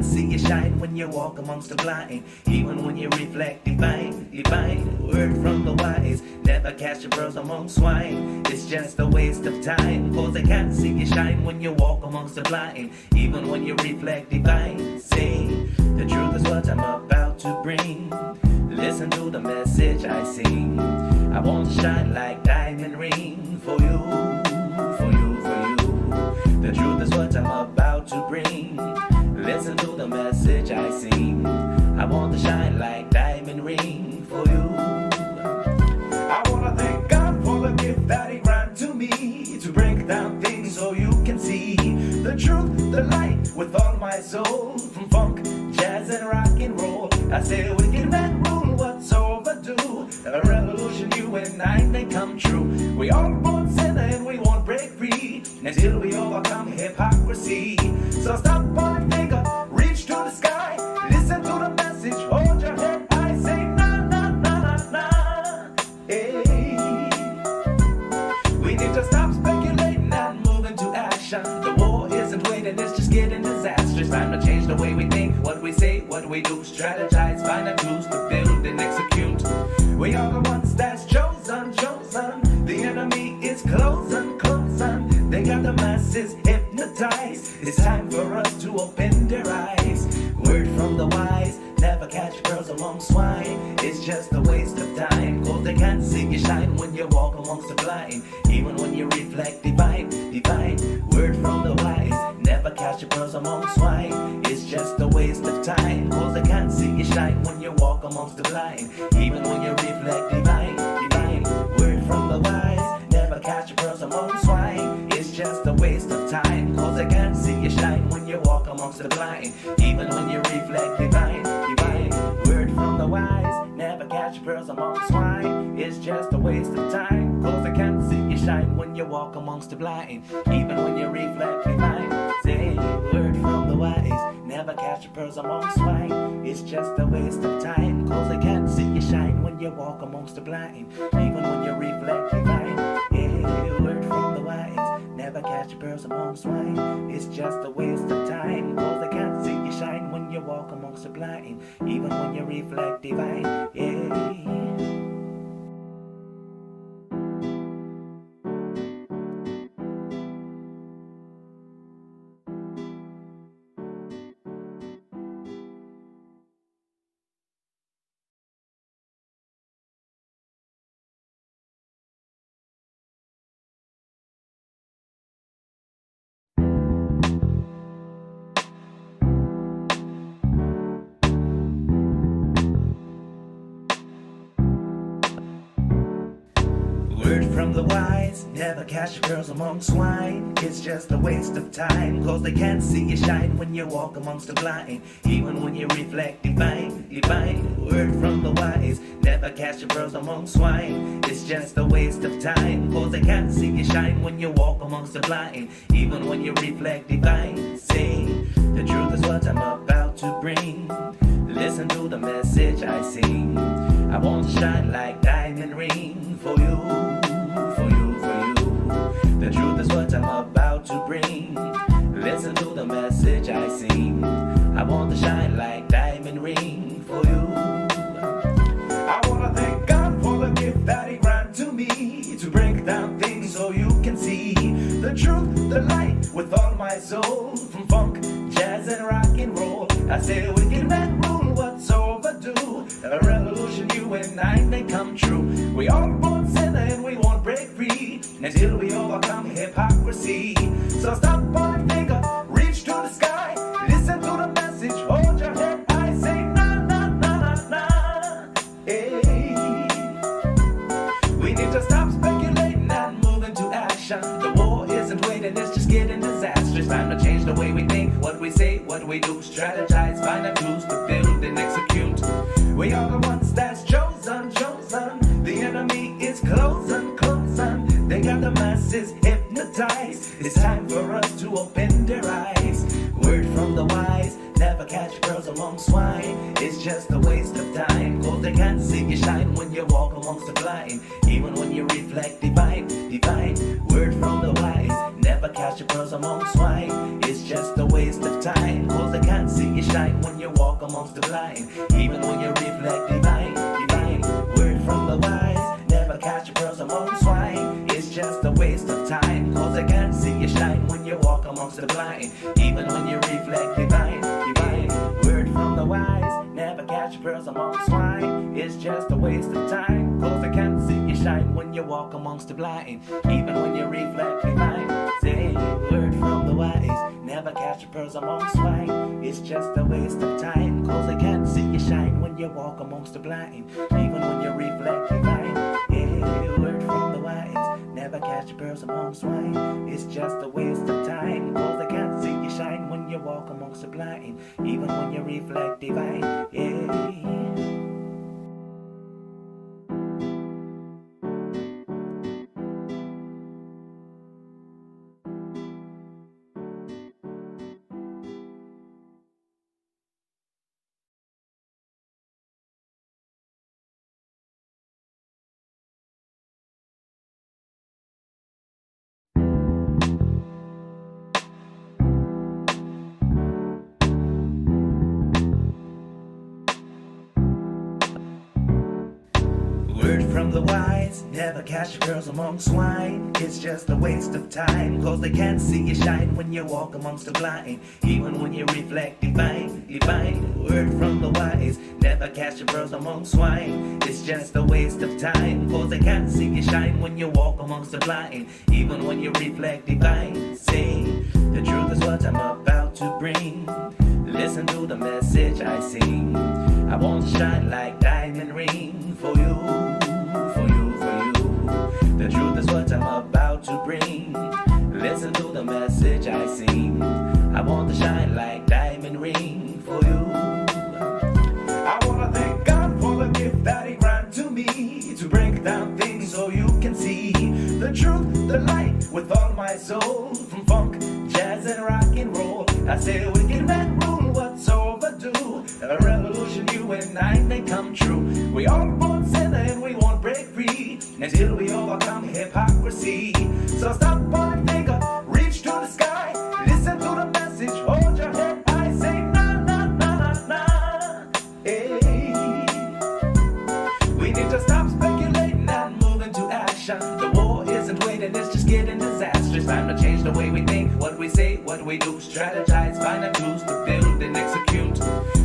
can't see you shine when you walk amongst the blind. Even when you reflect divine, divine word from the wise. Never cast your pearls among swine. It's just a waste of time, cause they can't see you shine when you walk amongst the blind. Even when you reflect divine. Say, the truth is what I'm about to bring. Listen to the message I sing. I want to shine like diamond ring for you, for you, for you. The truth is what I'm about to bring. Listen to the message I sing. I want to shine like diamond ring for you. I want to thank God for the gift that He granted to me, to break down things so you can see the truth, the light, with all my soul. From funk, jazz and rock and roll, I say we can make rule what's overdue. A revolution you and I may come true. We all born sinner and we won't break free until we overcome hypocrisy. So stop pointing finger, reach to the sky, listen to the message, hold your head high, say na na na na na. Hey, we need to stop speculating and move into action. The war isn't waiting, it's just getting disastrous. Time to change the way we think, what we say, what we do, strategize, find the tools to build and execute. We are the ones that's chosen, chosen. The enemy is closing, closing. They got the masses hypnotized. It's time for us to open their eyes. Word from the wise, never catch girls among swine. It's just a waste of time, cause they can't see you shine when you walk amongst the blind. Even when you reflect divine, divine. Word from the wise, never catch your pearls among swine. It's just a waste of time, cause they can't see you shine when you walk amongst the blind. Even when you reflect divine, divine. Word from the wise, never catch your pearls among swine. It's just a waste of time, cause they can't see you shine when you walk amongst the blind. Even when you reflect divine, divine. Word from the wise, never catch your pearls among swine. It's just a waste of time, cause they can't see you shine when you walk amongst the blind. Even when you reflect divine. Say, word from the wise, never catch your pearls among swine. It's just a waste of time, cause they can't see you shine when you walk amongst the blind. Even when you reflect divine. Yeah, word from the wise, never catch your pearls among swine. It's just a waste of time, cause they can't see you shine when you walk amongst the blind. Even when you reflect divine. Yeah. Word from the wise, never catch your pearls among swine. It's just a waste of time, cause they can't see you shine when you walk amongst the blind. Even when you reflect divine, divine. Word from the wise, never catch your pearls among swine. It's just a waste of time, cause they can't see you shine when you walk amongst the blind. Even when you reflect divine. Say, the truth is what I'm about to bring. Listen to the message I sing. I want to shine like diamond ring for you, for you, for you. The truth is what I'm about to bring. Listen to the message I sing. I want to shine like diamond ring for you. I want to thank God for the gift that He granted to me, to break down things so you can see the truth, the light, with all my soul. From funk, jazz and rock and roll, I say we can make rule what's overdue. A revolution you and I may come true. We all born sinner and we won't break free until we overcome hypocrisy. So stop pointing finger, reach to the sky, listen to the message, hold your head high, say na na na na na. Hey, we need to stop speculating and move into action. The war isn't waiting, it's just getting disastrous. Time to change the way we think, what we say, what we do, strategize, find the tools to build and execute. We are the ones that's chosen, chosen. The enemy is closing, closing. They got the masses hypnotized. It's time for us to open their eyes. Word from the wise, never catch girls among swine. It's just a waste of time, cause they can't see you shine when you walk amongst the blind. Even when you reflect divine, divine. Word from the wise, never catch your pearls among swine. It's just a waste of time, cause they can't see you shine shine when you walk amongst the blind. Even when you reflect divine, divine word from the wise. Never catch a pearls among swine. It's just a waste of time, cause I can't see you shine when you walk amongst the blind. Even when you reflect divine, divine word from the wise. Never catch pearls among swine. It's just a waste of time, cause I can't see you shine when you walk amongst the blind. Even when you reflect divine. Say word from the wise. Never catch pearls among swine. It's just a waste of time, cause I can't see you shine when you walk amongst the blind. Even when you reflect divine. Yeah, word from the wise. Never catch pearls among swine. It's just a waste of time, cause I can't see you shine when you walk amongst the blind. Even when you reflect divine. Yeah. Word from the wise, never catch pearls among swine. It's just a waste of time, cause they can't see you shine when you walk amongst the blind. Even when you reflect divine, divine word from the wise. Never catch pearls among swine. It's just a waste of time, cause they can't see you shine when you walk amongst the blind. Even when you reflect divine. Say, the truth is what I'm about to bring. Listen to the message I sing. I want to shine like diamond ring for you, for you, for you. The truth is what I'm about to bring. Listen to the message I sing. I want to shine like diamond ring for you. I want to thank God for the gift that He granted to me, to break down things so you can see the truth, the light with all my soul. From funk, jazz and rock and roll, I say we can men rule what's overdue. A revolution you and I may come true. We all born sinner and we won't break free until we overcome hypocrisy. So stop point finger, reach to the sky. Listen to the message, hold your head high. Say na na na na na. Hey. We need to stop speculating and move into action. The war isn't waiting, it's just getting disastrous. Time to change the way we think, what we say, what we do. Strategize, find the tools to build and execute.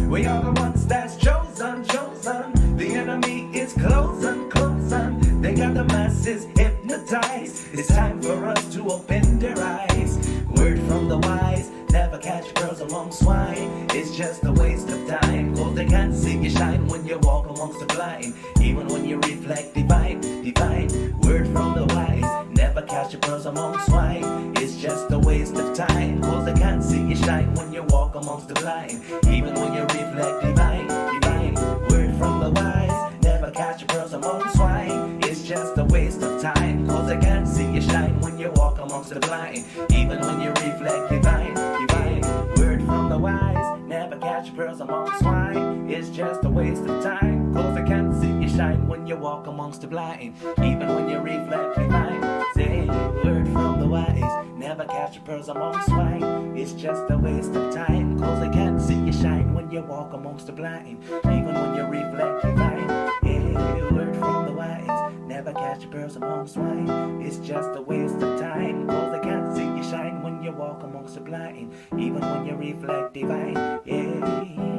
We are the ones that's chosen, chosen. The enemy is closing, closing. They got the masses hypnotized. It's time for us to open their eyes. Word from the wise. Never catch pearls among swine. It's just a waste of time, cause they can't see you shine when you walk amongst the blind. Even when you reflect divine, divine word from the wise. Never catch your pearls among swine. It's just a waste of time, cause they can't see you shine when you walk amongst the blind. Even when you reflect divine, divine word from the wise. Never catch your pearls among swine. It's just a waste of time, cause they can't see you shine when you walk amongst the blind. Even when you reflect divine, divine word from the wise. Never catch pearls among swine. It's just a waste of time, cause I can't see you shine when you walk amongst the blind. Even when you reflect divine. Say word from the wise. Never catch pearls among swine. It's just a waste of time, cause I can't see you shine when you walk amongst the blind. Even when you reflect divine. Yeah, word from the wise. Never catch pearls among swine. It's just a waste of time, cause I can't see you shine when you walk amongst the blind. Even when you reflect divine. Yeah.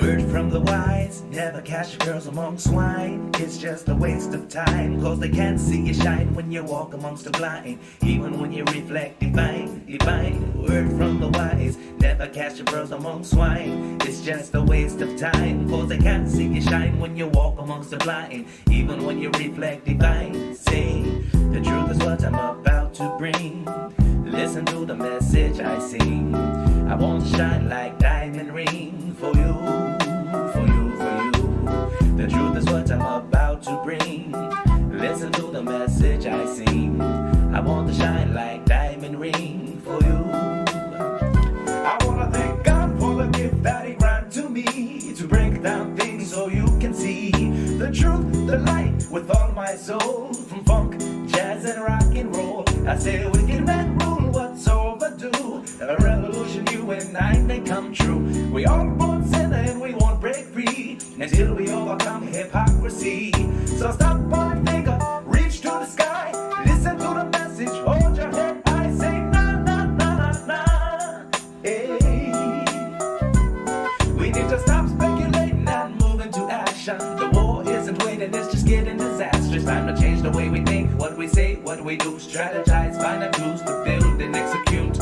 Word from the wise. Never catch girls among swine. It's just a waste of time, cause they can't see you shine when you walk amongst the blind. Even when you reflect divine, divine word from the wise. Never catch your girls among swine. It's just a waste of time, cause they can't see you shine when you walk amongst the blind. Even when you reflect divine. Say, the truth is what I'm about to bring. Listen to the message I sing. I want to shine like diamond ring for you, for you, for you. The truth is what I'm about to bring. Listen to the message I sing. I want to shine like diamond ring for you. I want to thank God for the gift that He granted to me, to break down things so you can see the truth, the light, with all my soul. From funk, jazz, and rock and roll, I say we can man rule what's overdue. A revolution you and I may come true. We all born sinner and we won't break free until we overcome hypocrisy. So stop pointing finger, reach to the sky, listen to the message, hold your head high, say na na na na na. Hey, we need to stop speculating and move into action. The war isn't waiting, it's just getting disastrous. Time to change the way we think, what we say, what we do. Strategize, find the tools to build and execute.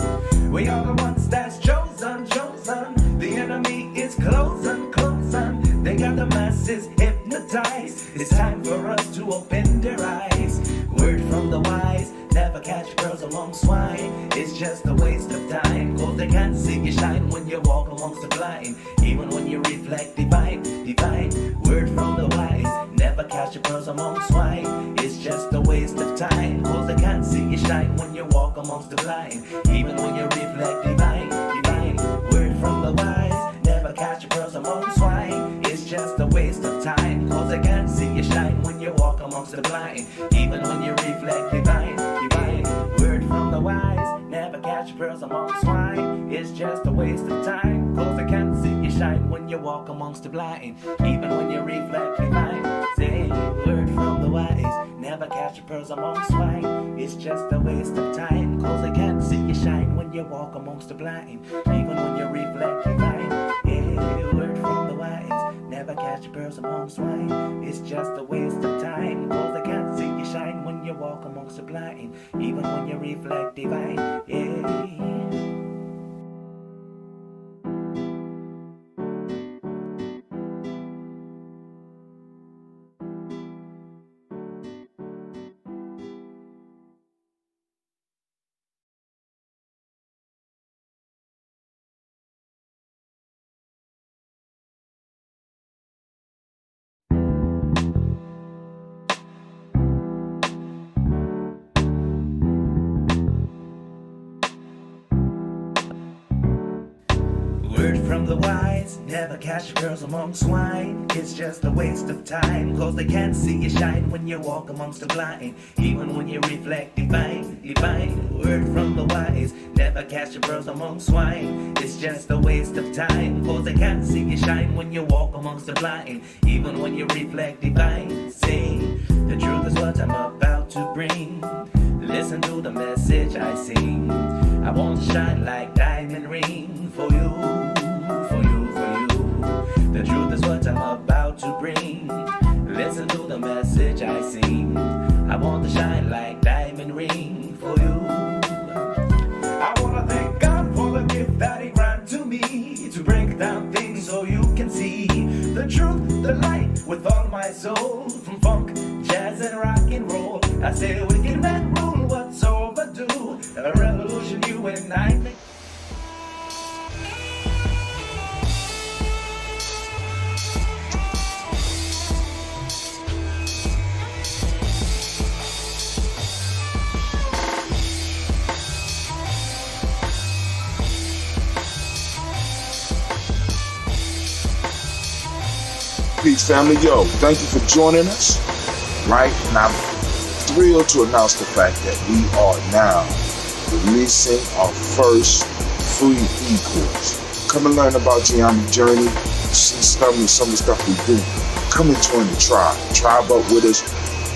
We are the ones that's chosen, chosen. The enemy is closing, closing. They got the masses hypnotized. It's time for us to open their eyes. Word from the wise, never catch girls among swine. It's just a waste of time, cause they can't see you shine when you walk amongst the blind. Even when you reflect divine, divine. Word from the wise, never catch your pearls among swine. It's just a waste of time, cause they can't see you shine when you walk amongst the blind. Even when you reflect divine, divine. Word from the wise, never catch your pearls among swine. It's just a waste of time, cause they can't see you shine when you walk amongst the blind. Even when you reflect divine, divine. Word from the wise, never catch your pearls among swine. It's just a waste of time, cause they can't see you shine when you walk amongst the blind. Even when you reflect divine. Say, word from the wise, never catch your pearls among swine. It's just a waste of time, cause they can't see you shine when you walk amongst the blind. Even when you reflect divine. Yeah, word from the wise, never catch your pearls among swine. It's just a waste of time, cause they can't see you shine when you walk amongst the blind. Even when you reflect divine. Yeah. Word from the wise, never catch your girls among swine. It's just a waste of time, cause they can't see you shine when you walk amongst the blind. Even when you reflect divine, divine. Word from the wise, never catch your girls among swine. It's just a waste of time, cause they can't see you shine when you walk amongst the blind. Even when you reflect divine. Say, the truth is what I'm about to bring. Listen to the message I sing. I want to shine like diamond ring for you, for you, for you. The truth is what I'm about to bring. Listen to the message I sing. I want to shine like diamond ring for you. I want to thank God for the gift that He granted to me, to break down things so you can see the truth, the light, with all my soul. From funk, jazz, and rock and roll, I say we can man rule what's overdue. A revolution you and I make. Peace, family. Yo, thank you for joining us. Right? And I'm thrilled to announce the fact that we are now releasing our first free e-course. Come and learn about Gye-Nyame journey, see some of the stuff we do. Come and join the tribe. Tribe up with us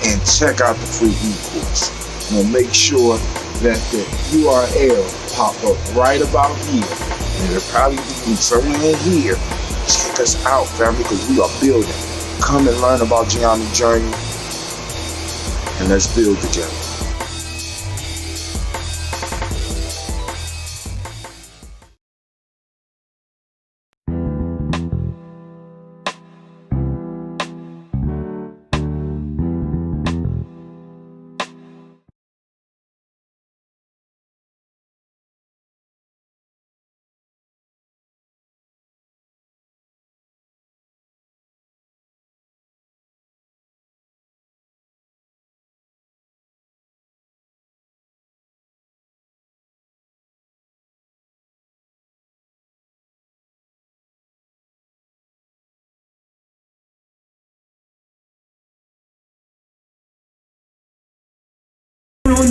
and check out the free e-course. And we'll make sure that the URL pop up right about here. And it'll probably be somewhere in here. Check us out, family, because we are building. Come and learn about Gye-Nyame journey, and let's build together.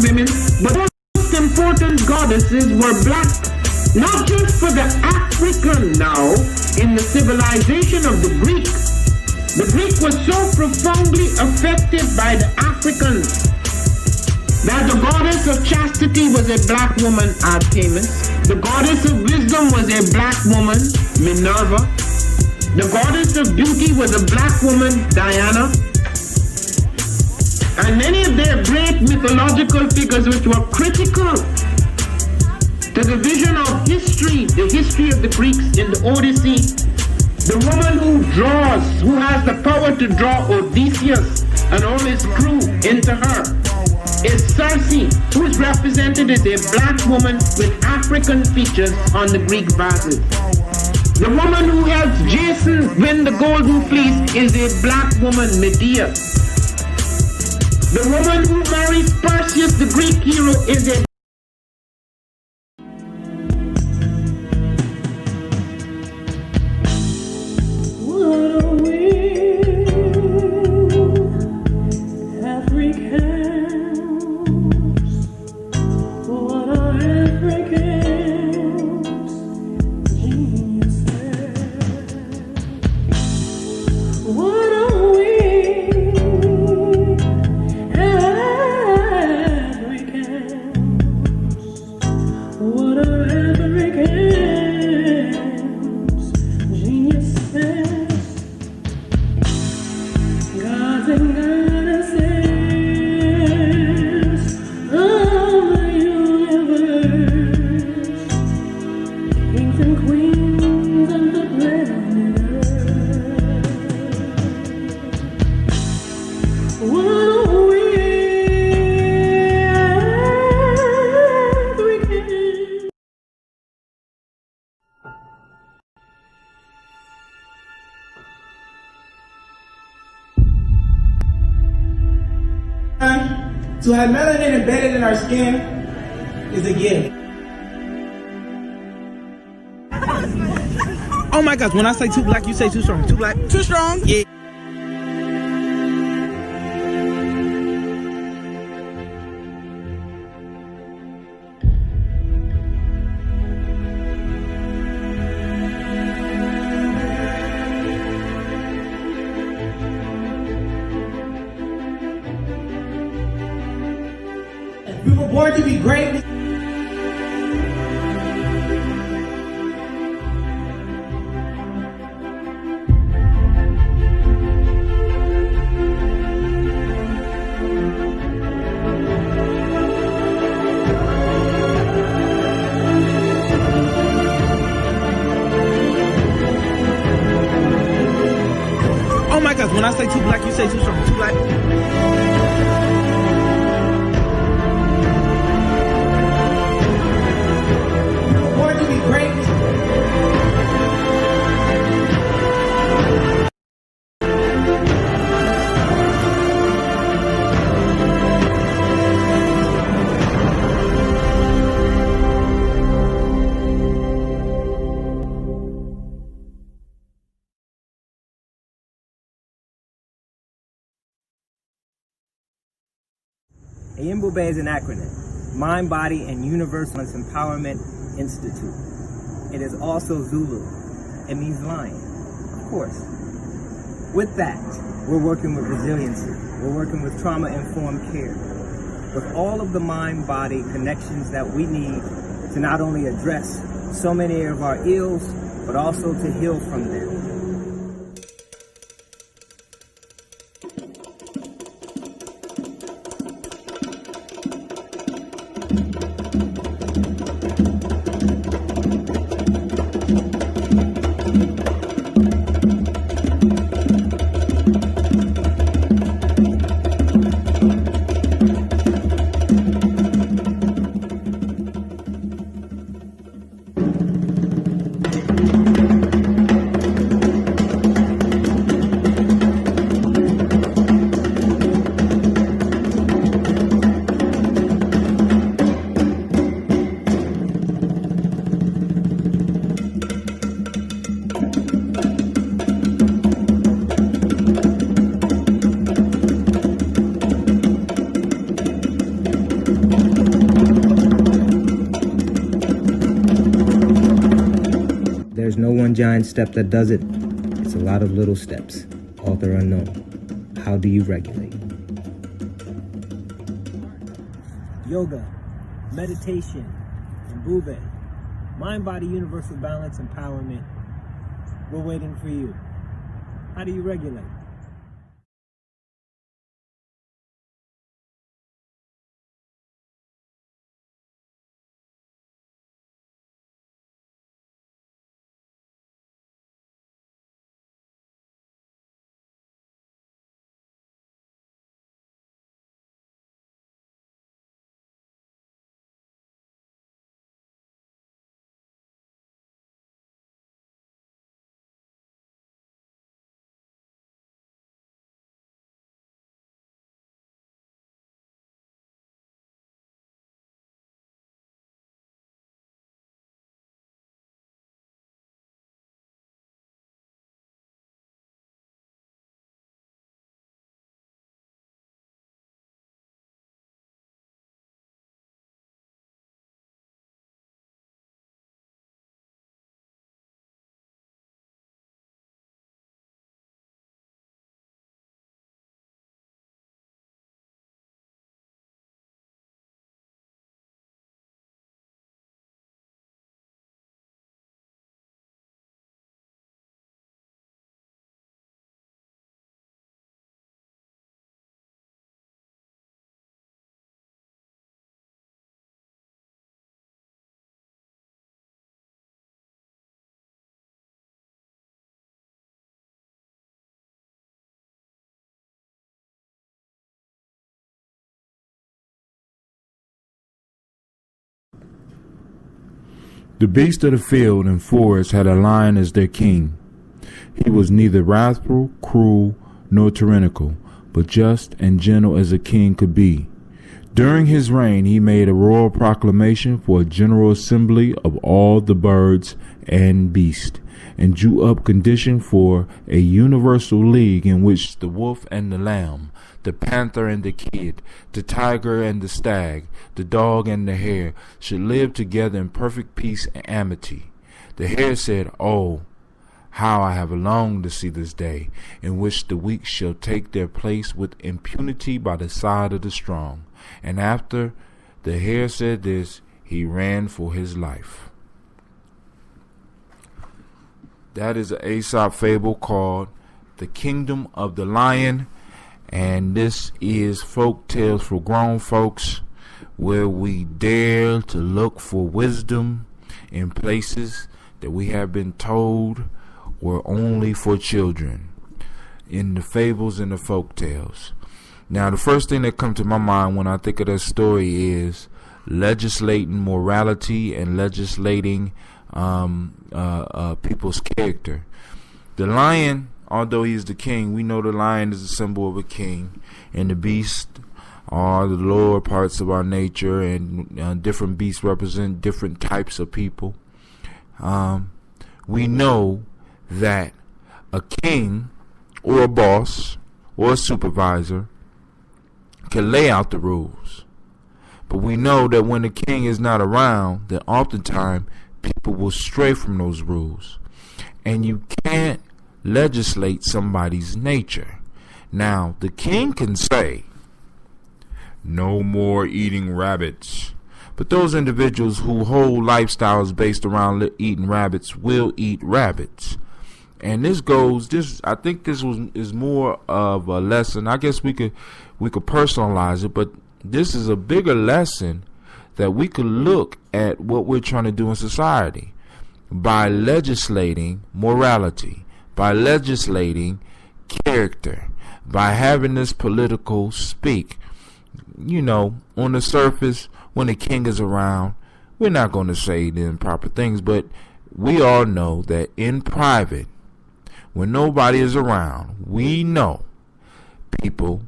women, but the most important goddesses were black. Not just for the African now, in the civilization of the Greek. The Greek was so profoundly affected by the Africans that the goddess of chastity was a black woman, Artemis. The goddess of wisdom was a black woman, Minerva. The goddess of beauty was a black woman, Diana. And many of their great mythological figures which were critical to the vision of history, the history of the Greeks in the Odyssey. The woman who draws, who has the power to draw Odysseus and all his crew into her, is Circe, who is represented as a black woman with African features on the Greek vases. The woman who helps Jason win the Golden Fleece is a black woman, Medea. The woman who marries Perseus, the Greek hero, is a to have melanin embedded in our skin is a gift. Oh my gosh, when I say too black, you say too strong. Too black? Too strong? Yeah. We were born to be great. Oh my gosh, when I say too black, you say too strong. Too black? Ayimbobe is an acronym, Mind, Body, and Universal Empowerment Institute. It is also Zulu. It means lion, of course. With that, we're working with resiliency. We're working with trauma-informed care. With all of the mind-body connections that we need to not only address so many of our ills, but also to heal from them. There's no one giant step that does it. It's a lot of little steps. Author unknown. How do you regulate? Yoga, meditation, and Bube. Mind, body, universal balance, empowerment. We're waiting for you. How do you regulate? The beasts of the field and forest had a lion as their king. He was neither wrathful, cruel, nor tyrannical, but just and gentle as a king could be. During his reign he made a royal proclamation for a general assembly of all the birds and beasts, and drew up condition for a universal league in which the wolf and the lamb, the panther and the kid, the tiger and the stag, the dog and the hare should live together in perfect peace and amity. The hare said, "Oh, how I have longed to see this day, in which the weak shall take their place with impunity by the side of the strong." And after the hare said this, he ran for his life. That is an Aesop fable called The Kingdom of the Lion. And this is folk tales for grown folks, where we dare to look for wisdom in places that we have been told were only for children, in the fables and the folk tales. Now, the first thing that comes to my mind when I think of that story is legislating morality and legislating people's character. The lion, although he is the king, we know the lion is a symbol of a king, and the beast are the lower parts of our nature, and different beasts represent different types of people. We know that a king or a boss or a supervisor can lay out the rules, but we know that when the king is not around, that oftentimes people will stray from those rules, and you can't legislate somebody's nature. Now, the king can say, "No more eating rabbits," but those individuals who hold lifestyles based around eating rabbits will eat rabbits. And I think this is more of a lesson. I guess we could personalize it, but this is a bigger lesson that we could look at what we're trying to do in society by legislating morality, by legislating character, by having this political speak. You know, on the surface, when the king is around, we're not going to say the improper things, but we all know that in private, when nobody is around, we know people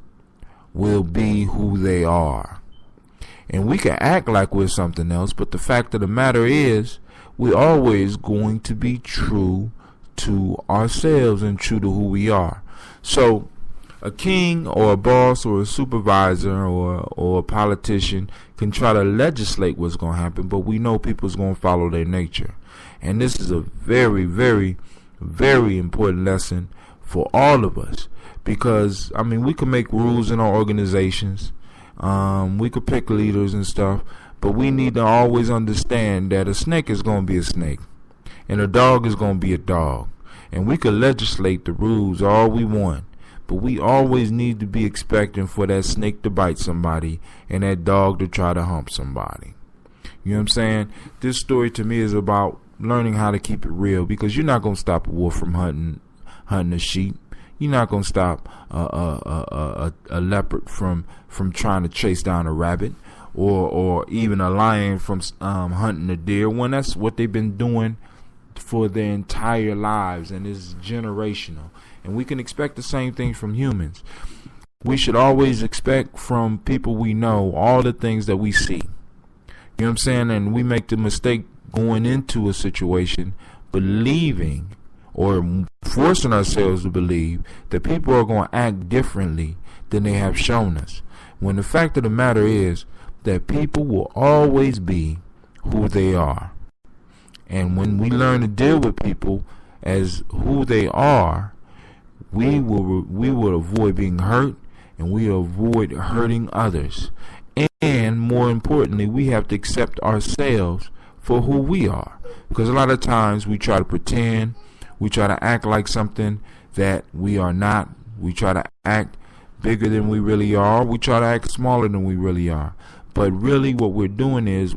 will be who they are. And we can act like we're something else, but the fact of the matter is, we're always going to be true to ourselves and true to who we are. So a king or a boss or a supervisor or a politician can try to legislate what's going to happen, but we know people's going to follow their nature. And this is a very, very, very important lesson for all of us, because I mean, we can make rules in our organizations, we could pick leaders and stuff, but we need to always understand that a snake is going to be a snake and a dog is going to be a dog. And we could legislate the rules all we want, but we always need to be expecting for that snake to bite somebody and that dog to try to hump somebody. You know what I'm saying? This story to me is about learning how to keep it real, because you're not going to stop a wolf from hunting a sheep. You're not going to stop a leopard from trying to chase down a rabbit, or even a lion from hunting a deer, when that's what they've been doing for their entire lives, and it's generational. And we can expect the same thing from humans. We should always expect from people we know all the things that we see. You know what I'm saying? And we make the mistake going into a situation believing or forcing ourselves to believe that people are going to act differently than they have shown us, when the fact of the matter is that people will always be who they are. And when we learn to deal with people as who they are, we will avoid being hurt, and we avoid hurting others. And more importantly, we have to accept ourselves for who we are, because a lot of times we try to pretend, we try to act like something that we are not. We try to act bigger than we really are. We try to act smaller than we really are. But really what we're doing is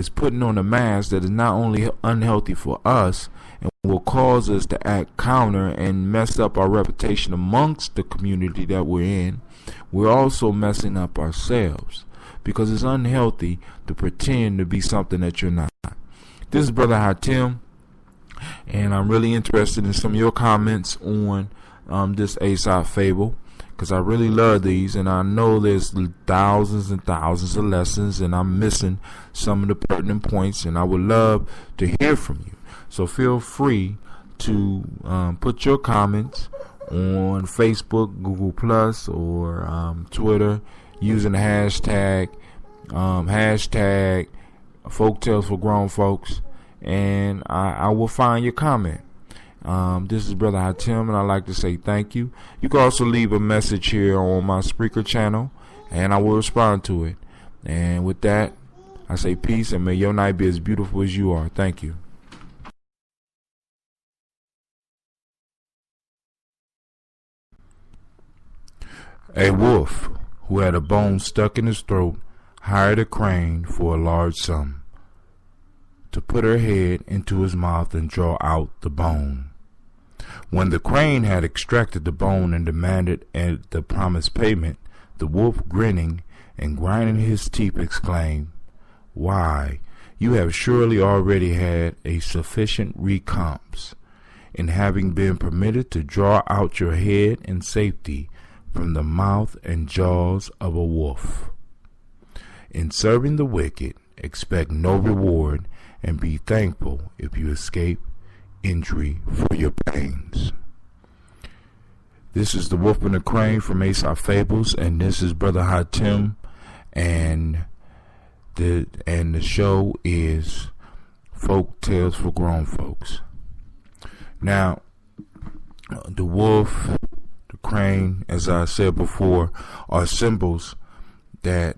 putting on a mask that is not only unhealthy for us and will cause us to act counter and mess up our reputation amongst the community that we're in. We're also messing up ourselves, because it's unhealthy to pretend to be something that you're not. This is Brother Hatim, and I'm really interested in some of your comments on this Aesop fable, because I really love these, and I know there's thousands and thousands of lessons, and I'm missing some of the pertinent points, and I would love to hear from you. So feel free to put your comments on Facebook, Google Plus, or Twitter using the hashtag Folktales for Grown Folks, and I will find your comment. This is Brother Hatim, and I'd like to say thank you. You can also leave a message here on my Spreaker channel, and I will respond to it. And with that, I say peace, and may your night be as beautiful as you are. Thank you. A wolf who had a bone stuck in his throat hired a crane for a large sum to put her head into his mouth and draw out the bone. When the crane had extracted the bone and demanded the promised payment, the wolf, grinning and grinding his teeth, exclaimed, "Why, you have surely already had a sufficient recompense in having been permitted to draw out your head in safety from the mouth and jaws of a wolf. In serving the wicked, expect no reward, and be thankful if you escape injury for your pains." This is the Wolf and the Crane from Aesop Fables, and this is Brother Hatim, and the show is Folk Tales for Grown Folks. Now, the wolf, the crane, as I said before, are symbols that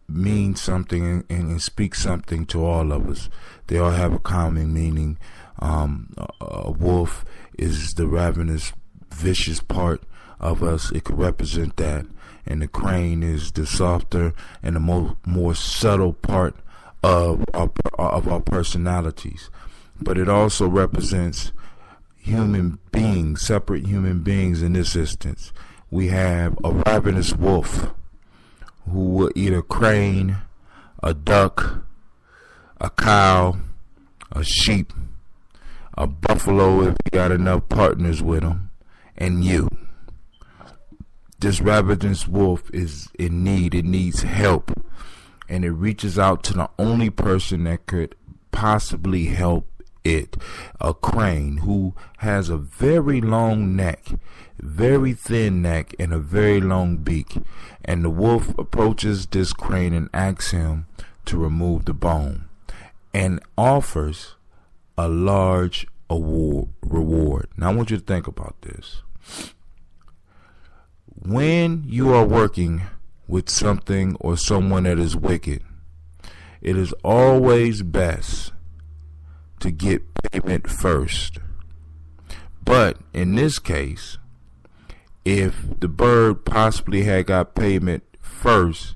mean something and speak something to all of us. They all have a common meaning. A wolf is the ravenous, vicious part of us. It could represent that. And the crane is the softer and the more subtle part of our personalities. But it also represents human beings, separate human beings. In this instance, we have a ravenous wolf who will eat a crane, a duck, a cow, a sheep, a buffalo if he got enough partners with him, and you. This ravenous wolf is in need. It needs help, and it reaches out to the only person that could possibly help it, a crane who has a very long neck, very thin neck, and a very long beak. And the wolf approaches this crane and asks him to remove the bone, and offers a large reward. Now I want you to think about this. When you are working with something or someone that is wicked, it is always best to get payment first. But in this case, if the bird possibly had got payment first,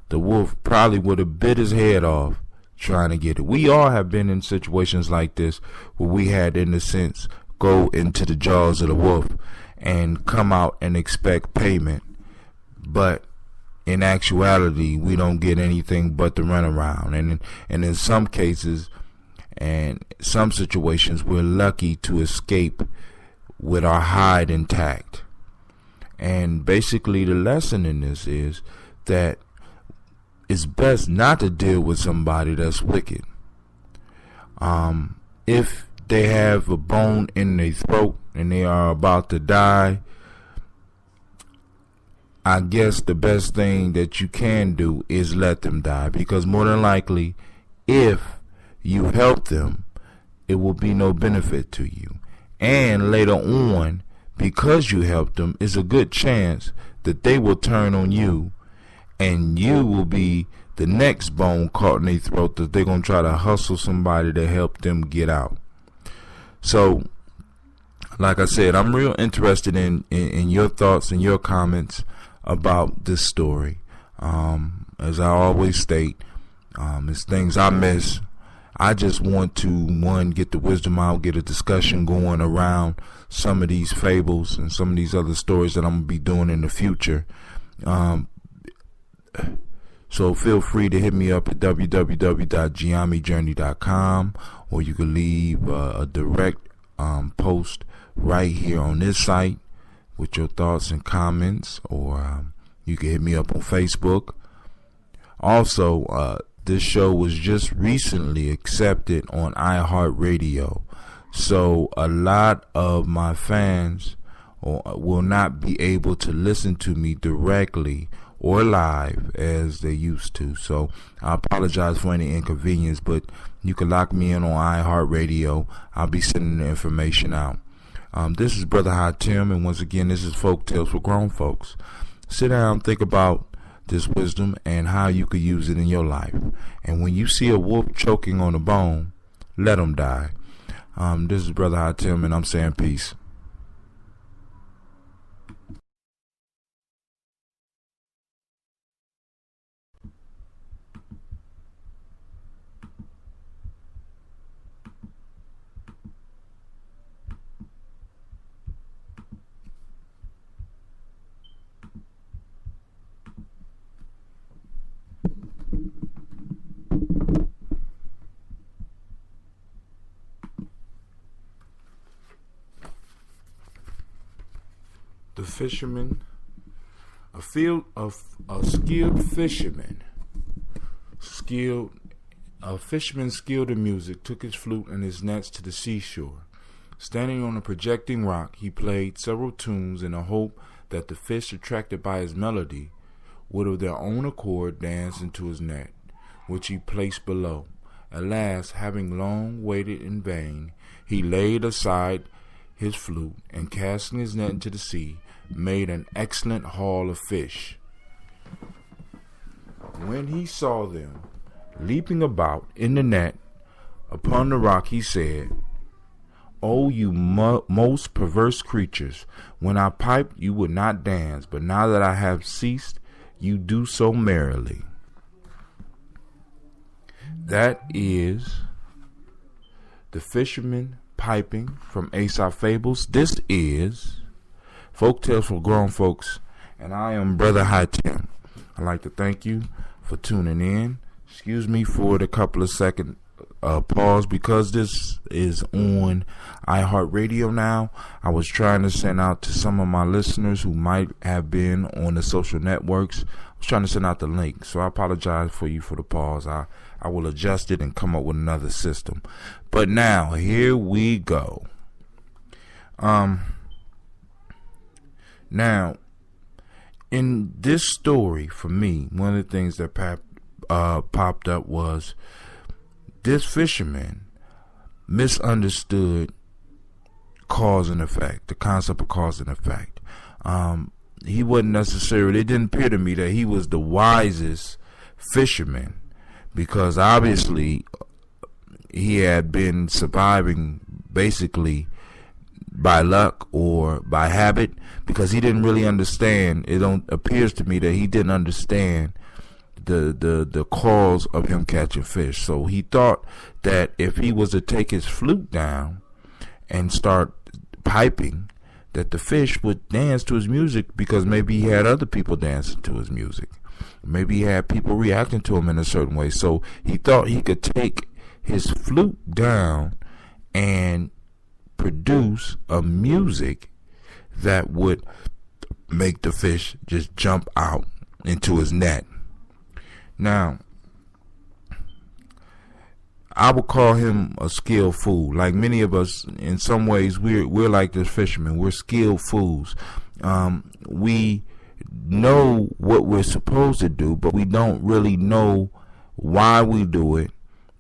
the wolf probably would have bit his head off trying to get it. We all have been in situations like this where we had, in a sense, go into the jaws of the wolf and come out and expect payment, but in actuality we don't get anything but the runaround. And in some cases and some situations, we're lucky to escape with our hide intact. And basically the lesson in this is that it's best not to deal with somebody that's wicked. If they have a bone in their throat and they are about to die, I guess the best thing that you can do is let them die, because more than likely, if you help them, it will be no benefit to you. And later on, because you helped them, it's a good chance that they will turn on you, and you will be the next bone caught in their throat that they're going to try to hustle somebody to help them get out. So, like I said, I'm real interested in your thoughts and your comments about this story. As I always state, it's things I miss. I just want to, one, get the wisdom out, get a discussion going around some of these fables and some of these other stories that I'm going to be doing in the future. So feel free to hit me up at www.Gye-Nyame.com, or you can leave a direct post right here on this site with your thoughts and comments, or you can hit me up on Facebook. Also, this show was just recently accepted on iHeartRadio, so a lot of my fans will not be able to listen to me directly or live as they used to. So I apologize for any inconvenience, but you can lock me in on iHeartRadio. I'll be sending the information out. This is Brother High Tim, and once again, this is Folktales for Grown Folks. Sit down, think about this wisdom and how you could use it in your life. And when you see a wolf choking on a bone, let him die. This is Brother High Tim, and I'm saying peace. The fisherman, a skilled fisherman, skilled in music, took his flute and his nets to the seashore. Standing on a projecting rock, he played several tunes in the hope that the fish, attracted by his melody, would of their own accord dance into his net, which he placed below. At last, having long waited in vain, he laid aside his flute, and casting his net into the sea, made an excellent haul of fish. When he saw them leaping about in the net upon the rock, he said, "O you most perverse creatures, when I piped you would not dance, but now that I have ceased, you do so merrily." That is the fisherman piping from Aesop Fables. This is Folktales for Grown Folks, and I am Brother High Tim. I'd like to thank you for tuning in. Excuse me for the couple of second pause, because this is on iHeartRadio now. I was trying to send out to some of my listeners who might have been on the social networks. I was trying to send out the link, so I apologize for you for the pause. I will adjust it and come up with another system. But now, here we go. Now, in this story, for me, one of the things that popped up was this fisherman misunderstood cause and effect, the concept of cause and effect. He wasn't necessarily, it didn't appear to me that he was the wisest fisherman, because obviously he had been surviving basically by luck or by habit, because he didn't really understand. Appears to me that he didn't understand the cause of him catching fish. So he thought that if he was to take his flute down and start piping, that the fish would dance to his music, because maybe he had other people dancing to his music. Maybe he had people reacting to him in a certain way. So he thought he could take his flute down and produce a music that would make the fish just jump out into his net. Now, I would call him a skilled fool. Like many of us, in some ways, we're like this fisherman. We're skilled fools. We know what we're supposed to do, but we don't really know why we do it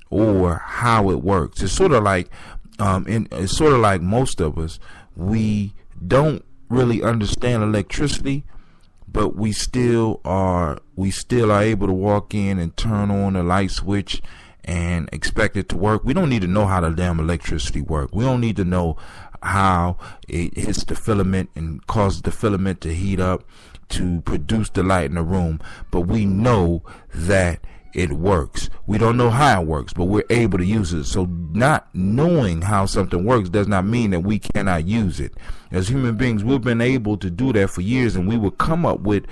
or how it works. It's sort of like, most of us, we don't really understand electricity, but we still are able to walk in and turn on the light switch and expect it to work. We don't need to know how the damn electricity works. We don't need to know how it hits the filament and causes the filament to heat up to produce the light in the room, but we know that it works. We don't know how it works, but we're able to use it. So not knowing how something works does not mean that we cannot use it. As human beings, we've been able to do that for years, and we would come up with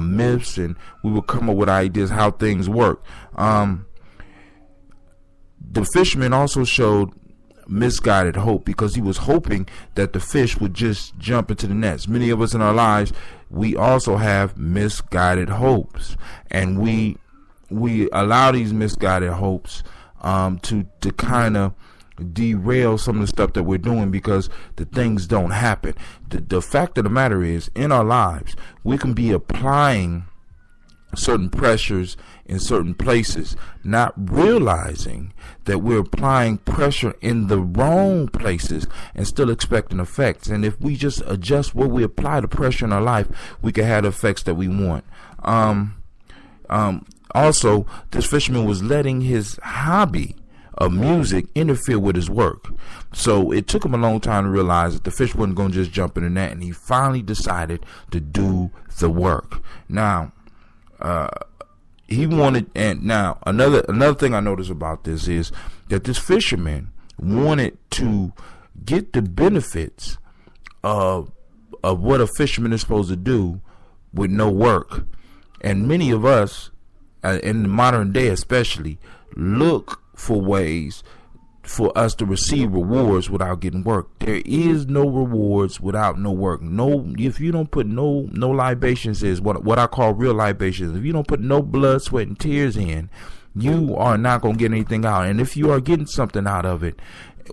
myths, and we would come up with ideas how things work. The fisherman also showed misguided hope, because he was hoping that the fish would just jump into the nets. Many of us in our lives, we also have misguided hopes, and we allow these misguided hopes to kind of derail some of the stuff that we're doing, because the things don't happen. The fact of the matter is, in our lives, we can be applying certain pressures in certain places, not realizing that we're applying pressure in the wrong places and still expecting effects. And if we just adjust where we apply the pressure in our life, we can have the effects that we want. Also, this fisherman was letting his hobby of music interfere with his work. So it took him a long time to realize that the fish wasn't going to just jump in the net, and he finally decided to do the work. Now, he wanted, and now another thing I noticed about this is that this fisherman wanted to get the benefits of what a fisherman is supposed to do with no work. And many of us, in the modern day especially, look for ways for us to receive rewards without getting work. There is no rewards without no work. No, if you don't put no libations, is what I call real libations. If you don't put no blood, sweat, and tears in, you are not going to get anything out. And if you are getting something out of it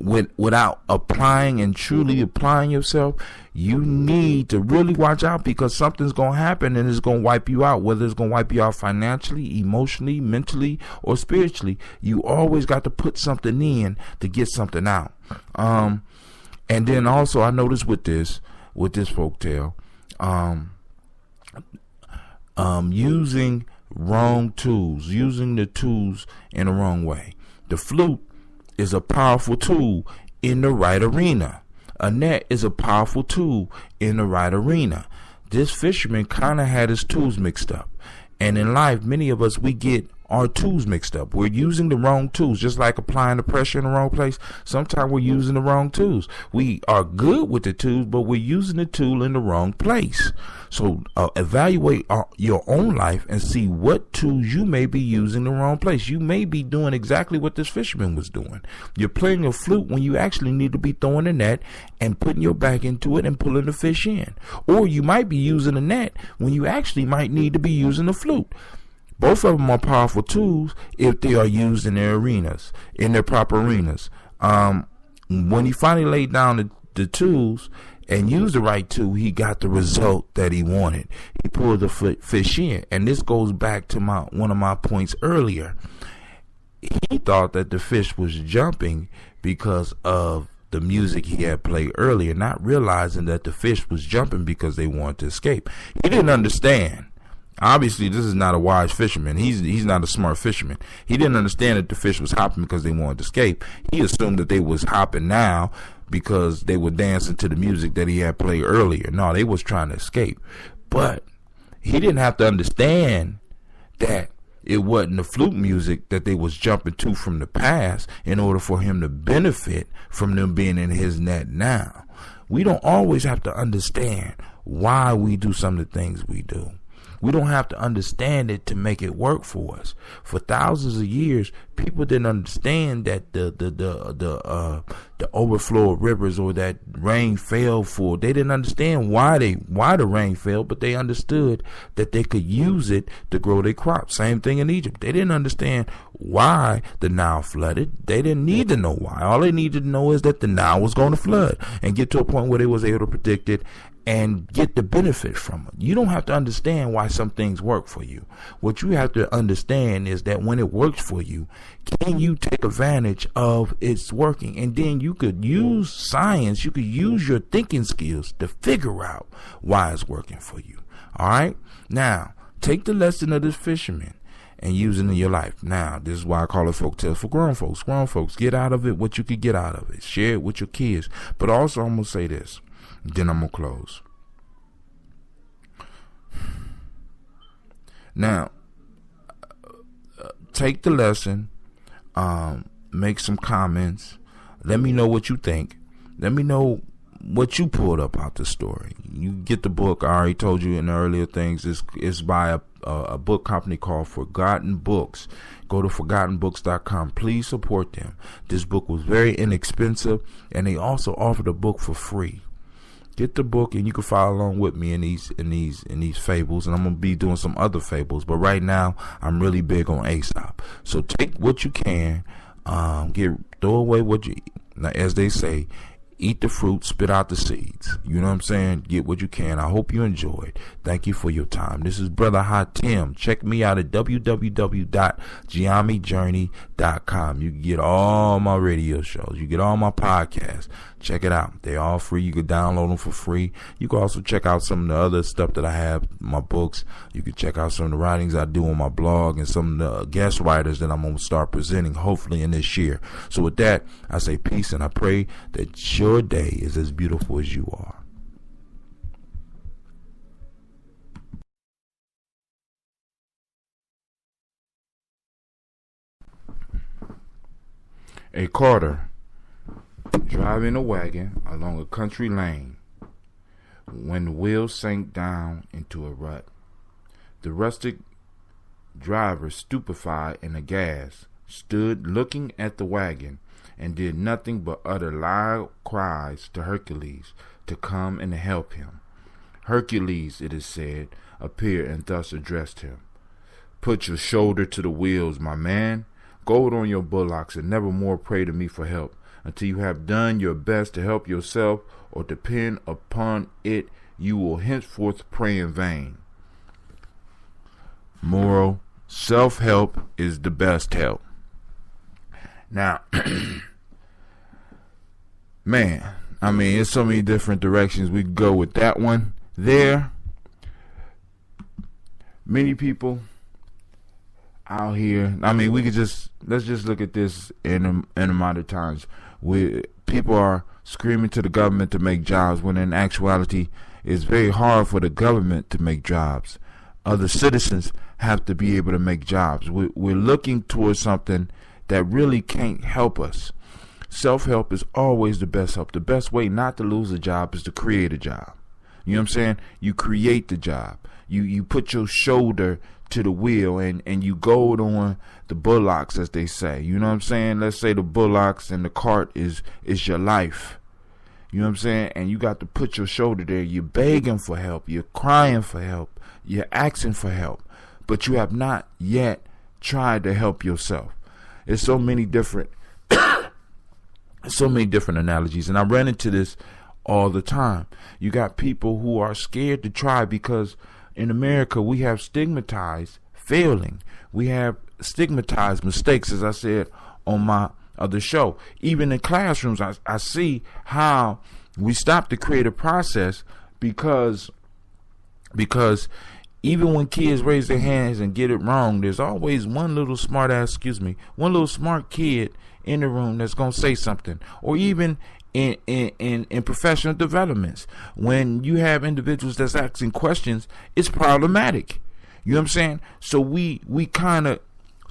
without applying and truly applying yourself, you need to really watch out, because something's going to happen and it's going to wipe you out. Whether it's going to wipe you out financially, emotionally, mentally, or spiritually, you always got to put something in to get something out. And then also, I noticed with this folktale, using wrong tools, using the tools in the wrong way. The flute is a powerful tool in the right arena. A net is a powerful tool in the right arena. This fisherman kind of had his tools mixed up. And in life, many of us, we get our tools mixed up. We're using the wrong tools, just like applying the pressure in the wrong place. Sometimes we're using the wrong tools. We are good with the tools, but we're using the tool in the wrong place. So evaluate your own life and see what tools you may be using in the wrong place. You may be doing exactly what this fisherman was doing. You're playing a flute when you actually need to be throwing a net and putting your back into it and pulling the fish in. Or you might be using a net when you actually might need to be using a flute. Both of them are powerful tools if they are used in their arenas, in their proper arenas. When he finally laid down the tools and used the right tool, he got the result that he wanted. He pulled the fish in. And this goes back to one of my points earlier. he thought that the fish was jumping because of the music he had played earlier, not realizing that the fish was jumping because they wanted to escape. He didn't understand. Obviously, this is not a wise fisherman. He's not a smart fisherman. He didn't understand that the fish was hopping because they wanted to escape. He assumed that they was hopping now because they were dancing to the music that he had played earlier. No, they was trying to escape. But he didn't have to understand that it wasn't the flute music that they was jumping to from the past in order for him to benefit from them being in his net now. We don't always have to understand why we do some of the things we do. We don't have to understand it to make it work for us. For thousands of years, people didn't understand that the overflow of rivers or that rain fell for. They didn't understand why the rain fell, but they understood that they could use it to grow their crops. Same thing in Egypt. They didn't understand why the Nile flooded. They didn't need to know why. All they needed to know is that the Nile was going to flood and get to a point where they was able to predict it and get the benefit from it. You don't have to understand why some things work for you. What you have to understand is that when it works for you, can you take advantage of its working? And then you could use science, you could use your thinking skills to figure out why it's working for you. All right? Now, take the lesson of this fisherman and use it in your life. Now, this is why I call it Folktales for grown folks. Grown folks, get out of it what you could get out of it. Share it with your kids. But also, I'm going to say this. Then I'm going to close. Now, take the lesson, make some comments. Let me know what you think. Let me know what you pulled up out the story. You get the book. I already told you in the earlier things. It's by a book company called Forgotten Books. Go to ForgottenBooks.com. Please support them. This book was very inexpensive, and they also offered a book for free. Get the book and you can follow along with me in these fables, and I'm gonna be doing some other fables. But right now, I'm really big on Aesop. So take what you can, throw away what you, now, as they say, eat the fruit, spit out the seeds. You know what I'm saying? Get what you can. I hope you enjoyed. Thank you for your time. This is Brother Hot Tim. Check me out at www.GyeMeJourney.com. You can get all my radio shows. You get all my podcasts. Check it out. They're all free. You can download them for free. You can also check out some of the other stuff that I have, my books. You can check out some of the writings I do on my blog and some of the guest writers that I'm going to start presenting hopefully in this year. So with that, I say peace, and I pray that your day is as beautiful as you are. A carter driving a wagon along a country lane when the wheels sank down into a rut. The rustic driver, stupefied and aghast, stood looking at the wagon and did nothing but utter loud cries to Hercules to come and help him. Hercules, it is said, appeared and thus addressed him. "Put your shoulder to the wheels, my man. Goad on your bullocks and never more pray to me for help until you have done your best to help yourself, or depend upon it, you will henceforth pray in vain." Moral: self-help is the best help. Now, man, I mean, there's so many different directions we could go with that one there. Many people out here, I mean, let's just look at this in a matter of times. People are screaming to the government to make jobs, when in actuality, it's very hard for the government to make jobs. Other citizens have to be able to make jobs. We're looking towards something that really can't help us. Self-help is always the best help. The best way not to lose a job is to create a job. You know what I'm saying? You create the job. You put your shoulder to the wheel and you goad on the bullocks, as they say. You know what I'm saying? Let's say the bullocks and the cart is your life. You know what I'm saying? And you got to put your shoulder there. You're begging for help. You're crying for help. You're asking for help. But you have not yet tried to help yourself. There's so many different analogies, and I ran into this all the time. You got people who are scared to try because in America we have stigmatized failing. We have stigmatize mistakes, as I said on my other show. Even in classrooms, I see how we stop the creative process because even when kids raise their hands and get it wrong, there's always one little smart kid in the room that's going to say something. Or even in professional developments, when you have individuals that's asking questions, it's problematic. You know what I'm saying? So we kind of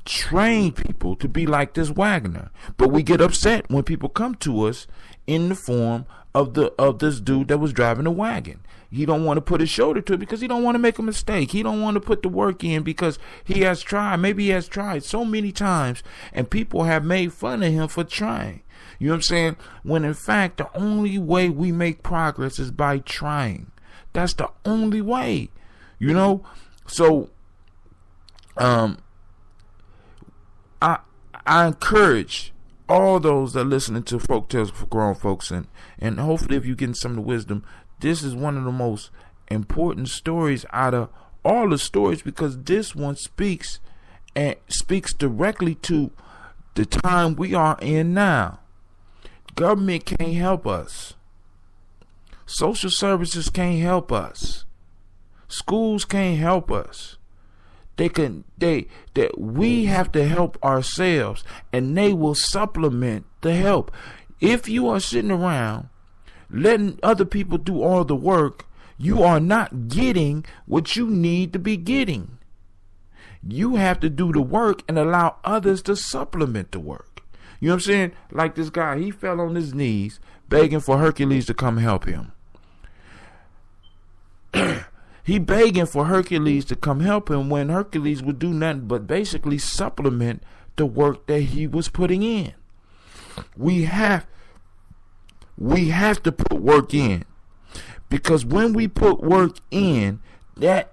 train people to be like this Wagner, but we get upset when people come to us in the form of this dude that was driving the wagon. He don't want to put his shoulder to it because he don't want to make a mistake. He don't want to put the work in because he has tried. Maybe he has tried so many times and people have made fun of him for trying. You know what I'm saying? When in fact, the only way we make progress is by trying. That's the only way, you know? So, I encourage all those that are listening to Folktales for Grown Folks, and hopefully if you're getting some of the wisdom, this is one of the most important stories out of all the stories, because this one speaks directly to the time we are in now. Government can't help us. Social services can't help us. Schools can't help us. We have to help ourselves, and they will supplement the help. If you are sitting around letting other people do all the work, you are not getting what you need to be getting. You have to do the work and allow others to supplement the work. You know what I'm saying? Like this guy, he fell on his knees begging for Hercules to come help him. He begging for Hercules to come help him when Hercules would do nothing but basically supplement the work that he was putting in. We have to put work in, because when we put work in, that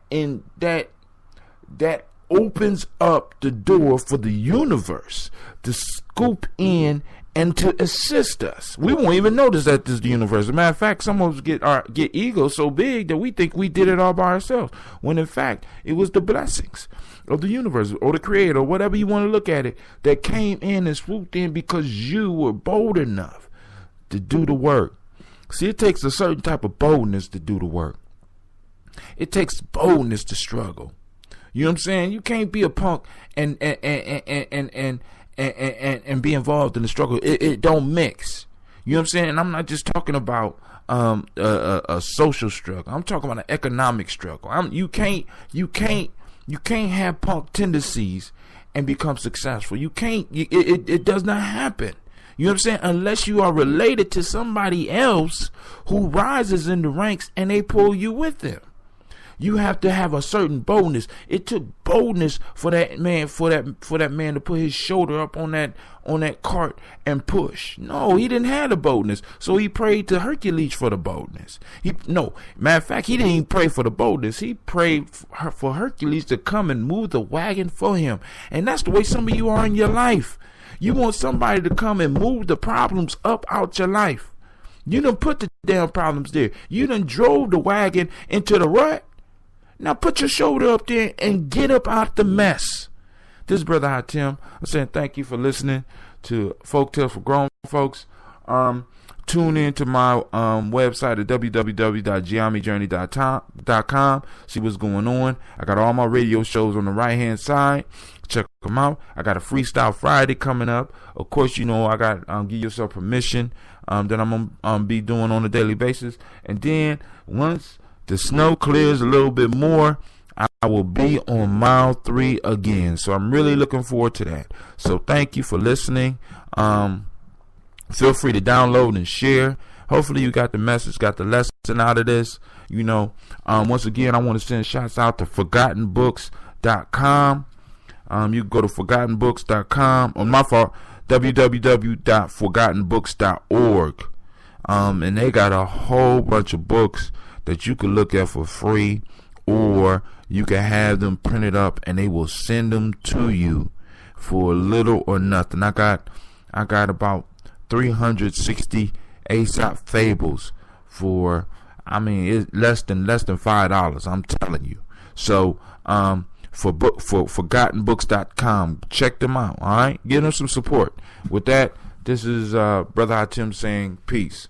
opens up the door for the universe to scoop in and to assist us. We won't even notice that this is the universe. As a matter of fact, some of us get ego so big that we think we did it all by ourselves, when in fact it was the blessings of the universe or the creator, or whatever you want to look at it, that came in and swooped in because you were bold enough to do the work. See, it takes a certain type of boldness to do the work. It takes boldness to struggle. You know what I'm saying? You can't be a punk and be involved in the struggle. It don't mix. You know what I'm saying? And I'm not just talking about a social struggle. I'm talking about an economic struggle. You can't have punk tendencies and become successful. You can't. It does not happen. You know what I'm saying? Unless you are related to somebody else who rises in the ranks and they pull you with them. You have to have a certain boldness. It took boldness for that man, for that man to put his shoulder up on that cart and push. No, he didn't have the boldness. So he prayed to Hercules for the boldness. Matter of fact, he didn't even pray for the boldness. He prayed for Hercules to come and move the wagon for him. And that's the way some of you are in your life. You want somebody to come and move the problems up out your life. You done put the damn problems there. You done drove the wagon into the rut. Now put your shoulder up there and get up out the mess. This is Brother Hot Tim. I'm saying thank you for listening to Folktales for Grown Folks. Tune in to my website at www.gyenyame.com. See what's going on. I got all my radio shows on the right hand side. Check them out. I got a Freestyle Friday coming up. Of course, you know I got Give Yourself Permission that I'm gonna be doing on a daily basis. And then once the snow clears a little bit more, I will be on mile 3 again. So I'm really looking forward to that. So thank you for listening. Feel free to download and share. Hopefully you got the message, got the lesson out of this. You know, once again, I want to send shouts out to ForgottenBooks.com. You can go to ForgottenBooks.com. On my fault, www.ForgottenBooks.org. And they got a whole bunch of books that you can look at for free, or you can have them printed up and they will send them to you for little or nothing. I got about 360 Aesop fables for, it's less than $5. I'm telling you. So for ForgottenBooks.com. Check them out. All right, give them some support. With that, this is Brother Hatim saying peace.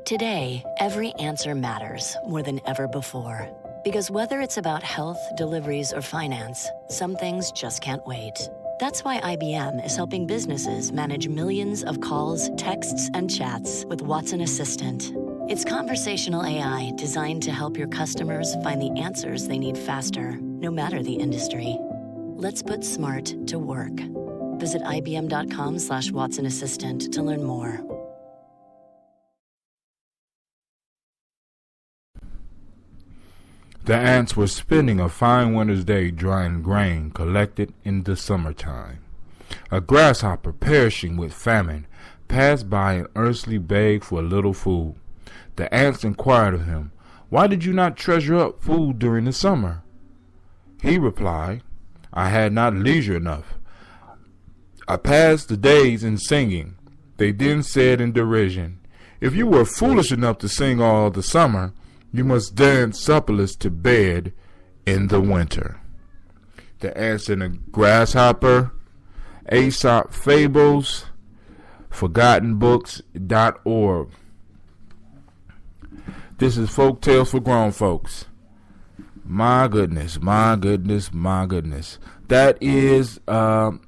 Today, every answer matters more than ever before. Because whether it's about health, deliveries, or finance, some things just can't wait. That's why IBM is helping businesses manage millions of calls, texts, and chats with Watson Assistant. It's conversational AI designed to help your customers find the answers they need faster, no matter the industry. Let's put smart to work. Visit ibm.com/Watson Assistant to learn more. The ants were spending a fine winter's day drying grain collected in the summertime. A grasshopper, perishing with famine, passed by and earnestly begged for a little food. The ants inquired of him, "Why did you not treasure up food during the summer?" He replied, "I had not leisure enough. I passed the days in singing." They then said in derision, "If you were foolish enough to sing all the summer, you must dance supperless to bed in the winter." The ants and the grasshopper, Aesop Fables, ForgottenBooks.org. This is Folktales for Grown Folks. My goodness, my goodness, my goodness. That is an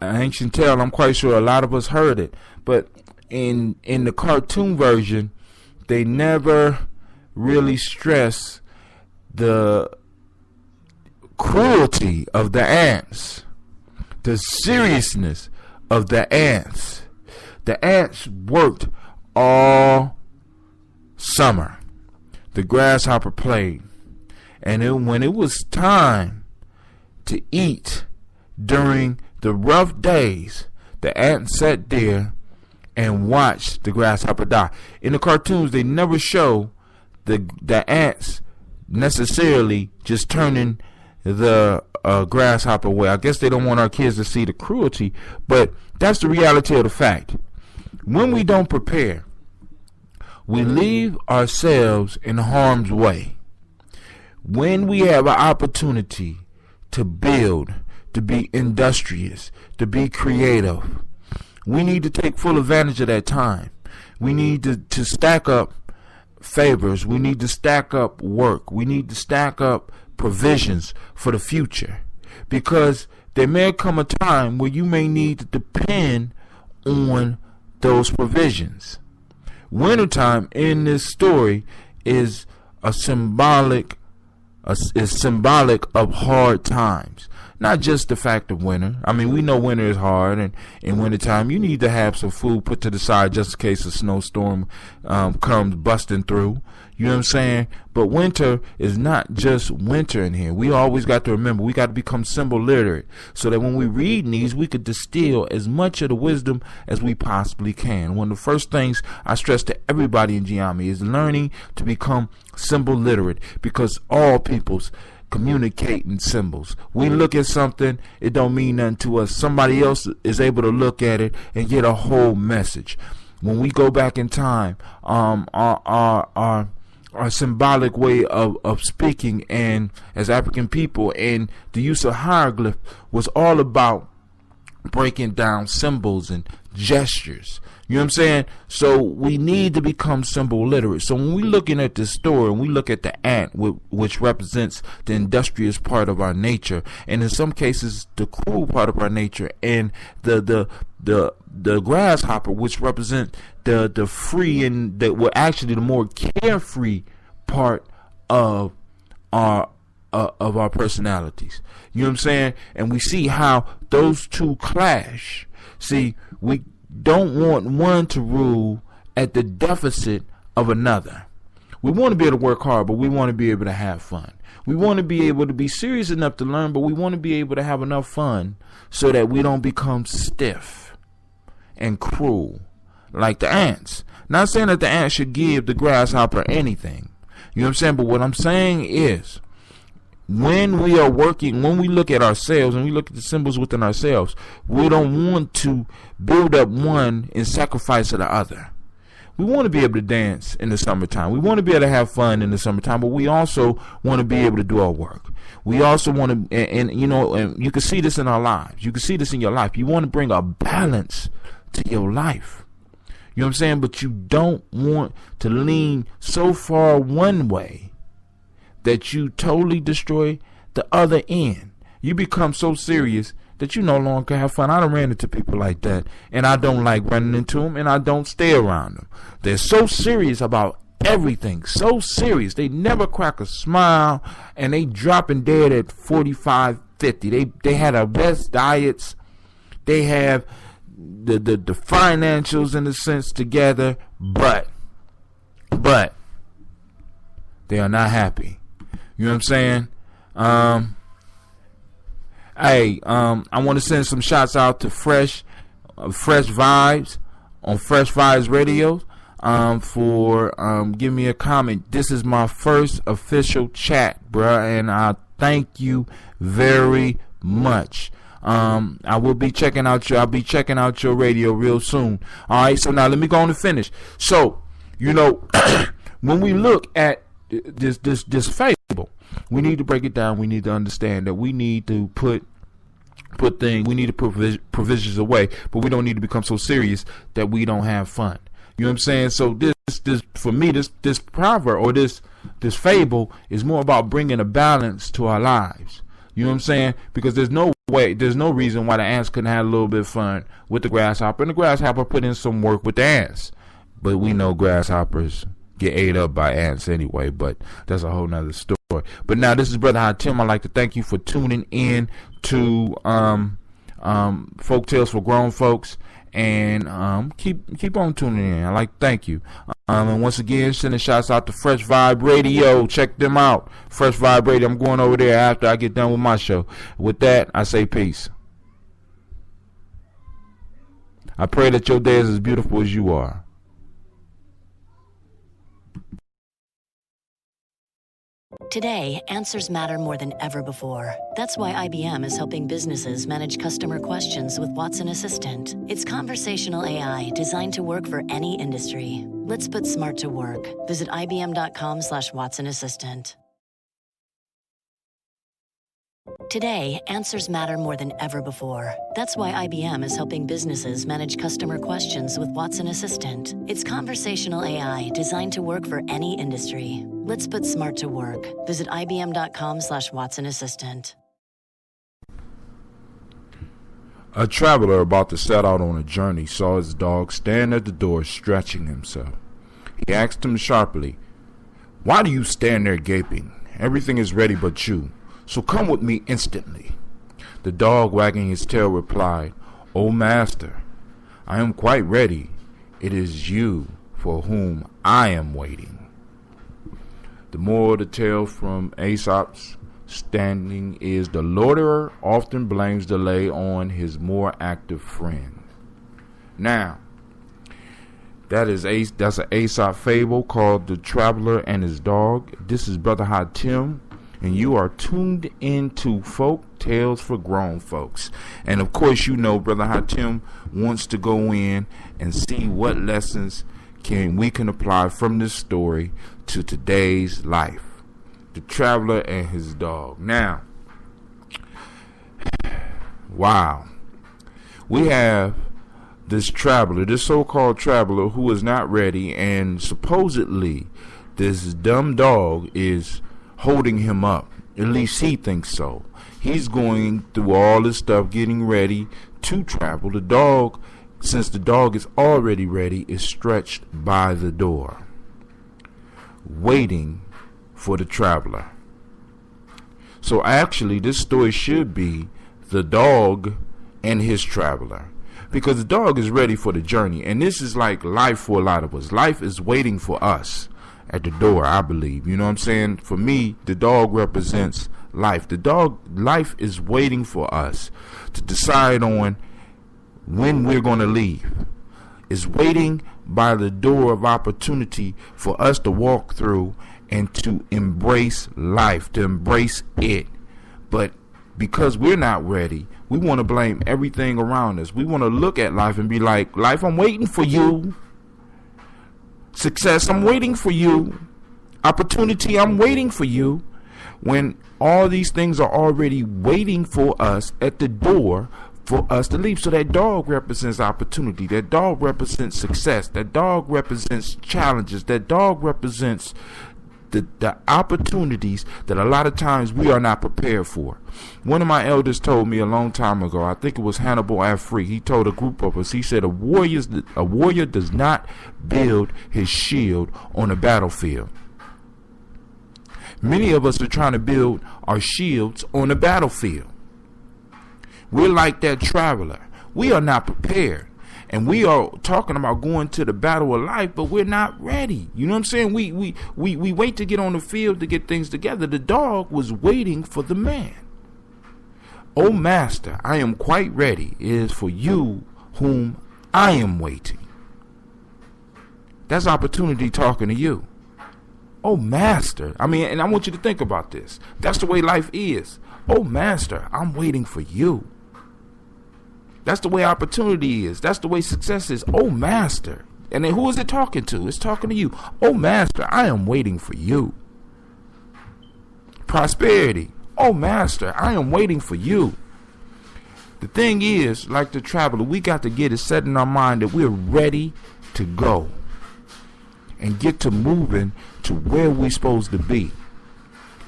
ancient tale. I'm quite sure a lot of us heard it. But in the cartoon version, they never really stress the cruelty of the ants, the seriousness of the ants. The ants worked all summer. The grasshopper played, and when it was time to eat during the rough days, the ant sat there and watched the grasshopper die. In the cartoons, they never show the ants necessarily just turning the grasshopper away. I guess they don't want our kids to see the cruelty, but that's the reality of the fact. When we don't prepare, we leave ourselves in harm's way. When we have an opportunity to build, to be industrious, to be creative, we need to take full advantage of that time. We need to stack up favors. We need to stack up work. We need to stack up provisions for the future, because there may come a time where you may need to depend on those provisions. Wintertime in this story is symbolic of hard times. Not just the fact of winter. I mean, we know winter is hard, and in wintertime you need to have some food put to the side just in case a snowstorm comes busting through. You know what I'm saying? But winter is not just winter in here. We always got to remember, we got to become symbol literate so that when we read these, we could distill as much of the wisdom as we possibly can. One of the first things I stress to everybody in Gye-Nyame is learning to become symbol literate, because all peoples communicate in symbols. We look at something, it don't mean nothing to us. Somebody else is able to look at it and get a whole message. When we go back in time, our symbolic way of speaking and as African people, and the use of hieroglyph was all about breaking down symbols and gestures. You know what I'm saying? So we need to become symbol literate. So when we're looking at this story and we look at the ant, which represents the industrious part of our nature, and in some cases the cruel part of our nature, and the grasshopper, which represents the free and actually the more carefree part of our personalities. You know what I'm saying? And we see how those two clash. See, we don't want one to rule at the deficit of another. We want to be able to work hard, but we want to be able to have fun. We want to be able to be serious enough to learn, but we want to be able to have enough fun so that we don't become stiff and cruel like the ants. Not saying that the ants should give the grasshopper anything. You know what I'm saying? But what I'm saying is, when we are working, when we look at ourselves and we look at the symbols within ourselves, we don't want to build up one in sacrifice of the other. We want to be able to dance in the summertime. We want to be able to have fun in the summertime, but we also want to be able to do our work. We also want to, and you can see this in our lives. You can see this in your life. You want to bring a balance to your life. You know what I'm saying? But you don't want to lean so far one way that you totally destroy the other end. You become so serious that you no longer have fun. I done ran into people like that, and I don't like running into them, and I don't stay around them. They're so serious about everything, so serious. They never crack a smile, and they dropping dead at 45, 50. They had our best diets. They have the financials in a sense together, but they are not happy. You know what I'm saying? I want to send some shots out to Fresh Vibes on Fresh Vibes Radio for giving me a comment. This is my first official chat, bruh, and I thank you very much. I will be checking out I'll be checking out your radio real soon. All right, so now let me go on and finish. So, when we look at this fable, we need to break it down. We need to understand that we need to put provisions away, but we don't need to become so serious that we don't have fun. You know what I'm saying? So this for me, this proverb or this fable is more about bringing a balance to our lives. You know what I'm saying? Because there's no reason why the ants couldn't have a little bit of fun with the grasshopper, and the grasshopper put in some work with the ants. But we know grasshoppers get ate up by ants anyway, but that's a whole nother story. But now this is Brother High Tim. I'd like to thank you for tuning in to Folktales for Grown Folks, and keep on tuning in. I'd like to thank you. And once again, sending shots out to Fresh Vibe Radio. Check them out. Fresh Vibe Radio. I'm going over there after I get done with my show. With that, I say peace. I pray that your day is as beautiful as you are. Today, answers matter more than ever before. That's why IBM is helping businesses manage customer questions with Watson Assistant. It's conversational AI designed to work for any industry. Let's put smart to work. Visit IBM.com/Watson Assistant. Today, answers matter more than ever before. That's why IBM is helping businesses manage customer questions with Watson Assistant. It's conversational AI designed to work for any industry. Let's put smart to work. Visit IBM.com/Watson Assistant. A traveler about to set out on a journey saw his dog stand at the door stretching himself. He asked him sharply, "Why do you stand there gaping? Everything is ready but you. So come with me instantly." The dog, wagging his tail, replied, "O master, I am quite ready. It is you for whom I am waiting." The moral of the tale from Aesop's standing is the loiterer often blames delay on his more active friend. Now, that's an Aesop fable called The Traveler and His Dog. This is Brother High Tim, and you are tuned into Folk Tales for Grown Folks. And of course, Brother High Tim wants to go in and see what lessons we can apply from this story to today's life. The Traveler and His Dog. Now, wow. We have this traveler, this so-called traveler who is not ready, and supposedly this dumb dog is holding him up. At least he thinks so. He's going through all this stuff, getting ready to travel. The dog, since the dog is already ready, is stretched by the door, waiting for the traveler. So actually, this story should be the dog and his traveler, because the dog is ready for the journey. And this is like life for a lot of us. Life is waiting for us at the door, I believe. You know what I'm saying? For me, the dog represents life. Life is waiting for us to decide on when we're going to leave. It's waiting by the door of opportunity for us to walk through and to embrace life, to embrace it. But because we're not ready, we want to blame everything around us. We want to look at life and be like, "Life, I'm waiting for you." Success, I'm waiting for you. Opportunity, I'm waiting for you. When all these things are already waiting for us at the door for us to leave. So that dog represents opportunity. That dog represents success. That dog represents challenges. That dog represents the opportunities that a lot of times we are not prepared for. One of my elders told me a long time ago, I think it was Hannibal Afri, he told a group of us, he said, a warrior does not build his shield on a battlefield. Many of us are trying to build our shields on the battlefield. We're like that traveler. We are not prepared. And we are talking about going to the battle of life, but we're not ready. You know what I'm saying? We wait to get on the field to get things together. The dog was waiting for the man. O master, I am quite ready. It is for you whom I am waiting. That's opportunity talking to you. Oh master, and I want you to think about this. That's the way life is. Oh master, I'm waiting for you. That's the way opportunity is. That's the way success is. Oh master. And then who is it talking to? It's talking to you. Oh master, I am waiting for you. Prosperity. Oh master, I am waiting for you. The thing is, like the traveler, we got to get it set in our mind that we're ready to go and get to moving to where we're supposed to be.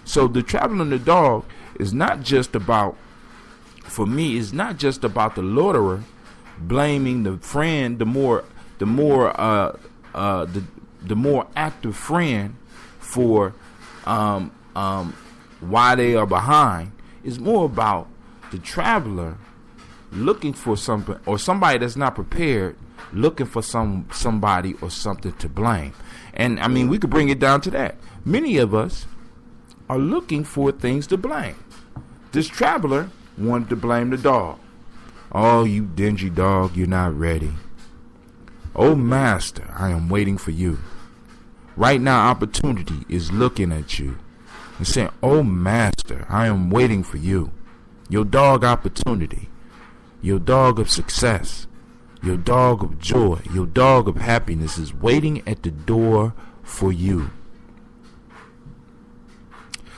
So the traveler and the dog is not just about, for me, it's not just about the loiterer blaming the friend, the more active friend for why they are behind. It's more about the traveler looking for something, or somebody that's not prepared looking for somebody or something to blame. And we could bring it down to that. Many of us are looking for things to blame. This traveler wanted to blame the dog. Oh, you dingy dog, you're not ready. Oh, master, I am waiting for you. Right now, opportunity is looking at you and saying, oh, master, I am waiting for you. Your dog opportunity, your dog of success, your dog of joy, your dog of happiness is waiting at the door for you.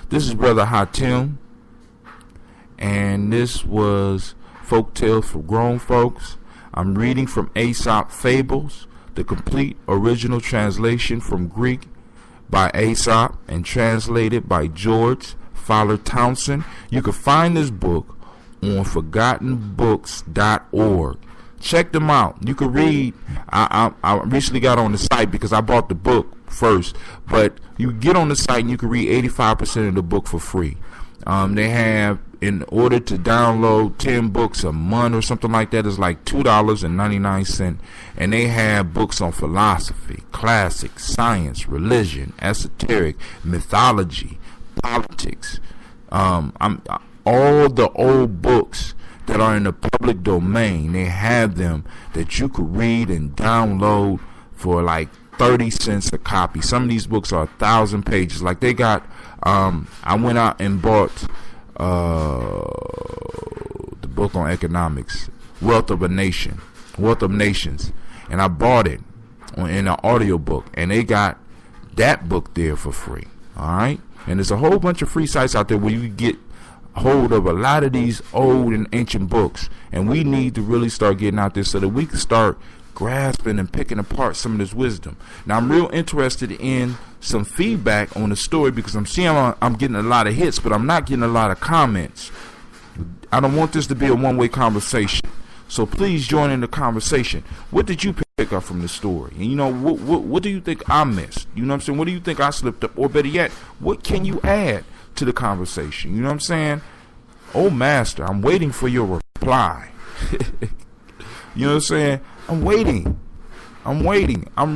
This is Brother Hatim, and this was Folktales for Grown Folks. I'm reading from Aesop Fables, the complete original translation from Greek by Aesop and translated by George Fowler Townsend. You can find this book on forgottenbooks.org. Check them out. You can read. I recently got on the site because I bought the book first, but you get on the site and you can read 85% of the book for free. They have, in order to download 10 books a month or something like that, is like $2.99, and they have books on philosophy, classics, science, religion, esoteric, mythology, politics, all the old books that are in the public domain. They have them that you could read and download for like 30 cents a copy. Some of these books are 1,000 pages. Like they got, I went out and bought the book on economics, Wealth of Nations, and I bought it in an audio book, and they got that book there for free. All right, and there's a whole bunch of free sites out there where you get hold of a lot of these old and ancient books, and we need to really start getting out there so that we can start grasping and picking apart some of this wisdom. Now, I'm real interested in some feedback on the story because I'm seeing I'm getting a lot of hits, but I'm not getting a lot of comments. I don't want this to be a one-way conversation, so please join in the conversation. What did you pick up from the story? And what do you think I missed? You know what I'm saying? What do you think I slipped up? Or better yet, what can you add to the conversation? You know what I'm saying? Oh, master, I'm waiting for your reply. You know what I'm saying? I'm waiting. I'm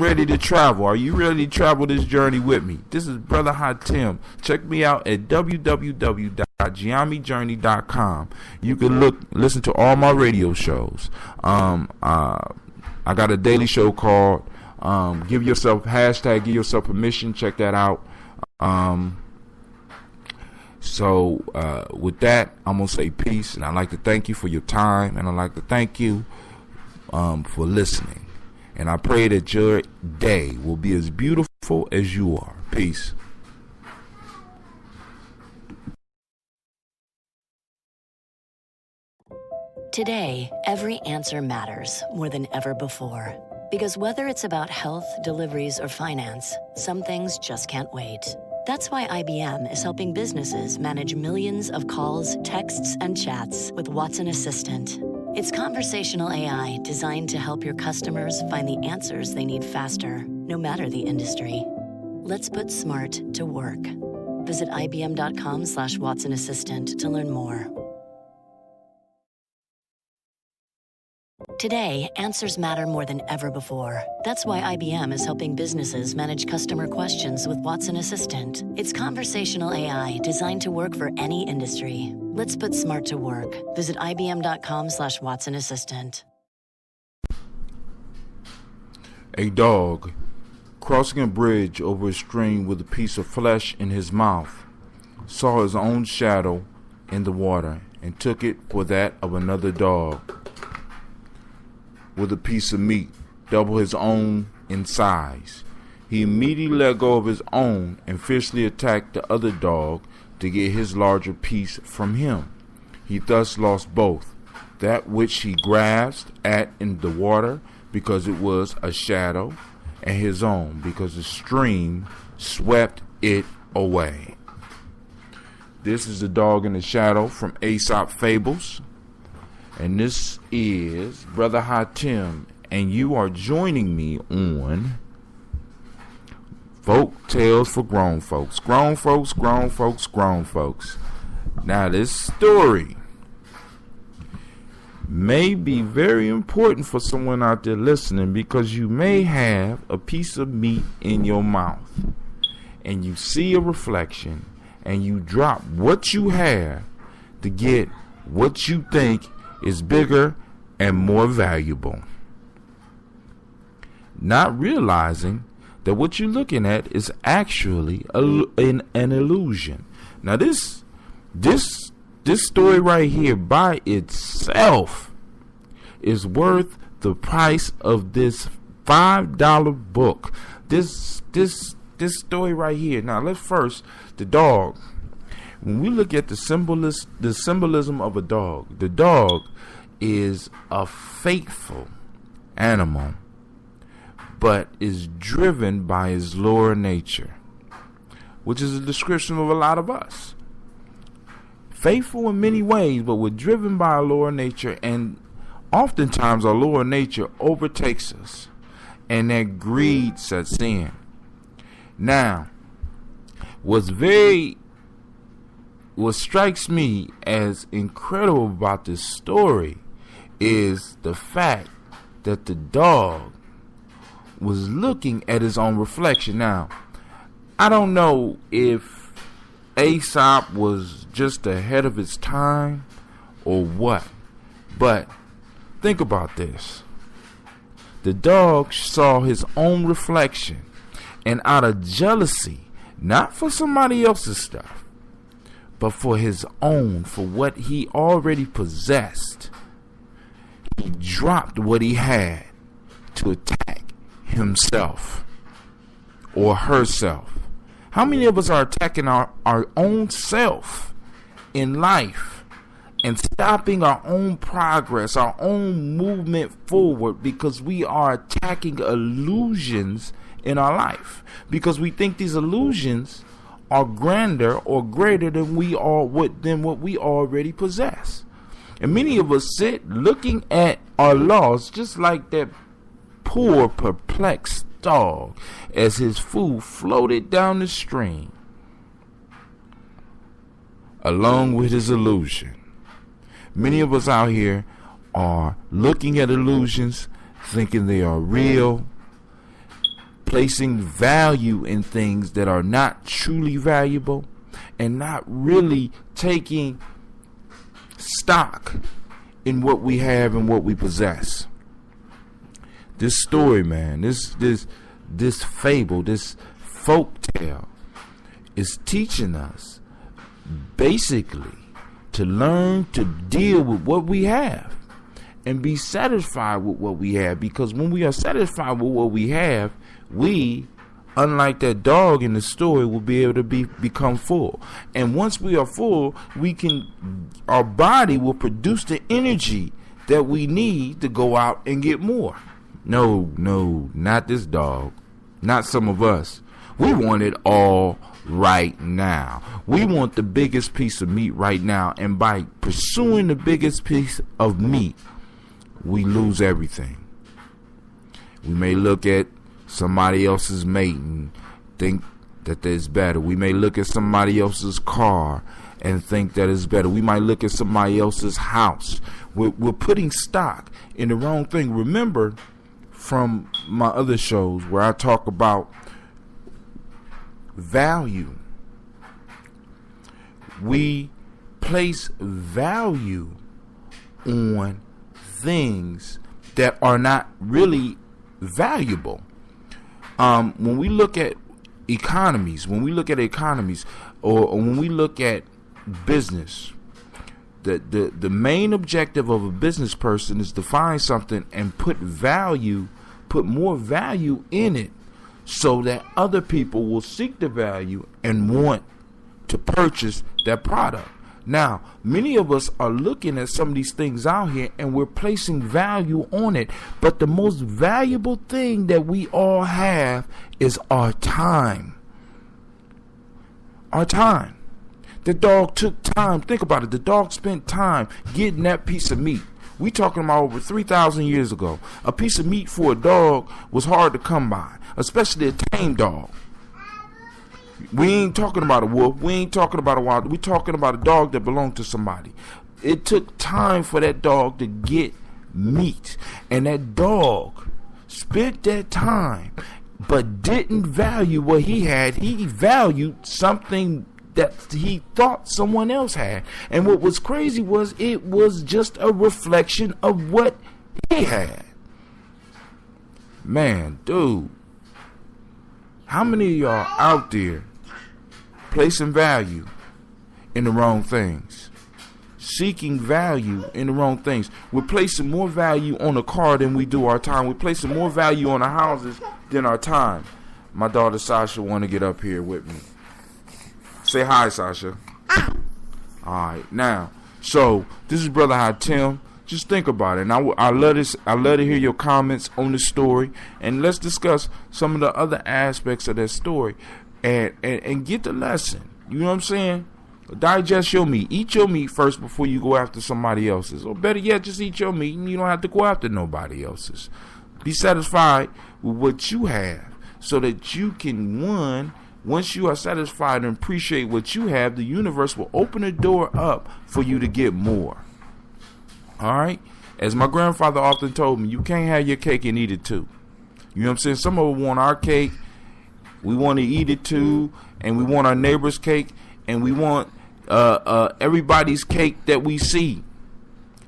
ready to travel. Are you ready to travel this journey with me? This is Brother Hatim. Check me out at www.gyenyame.com. You can listen to all my radio shows. I got a daily show called Give Yourself Permission. Check that out. So with that, I'm going to say peace, and I'd like to thank you for your time, and I'd like to thank you for listening. And I pray that your day will be as beautiful as you are. Peace. Today, every answer matters more than ever before. Because whether it's about health, deliveries, or finance, some things just can't wait. That's why IBM is helping businesses manage millions of calls, texts, and chats with Watson Assistant. It's conversational AI designed to help your customers find the answers they need faster, no matter the industry. Let's put smart to work. Visit ibm.com/Watson Assistant to learn more. Today, answers matter more than ever before. That's why IBM is helping businesses manage customer questions with Watson Assistant. It's conversational AI designed to work for any industry. Let's put smart to work. Visit ibm.com/Watson Assistant. A dog crossing a bridge over a stream with a piece of flesh in his mouth saw his own shadow in the water and took it for that of another dog with a piece of meat double his own in size. He immediately let go of his own and fiercely attacked the other dog to get his larger piece from him. He thus lost both, that which he grasped at in the water because it was a shadow, and his own because the stream swept it away. This is The Dog in the Shadow from Aesop Fables. And this is Brother Hatim, and you are joining me on Folktales for Grown Folks. Grown folks, grown folks, grown folks. Now, this story may be very important for someone out there listening, because you may have a piece of meat in your mouth and you see a reflection and you drop what you have to get what you think is bigger and more valuable, not realizing that what you're looking at is actually an illusion. Now, this story right here by itself is worth the price of this $5 book. This story right here. Now, let's first, the dog. When we look at the symbolism of a dog, the dog is a faithful animal, but is driven by his lower nature, which is a description of a lot of us. Faithful in many ways, but we're driven by our lower nature, and oftentimes our lower nature overtakes us, and that greed sets in. Now, what strikes me as incredible about this story is the fact that the dog was looking at his own reflection. Now, I don't know if Aesop was just ahead of his time or what, but think about this. The dog saw his own reflection, and out of jealousy, not for somebody else's stuff, but for his own, for what he already possessed, he dropped what he had to attack himself or herself. How many of us are attacking our own self in life and stopping our own progress, our own movement forward, because we are attacking illusions in our life, because we think these illusions are grander or greater than what we already possess. And many of us sit looking at our loss, just like that poor perplexed dog as his food floated down the stream along with his illusion. Many of us out here are looking at illusions, thinking they are real, placing value in things that are not truly valuable, and not really taking stock in what we have and what we possess. This story, man, this fable, this folk tale is teaching us basically to learn to deal with what we have and be satisfied with what we have. Because when we are satisfied with what we have, we, unlike that dog in the story, will be able to become full. And once we are full, our body will produce the energy that we need to go out and get more. No, not this dog. Not some of us. We want it all right now. We want the biggest piece of meat right now. And by pursuing the biggest piece of meat, we lose everything. We may look at somebody else's mate and think that it's better. We may look at somebody else's car and think that it's better. We might look at somebody else's house. We're putting stock in the wrong thing. Remember from my other shows where I talk about value. We place value on things that are not really valuable. When we look at economies, or when we look at business, the main objective of a business person is to find something and put more value in it, so that other people will seek the value and want to purchase that product. Now, many of us are looking at some of these things out here and we're placing value on it. But the most valuable thing that we all have is our time. Our time. The dog took time. Think about it. The dog spent time getting that piece of meat. We talking about over 3,000 years ago. A piece of meat for a dog was hard to come by, especially a tame dog. We ain't talking about a wolf. We ain't talking about a wild. We talking about a dog that belonged to somebody. It took time for that dog to get meat. And that dog spent that time, but didn't value what he had. He valued something that he thought someone else had. And what was crazy was it was just a reflection of what he had. Man, dude. How many of y'all out there placing value in the wrong things? Seeking value in the wrong things. We're placing more value on a car than we do our time. We're placing more value on our houses than our time. My daughter Sasha want to get up here with me. Say hi, Sasha. Alright, now, so this is Brother High Tim. Just think about it. And I love this. I love to hear your comments on the story, and let's discuss some of the other aspects of that story, and get the lesson. You know what I'm saying? Digest your meat. Eat your meat first before you go after somebody else's, or better yet, just eat your meat and you don't have to go after nobody else's. Be satisfied with what you have, so that you can once you are satisfied and appreciate what you have, the universe will open the door up for you to get more. Alright? As my grandfather often told me, you can't have your cake and eat it too. You know what I'm saying? Some of us want our cake, we want to eat it too, and we want our neighbor's cake, and we want everybody's cake that we see.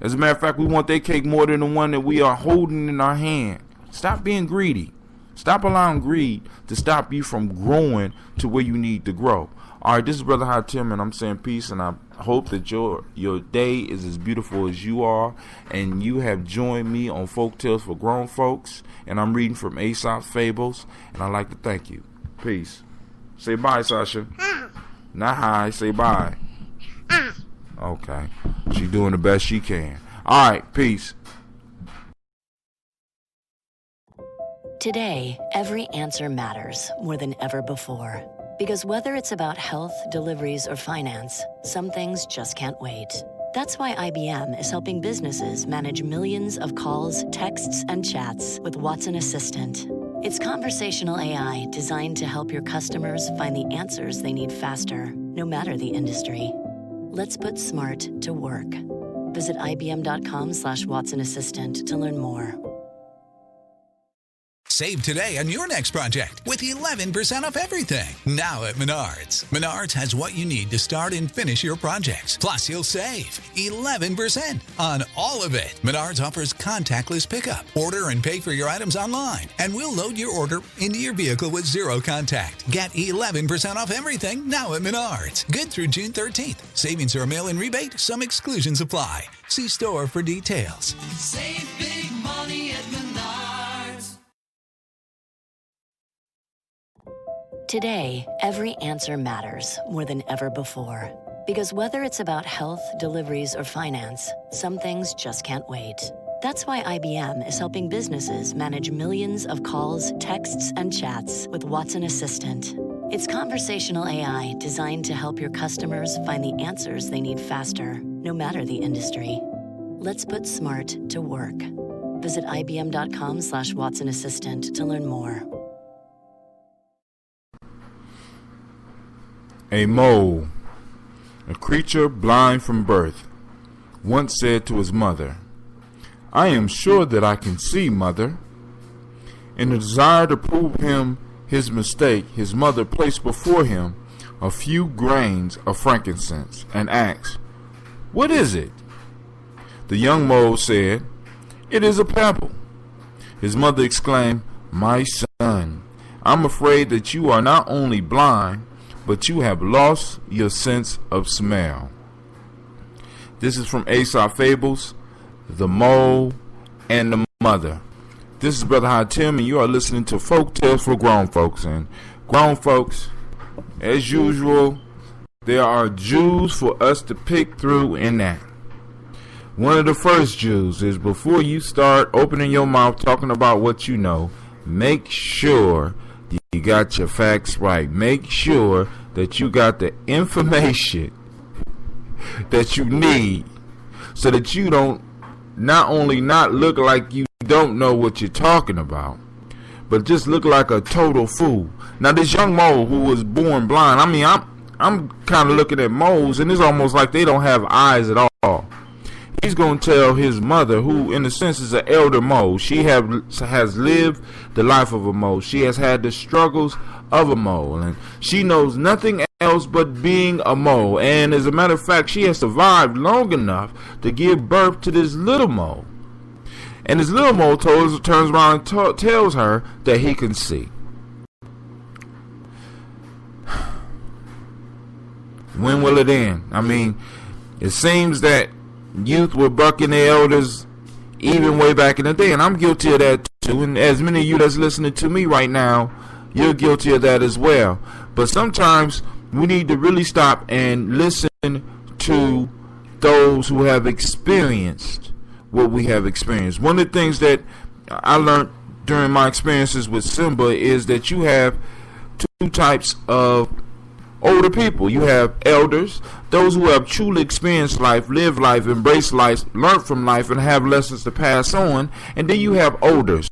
As a matter of fact, we want their cake more than the one that we are holding in our hand. Stop being greedy. Stop allowing greed to stop you from growing to where you need to grow. Alright, this is Brother High Tim, and I'm saying peace, and I hope that your day is as beautiful as you are, and you have joined me on Folktales for Grown Folks, and I'm reading from Aesop's Fables, and I'd like to thank you. Peace. Say bye, Sasha. Not hi, say bye. Okay. She's doing the best she can. Alright, peace. Today, every answer matters more than ever before. Because whether it's about health, deliveries, or finance, some things just can't wait. That's why IBM is helping businesses manage millions of calls, texts, and chats with Watson Assistant. It's conversational AI designed to help your customers find the answers they need faster, no matter the industry. Let's put smart to work. Visit IBM.com/Watson Assistant to learn more. Save today on your next project with 11% off everything. Now at Menards. Menards has what you need to start and finish your projects. Plus, you'll save 11% on all of it. Menards offers contactless pickup. Order and pay for your items online, and we'll load your order into your vehicle with zero contact. Get 11% off everything now at Menards. Good through June 13th. Savings are a mail-in rebate. Some exclusions apply. See store for details. Save big money at Menards. Today, every answer matters more than ever before. Because whether it's about health, deliveries, or finance, some things just can't wait. That's why IBM is helping businesses manage millions of calls, texts, and chats with Watson Assistant. It's conversational AI designed to help your customers find the answers they need faster, no matter the industry. Let's put smart to work. Visit ibm.com/Watson Assistant to learn more. A mole, a creature blind from birth, once said to his mother, "I am sure that I can see, mother." In a desire to prove him his mistake, his mother placed before him a few grains of frankincense and asked, "What is it?" The young mole said, "It is a pebble." His mother exclaimed, "My son, I'm afraid that you are not only blind, but you have lost your sense of smell." This is from Aesop Fables, The Mole and the Mother. This is Brother Hatim, and you are listening to Folktales for Grown Folks. And grown folks, as usual, there are Jews for us to pick through in that. One of the first Jews is, before you start opening your mouth talking about what you know, make sure you got your facts right. Make sure that you got the information that you need so that you don't not only not look like you don't know what you're talking about, but just look like a total fool. Now, this young mole who was born blind, I mean, I'm kind of looking at moles, and it's almost like they don't have eyes at all. He's going to tell his mother, who in a sense is an elder mole. She has lived the life of a mole. She has had the struggles of a mole, and she knows nothing else but being a mole. And as a matter of fact, she has survived long enough to give birth to this little mole. And this little mole turns around and tells her that he can see. When will it end? I mean, it seems that youth were bucking their elders even way back in the day, and I'm guilty of that too. And as many of you that's listening to me right now, you're guilty of that as well. But sometimes we need to really stop and listen to those who have experienced what we have experienced. One of the things that I learned during my experiences with Simba is that you have two types of older people. You have elders, those who have truly experienced life, lived life, embraced life, learned from life, and have lessons to pass on. And then you have olders.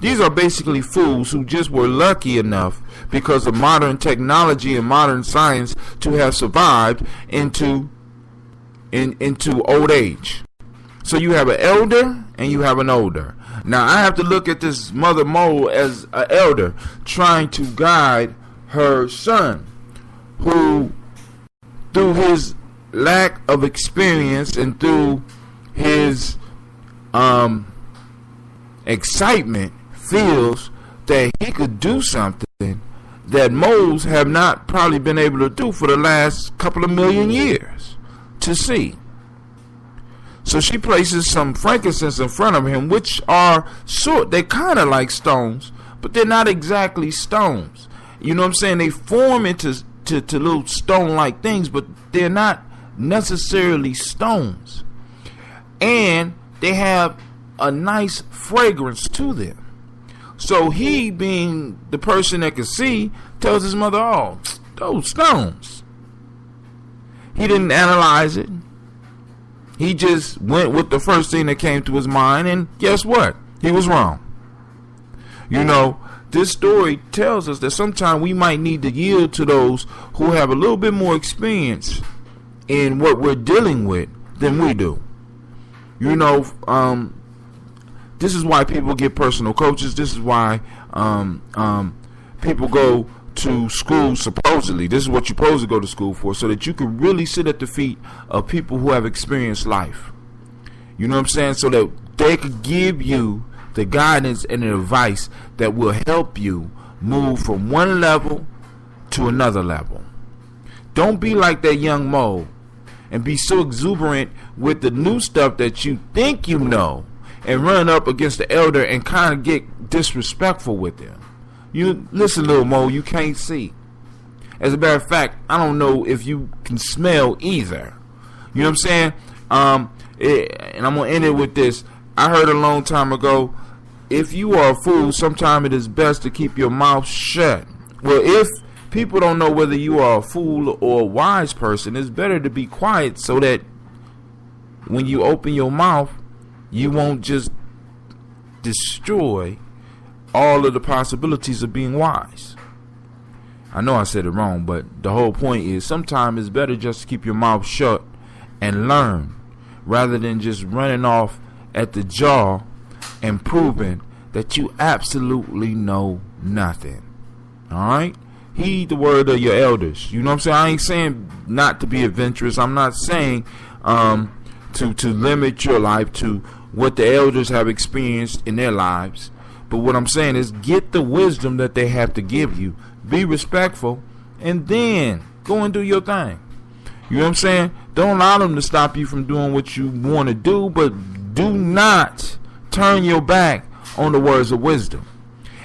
These are basically fools who just were lucky enough, because of modern technology and modern science, to have survived into old age. So you have an elder and you have an older. Now I have to look at this mother mole as an elder trying to guide her son, who through his lack of experience and through his excitement feels that he could do something that moles have not probably been able to do for the last couple of million years to see. So she places some frankincense in front of him, which are they're kind of like stones, but they're not exactly stones. You know what I'm saying? They form into little stone-like things, but they're not necessarily stones. And they have a nice fragrance to them. So he, being the person that can see, tells his mother, "Oh, those stones." He didn't analyze it. He just went with the first thing that came to his mind, and guess what? He was wrong. You know, this story tells us that sometimes we might need to yield to those who have a little bit more experience in what we're dealing with than we do. You know, this is why people get personal coaches. This is why people go to school, supposedly. This is what you're supposed to go to school for, so that you can really sit at the feet of people who have experienced life. You know what I'm saying? So that they could give you the guidance and the advice that will help you move from one level to another level. Don't be like that young Mo and be so exuberant with the new stuff that you think you know and run up against the elder and kind of get disrespectful with them. You listen, little Mo, you can't see. As a matter of fact, I don't know if you can smell either. You know what I'm saying? And I'm gonna end it with this. I heard a long time ago, if you are a fool, sometimes it is best to keep your mouth shut. Well, if people don't know whether you are a fool or a wise person, it's better to be quiet so that when you open your mouth, you won't just destroy all of the possibilities of being wise. I know I said it wrong, but the whole point is sometimes it's better just to keep your mouth shut and learn rather than just running off at the jaw and proving that you absolutely know nothing. Alright? Heed the word of your elders. You know what I'm saying? I ain't saying not to be adventurous. I'm not saying to limit your life to what the elders have experienced in their lives. But what I'm saying is get the wisdom that they have to give you. Be respectful and then go and do your thing. You know what I'm saying? Don't allow them to stop you from doing what you want to do, but do not turn your back on the words of wisdom.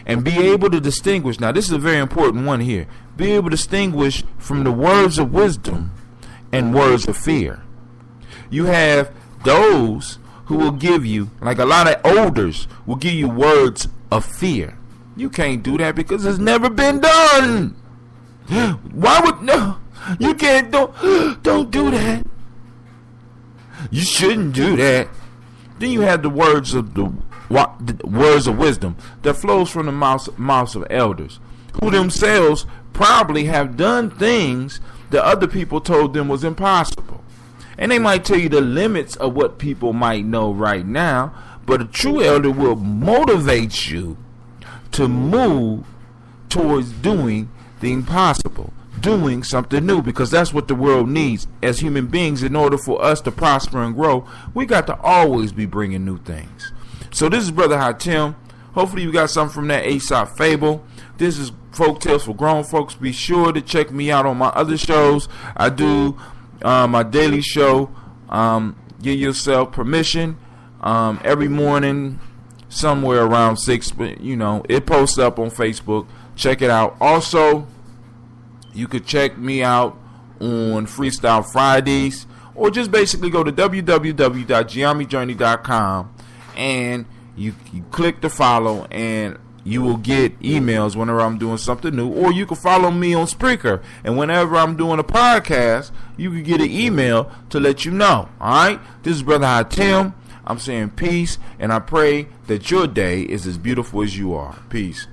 And be able to distinguish. Now, this is a very important one here. Be able to distinguish from the words of wisdom and words of fear. You have those who will give you, like a lot of elders will give you words of fear. You can't do that because it's never been done. Why would no? You can't don't do that. You shouldn't do that. Then you have the words of wisdom that flows from the mouths of elders, who themselves probably have done things that other people told them was impossible. And they might tell you the limits of what people might know right now, but a true elder will motivate you to move towards doing the impossible, doing something new, because that's what the world needs. As human beings, in order for us to prosper and grow, we got to always be bringing new things. So this is Brother Hatim. Hopefully you got something from that Aesop fable. This is Folktales for Grown Folks. Be sure to check me out on my other shows. I do my daily show, Give Yourself Permission, every morning somewhere around 6, but you know, it posts up on Facebook. Check it out. Also, you could check me out on Freestyle Fridays, or just basically go to www.gyenyame.com and you click the follow, and you will get emails whenever I'm doing something new. Or you can follow me on Spreaker, and whenever I'm doing a podcast, you can get an email to let you know. Alright? This is Brother Hatim. I'm saying peace, and I pray that your day is as beautiful as you are. Peace.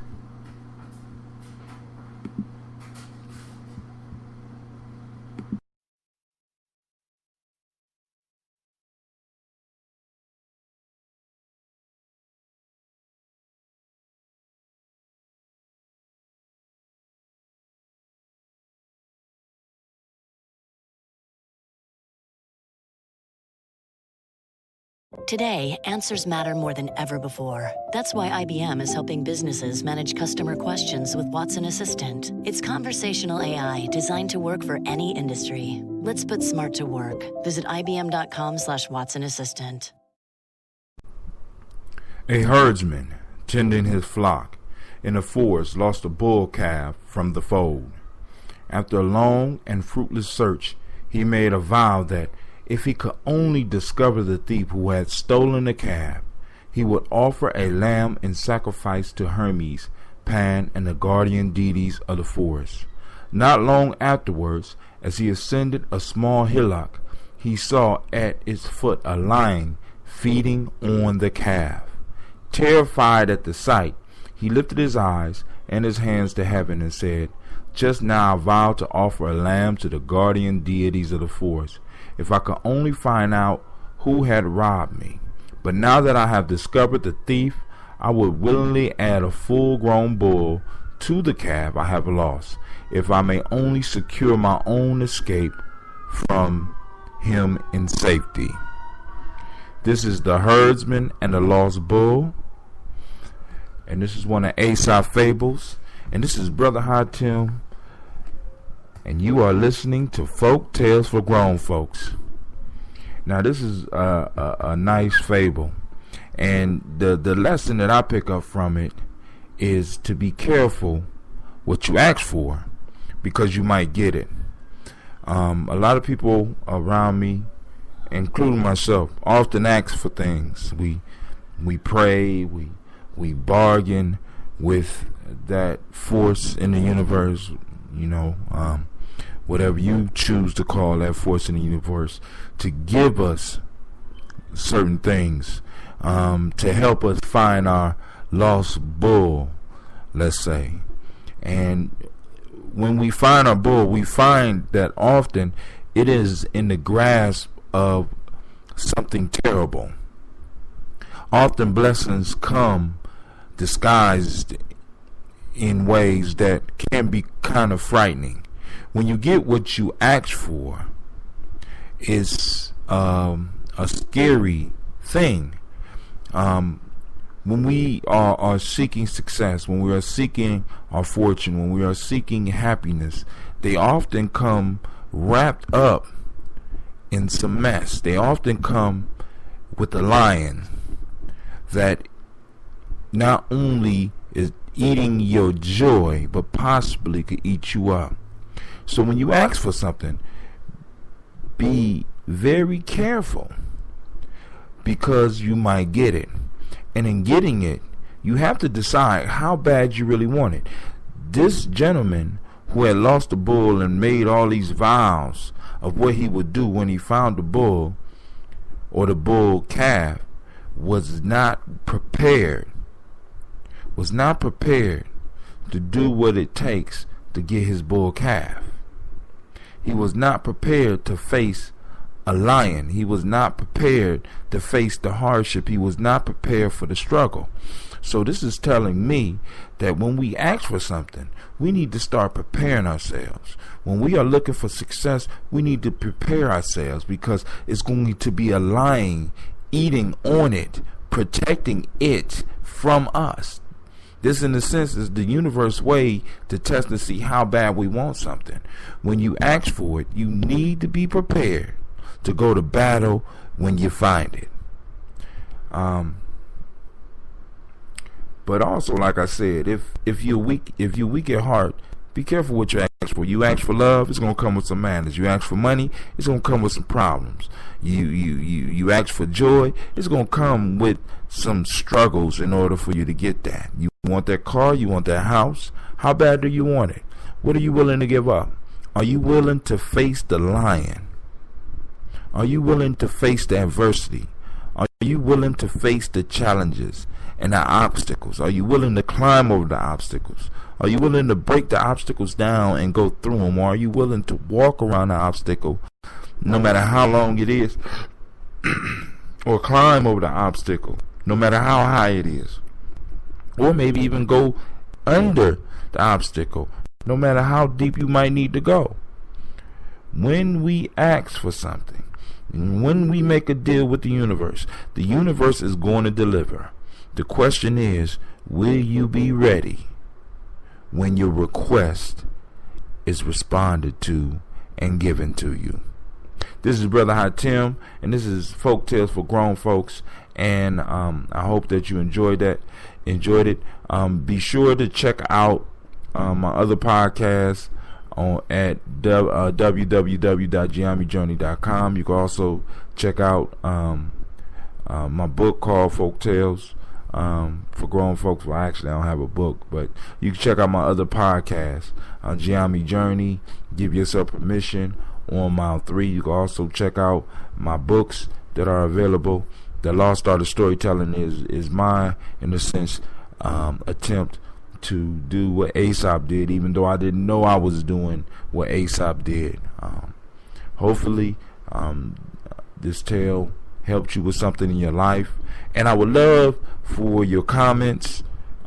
Today, answers matter more than ever before. That's why IBM is helping businesses manage customer questions with Watson Assistant. It's conversational AI designed to work for any industry. Let's put smart to work. Visit IBM.com/Watson Assistant. A herdsman tending his flock in a forest lost a bull calf from the fold. After a long and fruitless search, he made a vow that if he could only discover the thief who had stolen the calf, he would offer a lamb in sacrifice to Hermes, Pan, and the guardian deities of the forest. Not long afterwards, as he ascended a small hillock, he saw at its foot a lion feeding on the calf. Terrified at the sight, he lifted his eyes and his hands to heaven and said, "Just now I vowed to offer a lamb to the guardian deities of the forest, if I could only find out who had robbed me. But now that I have discovered the thief, I would willingly add a full-grown bull to the calf I have lost, if I may only secure my own escape from him in safety. This is the herdsman and the lost bull, and this is one of Aesop fables, and this is Brother Hatim, and you are listening to Folk Tales for Grown Folks. Now this is a nice fable, and the lesson that I pick up from it is to be careful what you ask for, because you might get it. A lot of people around me, including myself, often ask for things. We pray, we bargain with that force in the universe, whatever you choose to call that force in the universe, to give us certain things, to help us find our lost bull, let's say. And when we find our bull, we find that often it is in the grasp of something terrible. Often blessings come disguised in ways that can be kind of frightening. When you get what you ask for, it's a scary thing. When we are seeking success, when we are seeking our fortune, when we are seeking happiness, they often come wrapped up in some mess. They often come with a lion that not only is eating your joy, but possibly could eat you up. So when you ask for something, be very careful, because you might get it. And in getting it, you have to decide how bad you really want it. This gentleman who had lost the bull and made all these vows of what he would do when he found the bull or the bull calf was not prepared to do what it takes to get his bull calf. He was not prepared to face a lion. He was not prepared to face the hardship. He was not prepared for the struggle. So this is telling me that when we ask for something, we need to start preparing ourselves. When we are looking for success, we need to prepare ourselves, because it's going to be a lion eating on it, protecting it from us. This, in a sense, is the universe way to test to see how bad we want something. When you ask for it, you need to be prepared to go to battle when you find it. But also, like I said, if you're weak at heart, be careful what you ask for. You ask for love, it's gonna come with some manners. You ask for money, it's gonna come with some problems. You ask for joy, it's gonna come with some struggles in order for you to get that. You want that car, you want that house. How bad do you want it? What are you willing to give up? Are you willing to face the lion? Are you willing to face the adversity? Are you willing to face the challenges and the obstacles? Are you willing to climb over the obstacles? Are you willing to break the obstacles down and go through them? Or are you willing to walk around the obstacle, no matter how long it is, or climb over the obstacle, no matter how high it is? Or maybe even go under the obstacle, no matter how deep you might need to go. When we ask for something, when we make a deal with the universe is going to deliver. The question is, will you be ready when your request is responded to and given to you? This is Brother Hatim, and this is Folk Tales for Grown Folks, and I hope that you enjoyed it. Be sure to check out my other podcasts at www.gye-nyame.com. You can also check out my book called Folktales for Grown Folks. Well, actually, I don't have a book, but you can check out my other podcasts on Gye-Nyame Journey, Give Yourself Permission, on Mile 3. You can also check out my books that are available. The Lost Art of Storytelling is my, in a sense, attempt to do what Aesop did, even though I didn't know I was doing what Aesop did. Hopefully this tale helped you with something in your life. And I would love for your comments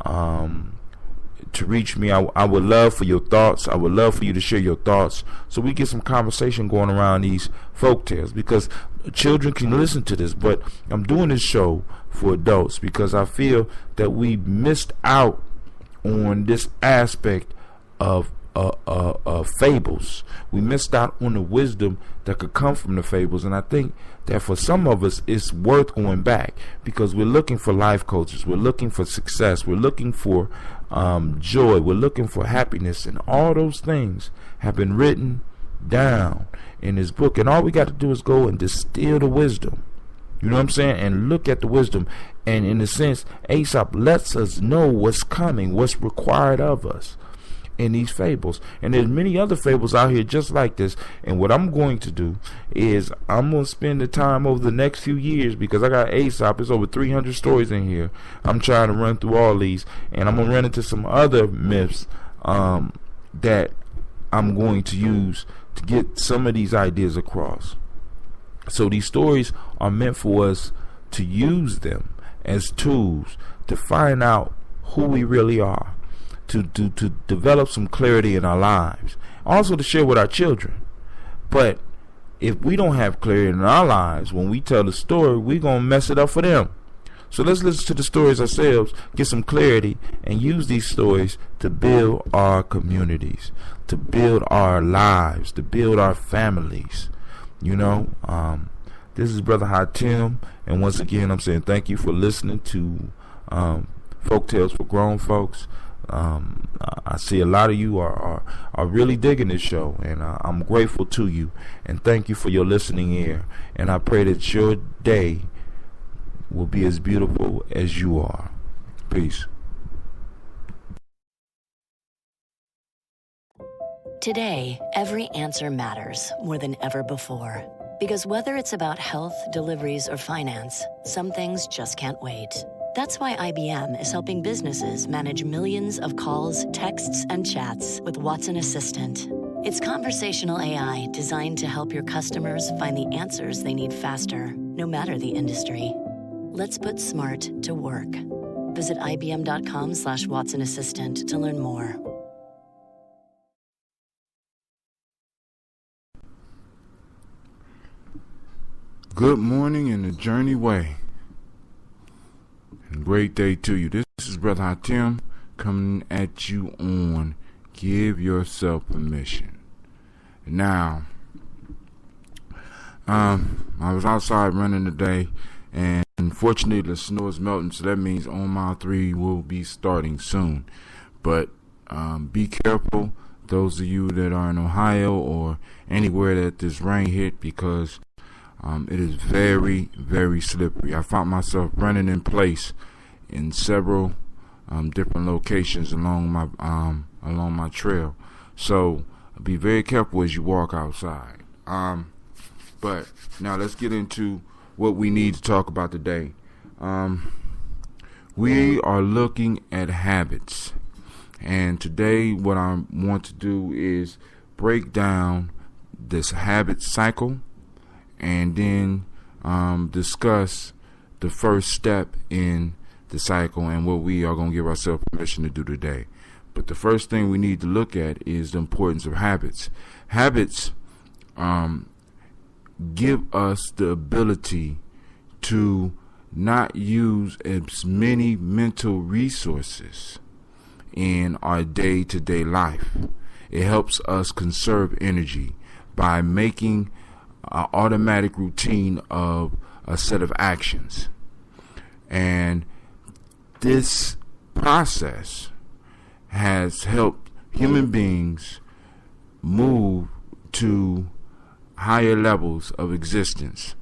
to reach me. I would love for your thoughts. I would love for you to share your thoughts so we get some conversation going around these folk tales, because children can listen to this, but I'm doing this show for adults because I feel that we missed out on this aspect of fables. We missed out on the wisdom that could come from the fables, and I think that for some of us it's worth going back, because we're looking for life coaches, we're looking for success, we're looking for joy, we're looking for happiness, and all those things have been written down in this book, and all we got to do is go and distill the wisdom, you know what I'm saying, and look at the wisdom. And in a sense, Aesop lets us know what's coming, what's required of us in these fables. And there's many other fables out here just like this. And what I'm going to do is I'm going to spend the time over the next few years, because I got Aesop, it's over 300 stories in here. I'm trying to run through all these, and I'm going to run into some other myths that I'm going to use to get some of these ideas across. So these stories are meant for us to use them as tools to find out who we really are, to develop some clarity in our lives, also to share with our children. But if we don't have clarity in our lives when we tell the story, we're going to mess it up for them. So let's listen to the stories ourselves, get some clarity, and use these stories to build our communities, to build our lives, to build our families. You know, this is Brother Hatim, and once again, I'm saying thank you for listening to Folktales for Grown Folks. I see a lot of you are really digging this show, and I'm grateful to you, and thank you for your listening ear. And I pray that your day will be as beautiful as you are. Peace. Today, every answer matters more than ever before. Because whether it's about health, deliveries, or finance, some things just can't wait. That's why IBM is helping businesses manage millions of calls, texts, and chats with Watson Assistant. It's conversational AI designed to help your customers find the answers they need faster, no matter the industry. Let's put smart to work. Visit ibm.com/Watson Assistant to learn more. Good morning in the journey way, and great day to you. This is Brother Hatim coming at you on Give Yourself Permission. Now, I was outside running today, and unfortunately the snow is melting, so that means on mile 3 will be starting soon. But be careful, those of you that are in Ohio or anywhere that this rain hit, because it is very, very slippery. I found myself running in place in several different locations along my trail. So be very careful as you walk outside. But now let's get into what we need to talk about today. We are looking at habits, and today what I want to do is break down this habit cycle, and then discuss the first step in the cycle and what we are going to give ourselves permission to do today. But the first thing we need to look at is the importance of habits. Habits give us the ability to not use as many mental resources in our day-to-day life. It helps us conserve energy by making an automatic routine of a set of actions. And this process has helped human beings move to higher levels of existence.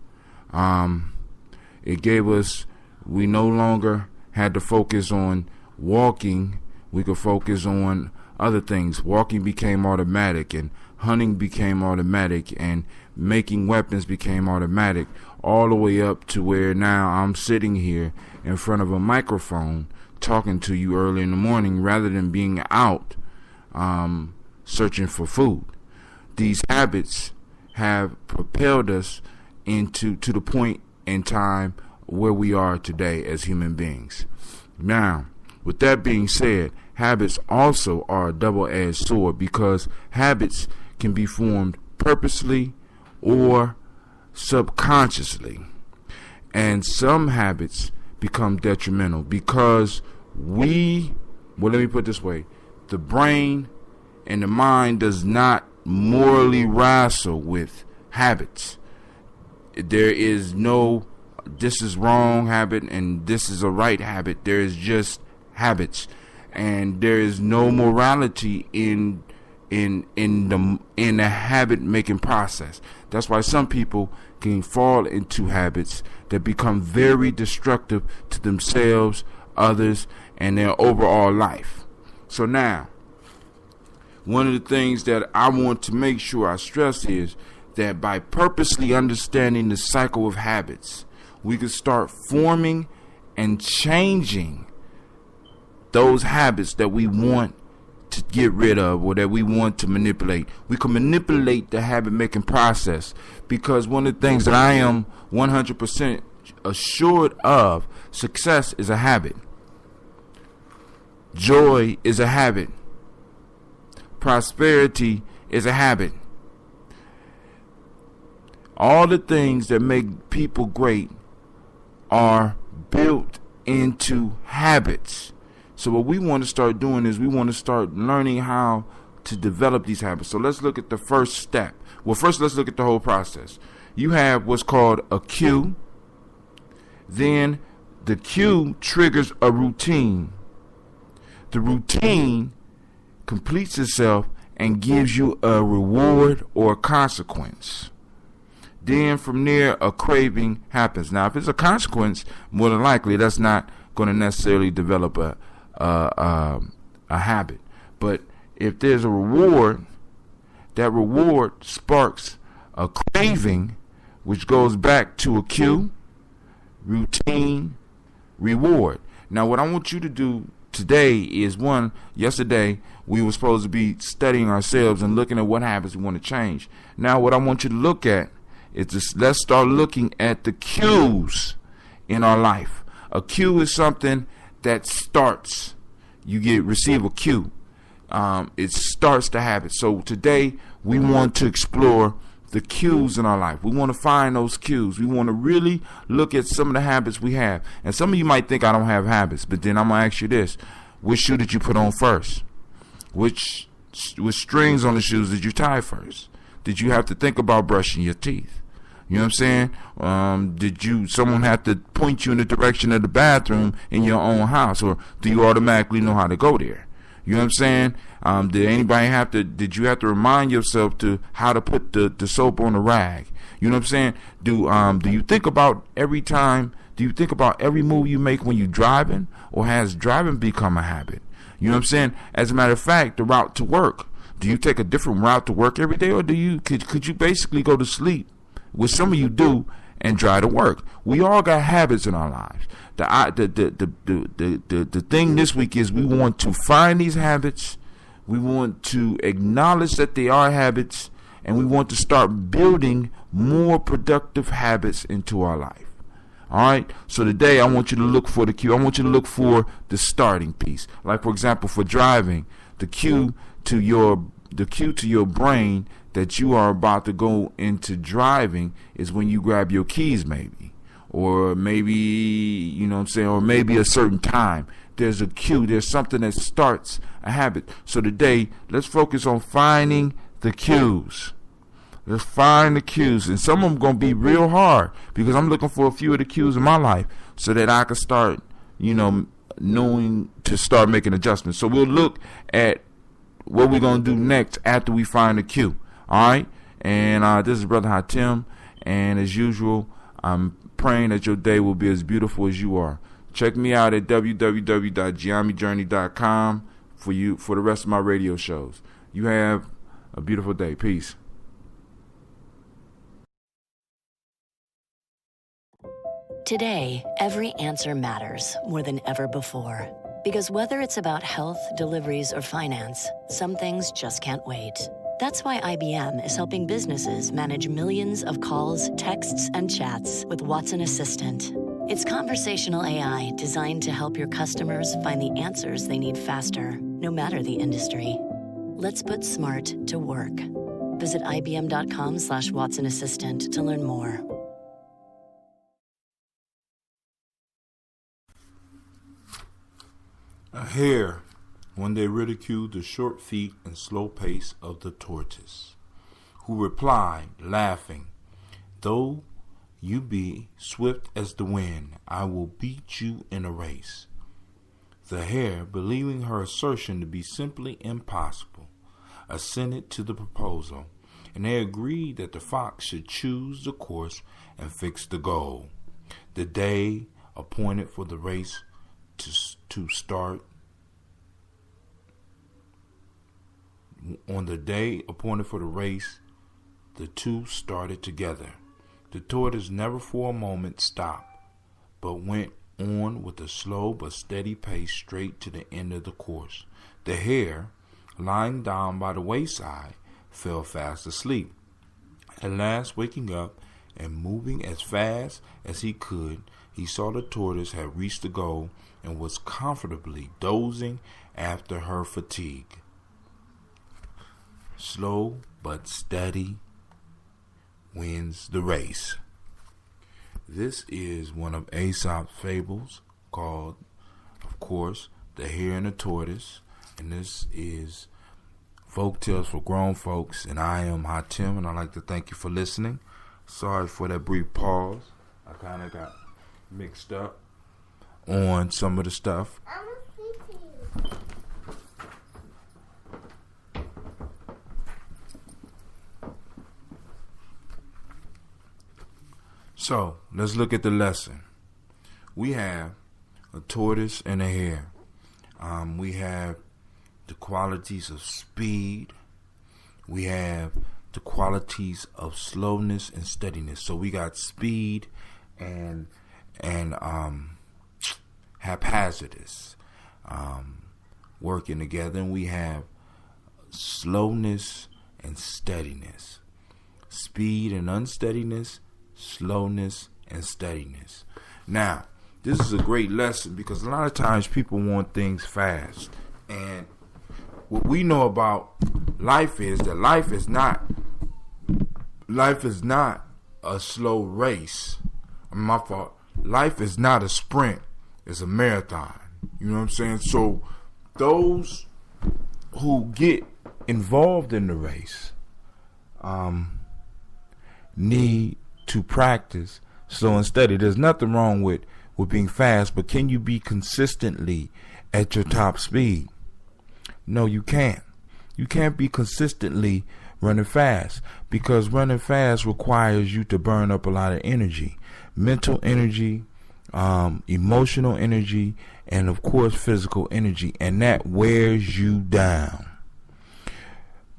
It gave us, we no longer had to focus on walking, we could focus on other things. Walking became automatic, and hunting became automatic, and making weapons became automatic, all the way up to where now I'm sitting here in front of a microphone talking to you early in the morning rather than being out searching for food. These habits have propelled us to the point in time where we are today as human beings. Now, with that being said, habits also are a double-edged sword, because habits can be formed purposely or subconsciously. And some habits become detrimental because let me put it this way, the brain and the mind does not morally wrestle with habits. There is no this is wrong habit and this is a right habit. There is just habits, and there is no morality in the habit making process. That's why some people can fall into habits that become very destructive to themselves, others, and their overall life. So now, one of the things that I want to make sure I stress is that by purposely understanding the cycle of habits, we can start forming and changing those habits that we want to get rid of or that we want to manipulate. We can manipulate the habit making process, because one of the things that I am 100% assured of, success is a habit. Joy is a habit. Prosperity is a habit. All the things that make people great are built into habits. So what we want to start doing is we want to start learning how to develop these habits. So let's look at the first step. Well, first let's look at the whole process. You have what's called a cue. Then the cue triggers a routine. The routine completes itself and gives you a reward or a consequence. Then from there, a craving happens. Now, if it's a consequence, more than likely that's not going to necessarily develop a habit. But if there's a reward, that reward sparks a craving, which goes back to a cue, routine, reward. Now, what I want you to do today is, yesterday we were supposed to be studying ourselves and looking at what habits we want to change. Now, what I want you to look at is let's start looking at the cues in our life. A cue is something that starts. You receive a cue. It starts the habit. So today we want to explore the cues in our life. We want to find those cues. We want to really look at some of the habits we have. And some of you might think I don't have habits, but then I'm going to ask you this. Which shoe did you put on first? Which strings on the shoes did you tie first? Did you have to think about brushing your teeth? You know what I'm saying? Did someone have to point you in the direction of the bathroom in your own house, or do you automatically know how to go there? You know what I'm saying? Did you have to remind yourself to how to put the soap on the rag? You know what I'm saying? Do you think about every move you make when you're driving, or has driving become a habit? You know what I'm saying? As a matter of fact, the route to work. Do you take a different route to work every day, or could you basically go to sleep, which some of you do, and drive to work? We all got habits in our lives. The thing this week is we want to find these habits. We want to acknowledge that they are habits, and we want to start building more productive habits into our life. All right. So today I want you to look for the cue. I want you to look for the starting piece. Like, for example, for driving, the cue to your brain that you are about to go into driving is when you grab your keys, maybe, or maybe, you know what I'm saying, or maybe a certain time. There's a cue. There's something that starts a habit. So today, let's focus on finding the cues. Let's find the cues, and some of them going to be real hard, because I'm looking for a few of the cues in my life so that I can start, knowing to start making adjustments. So we'll look at what we're going to do next after we find the cue. All right. And this is Brother Hatim. And as usual, I'm praying that your day will be as beautiful as you are. Check me out at www.GyeMeJourney.com for the rest of my radio shows. You have a beautiful day. Peace. Today, every answer matters more than ever before. Because whether it's about health, deliveries, or finance, some things just can't wait. That's why IBM is helping businesses manage millions of calls, texts, and chats with Watson Assistant. It's conversational AI designed to help your customers find the answers they need faster, no matter the industry. Let's put smart to work. Visit ibm.com/Watson Assistant to learn more. A hare one day ridiculed the short feet and slow pace of the tortoise, who replied, laughing, "Though you be swift as the wind, I will beat you in a race." The hare, believing her assertion to be simply impossible, assented to the proposal, and they agreed that the fox should choose the course and fix the goal. The day appointed for the race to start. On the day appointed for the race, the two started together. The tortoise never for a moment stopped, but went on with a slow but steady pace straight to the end of the course. The hare, lying down by the wayside, fell fast asleep. At last, waking up and moving as fast as he could, he saw the tortoise had reached the goal and was comfortably dozing after her fatigue. Slow but steady wins the race. This is one of Aesop's fables called, of course, The Hare and the Tortoise. And this is Folktales for Grown Folks. And I am Hatim, and I'd like to thank you for listening. Sorry for that brief pause. I kind of got mixed up on some of the stuff. So, let's look at the lesson. We have a tortoise and a hare. We have the qualities of speed. We have the qualities of slowness and steadiness. So we got speed and haphazardous working together. And we have slowness and steadiness. Speed and unsteadiness, slowness and steadiness. Now, this is a great lesson because a lot of times people want things fast. And what we know about life is that life is not a slow race. My fault. Life is not a sprint. It's a marathon. You know what I'm saying? So those who get involved in the race need to practice slow and steady. There's nothing wrong with being fast, but can you be consistently at your top speed? No, you can't. You can't be consistently running fast because running fast requires you to burn up a lot of energy, mental energy, emotional energy, and of course physical energy, and that wears you down.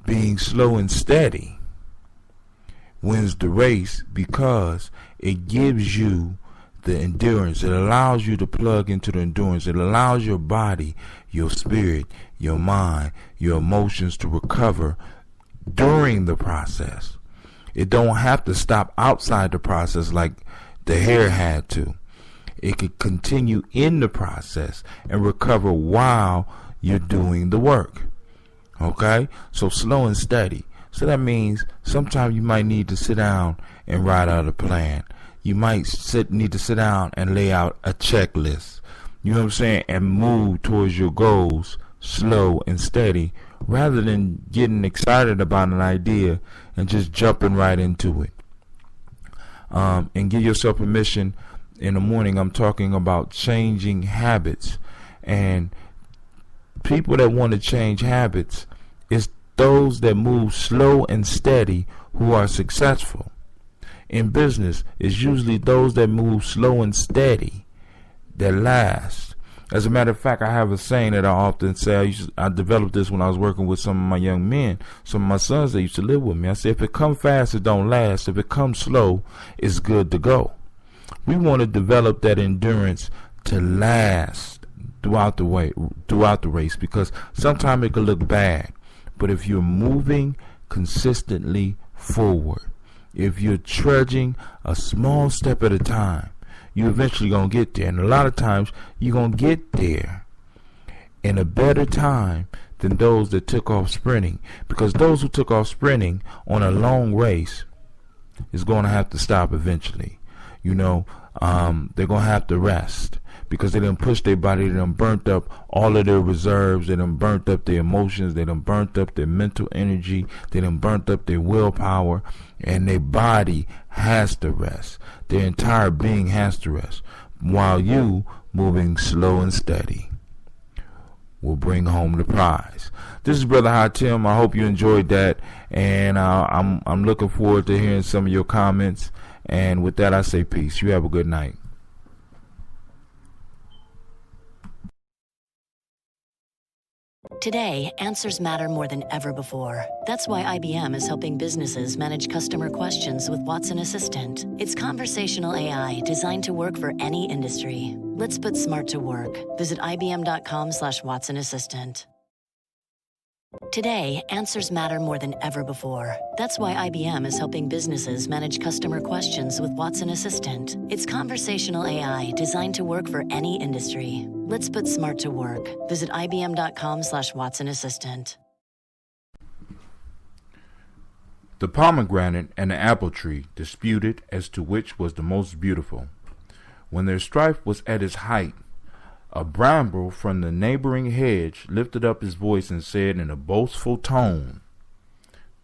Being slow and steady wins the race because it gives you the endurance. It allows you to plug into the endurance. It allows your body, your spirit, your mind, your emotions to recover during the process. It don't have to stop outside the process like the hare had to. It could continue in the process and recover while you're doing the work. Okay? So slow and steady. So that means sometimes you might need to sit down and write out a plan. You might need to sit down and lay out a checklist. You know what I'm saying? And move towards your goals slow and steady rather than getting excited about an idea and just jumping right into it. And give yourself permission. In the morning, I'm talking about changing habits. And people that want to change habits is those that move slow and steady who are successful. In business, it's usually those that move slow and steady that last. As a matter of fact, I have a saying that I often say. I developed this when I was working with some of my young men, some of my sons that used to live with me. I said, if it comes fast, it don't last. If it comes slow, it's good to go. We want to develop that endurance to last throughout the race, because sometimes it could look bad. But if you're moving consistently forward. If you're trudging a small step at a time, you eventually gonna get there. And a lot of times you're gonna get there in a better time than those that took off sprinting. Because those who took off sprinting on a long race is gonna have to stop eventually. You know, they're gonna have to rest because they done pushed their body, they done burnt up all of their reserves, they done burnt up their emotions, they done burnt up their mental energy, they done burnt up their willpower, and their body has to rest. Their entire being has to rest. While you, moving slow and steady, will bring home the prize. This is Brother Hatim. I hope you enjoyed that, and I'm looking forward to hearing some of your comments. And with that, I say peace. You have a good night. Today, answers matter more than ever before. That's why IBM is helping businesses manage customer questions with Watson Assistant. It's conversational AI designed to work for any industry. Let's put smart to work. Visit ibm.com/Watson Assistant. Today, answers matter more than ever before. That's why IBM is helping businesses manage customer questions with Watson Assistant. It's conversational AI designed to work for any industry. Let's put smart to work. Visit ibm.com/Watson Assistant. The pomegranate and the apple tree disputed as to which was the most beautiful. When their strife was at its height, a bramble from the neighboring hedge lifted up his voice and said in a boastful tone,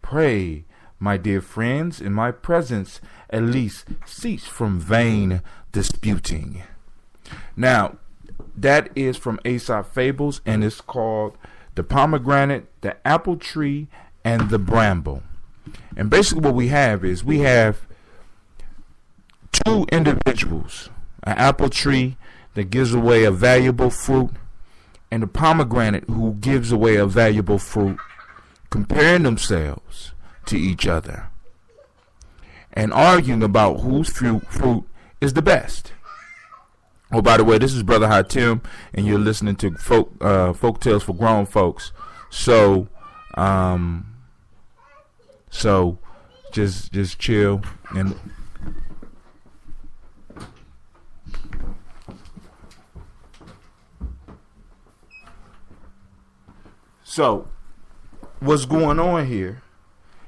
"Pray, my dear friends, in my presence at least cease from vain disputing." Now, that is from Aesop Fables, and it's called The Pomegranate, the Apple Tree, and the Bramble. And basically what we have is we have two individuals, an apple tree that gives away a valuable fruit, and a pomegranate who gives away a valuable fruit, comparing themselves to each other and arguing about whose fruit is the best. Oh, by the way, this is Brother Hatim, and you're listening to Folktales for Grown Folks. So just chill and so what's going on here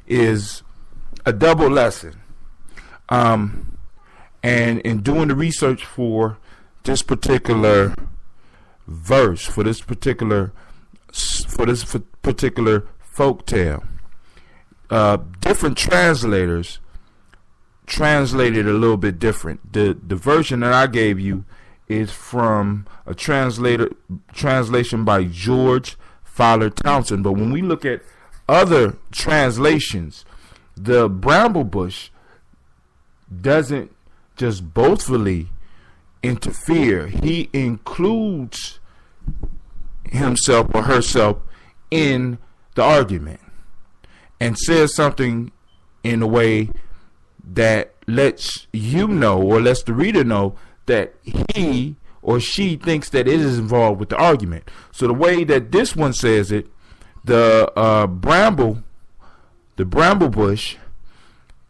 is a double lesson. And in doing the research for this particular verse, for this particular folk tale, different translators translated a little bit different. The version that I gave you is from a translation by George Fowler Townsend. But when we look at other translations, the bramble bush doesn't just boastfully interfere. He includes himself or herself in the argument and says something in a way that lets you know, or lets the reader know, that he or she thinks that it is involved with the argument. So the way that this one says it, the bramble bush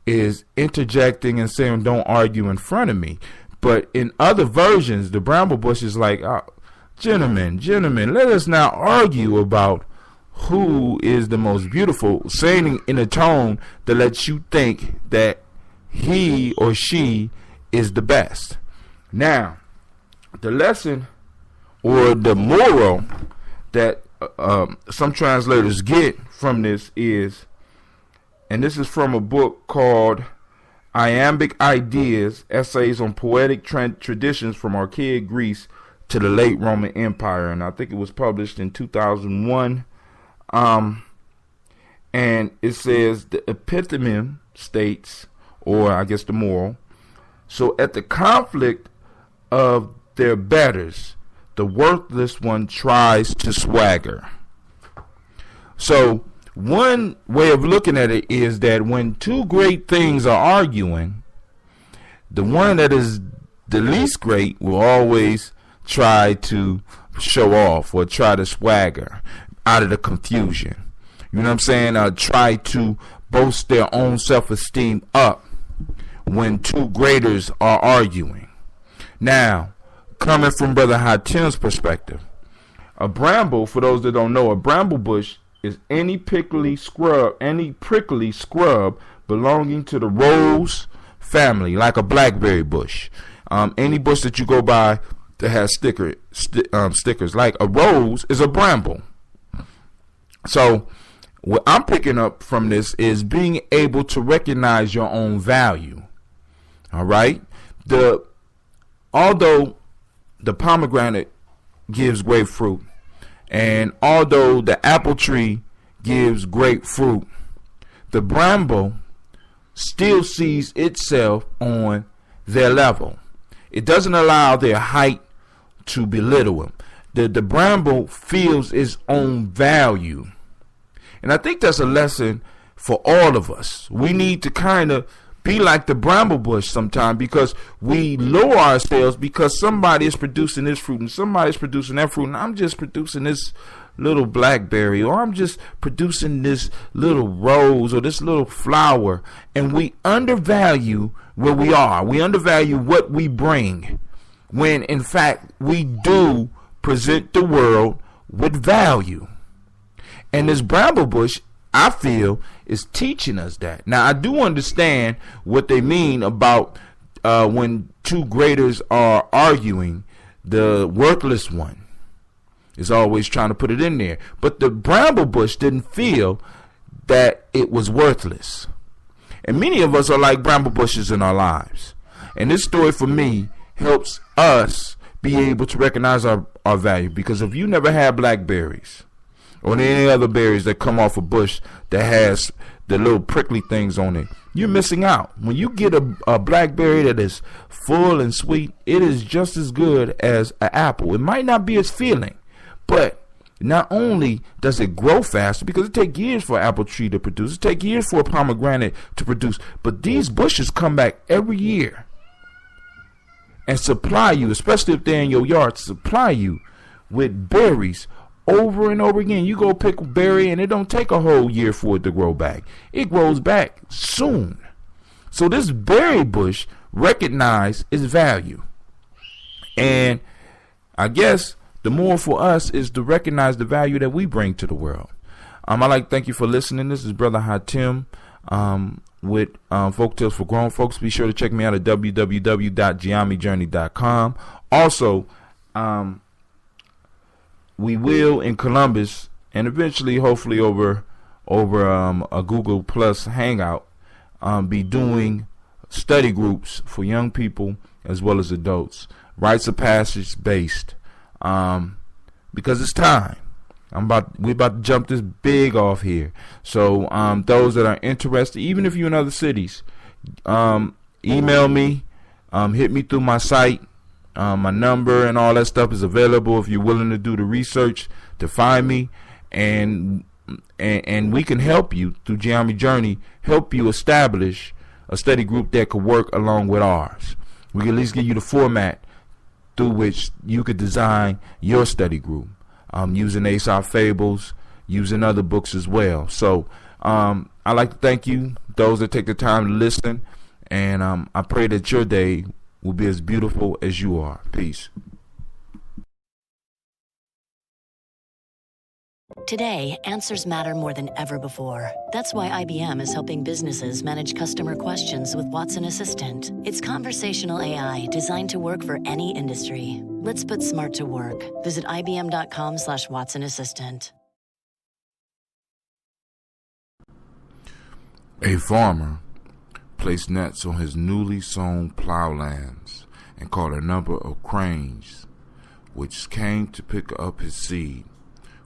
is interjecting and saying, "Don't argue in front of me." But in other versions, the bramble bush is like, gentlemen, let us not argue about who is the most beautiful, saying in a tone that lets you think that he or she is the best. Now, the lesson or the moral that some translators get from this is, and this is from a book called Iambic Ideas, Essays on Poetic Traditions from Archaic Greece to the Late Roman Empire, and I think it was published in 2001. And it says the epitome states, or I guess the moral, so at the conflict of their betters, the worthless one tries to swagger. So one way of looking at it is that when two great things are arguing, the one that is the least great will always try to show off or try to swagger out of the confusion. you know what I'm saying, try to boast their own self-esteem up when two graders are arguing. Now, coming from Brother Hatim's perspective, a bramble, for those that don't know, a bramble bush is any prickly scrub belonging to the rose family, like a blackberry bush. Any bush that you go by that has stickers, like a rose is a bramble. So what I'm picking up from this is being able to recognize your own value. All right. Although the pomegranate gives grapefruit, and although the apple tree gives grapefruit, the bramble still sees itself on their level. It doesn't allow their height to belittle them. The bramble feels its own value. And I think that's a lesson for all of us. We need to kind of be like the bramble bush sometime, because we lower ourselves because somebody is producing this fruit and somebody is producing that fruit, and I'm just producing this little blackberry, or I'm just producing this little rose or this little flower, and we undervalue where we are. We undervalue what we bring, when in fact we do present the world with value. And this bramble bush, I feel, is teaching us that. Now, I do understand what they mean about when two graders are arguing, the worthless one is always trying to put it in there. But the bramble bush didn't feel that it was worthless. And many of us are like bramble bushes in our lives. And this story for me helps us be able to recognize our value. Because if you never had blackberries or any other berries that come off a bush that has the little prickly things on it, you're missing out. When you get a blackberry that is full and sweet, it is just as good as an apple. It might not be as filling, but not only does it grow faster, because it takes years for an apple tree to produce, it takes years for a pomegranate to produce, but these bushes come back every year and supply you, especially if they're in your yard, supply you with berries over and over again. You go pick a berry and it don't take a whole year for it to grow back. It grows back soon. So this berry bush recognized its value. And I guess the more for us is to recognize the value that we bring to the world. I'd like to thank you for listening. This is Brother Hatim with Folktales for Grown Folks. Be sure to check me out at www.gyenyame.com. Also, we will in Columbus, and eventually, hopefully, over a Google Plus Hangout, be doing study groups for young people as well as adults, rites of passage based, because it's time. We're about to jump this big off here. So those that are interested, even if you're in other cities, email me, hit me through my site. My number and all that stuff is available if you're willing to do the research to find me, and we can help you through Gye-Nyame Journey, help you establish a study group that could work along with ours. We can at least give you the format through which you could design your study group, using Aesop Fables, using other books as well. So I'd like to thank you, those that take the time to listen, and I pray that your day will be as beautiful as you are. Peace. Today, answers matter more than ever before. That's why IBM is helping businesses manage customer questions with Watson Assistant. It's conversational AI designed to work for any industry. Let's put smart to work. Visit ibm.com/Watson Assistant. A farmer placed nets on his newly sown plowlands and caught a number of cranes, which came to pick up his seed.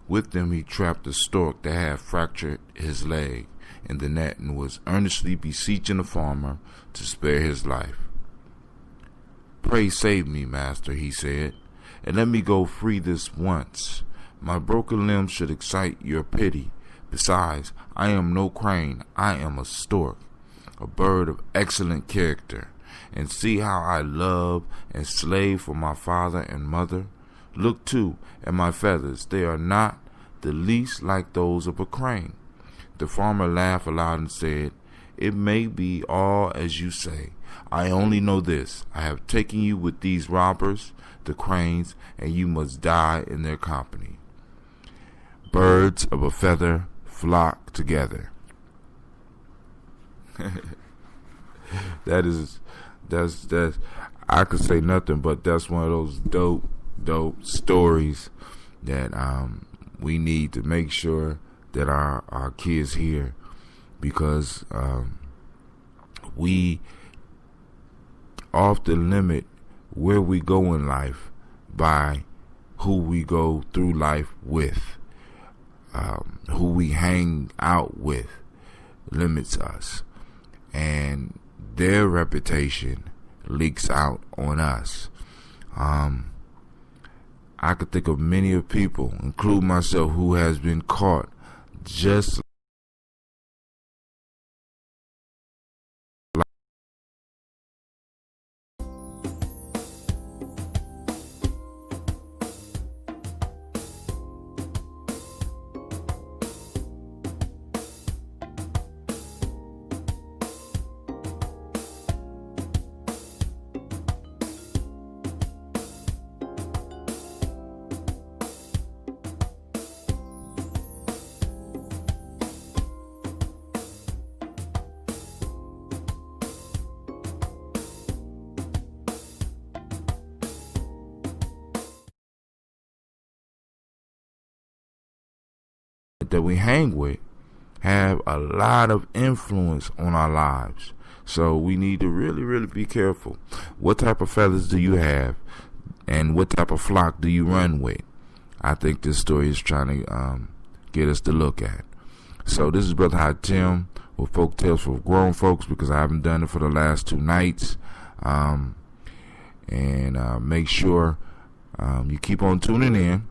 With them he trapped a stork that had fractured his leg in the net and was earnestly beseeching the farmer to spare his life. "Pray save me, master," he said, "and let me go free this once. My broken limb should excite your pity. Besides, I am no crane, I am a stork, a bird of excellent character. And see how I love and slave for my father and mother. Look too at my feathers, they are not the least like those of a crane. The farmer laughed aloud and said, "It may be all as you say. I only know this. I have taken you with these robbers, the cranes, and you must die in their company. Birds of a feather flock together." that's I could say nothing, but that's one of those dope stories that we need to make sure that our kids hear, because we often limit where we go in life by who we go through life with. Who we hang out with limits us, and their reputation leaks out on us. I could think of many of people, including myself, who has been caught just that we hang with have a lot of influence on our lives. So we need to really, really be careful. What type of feathers do you have, and what type of flock do you run with? I think this story is trying to get us to look at. So this is Brother Hot Tim with Folktales for Grown Folks, because I haven't done it for the last 2 nights. Make sure you keep on tuning in.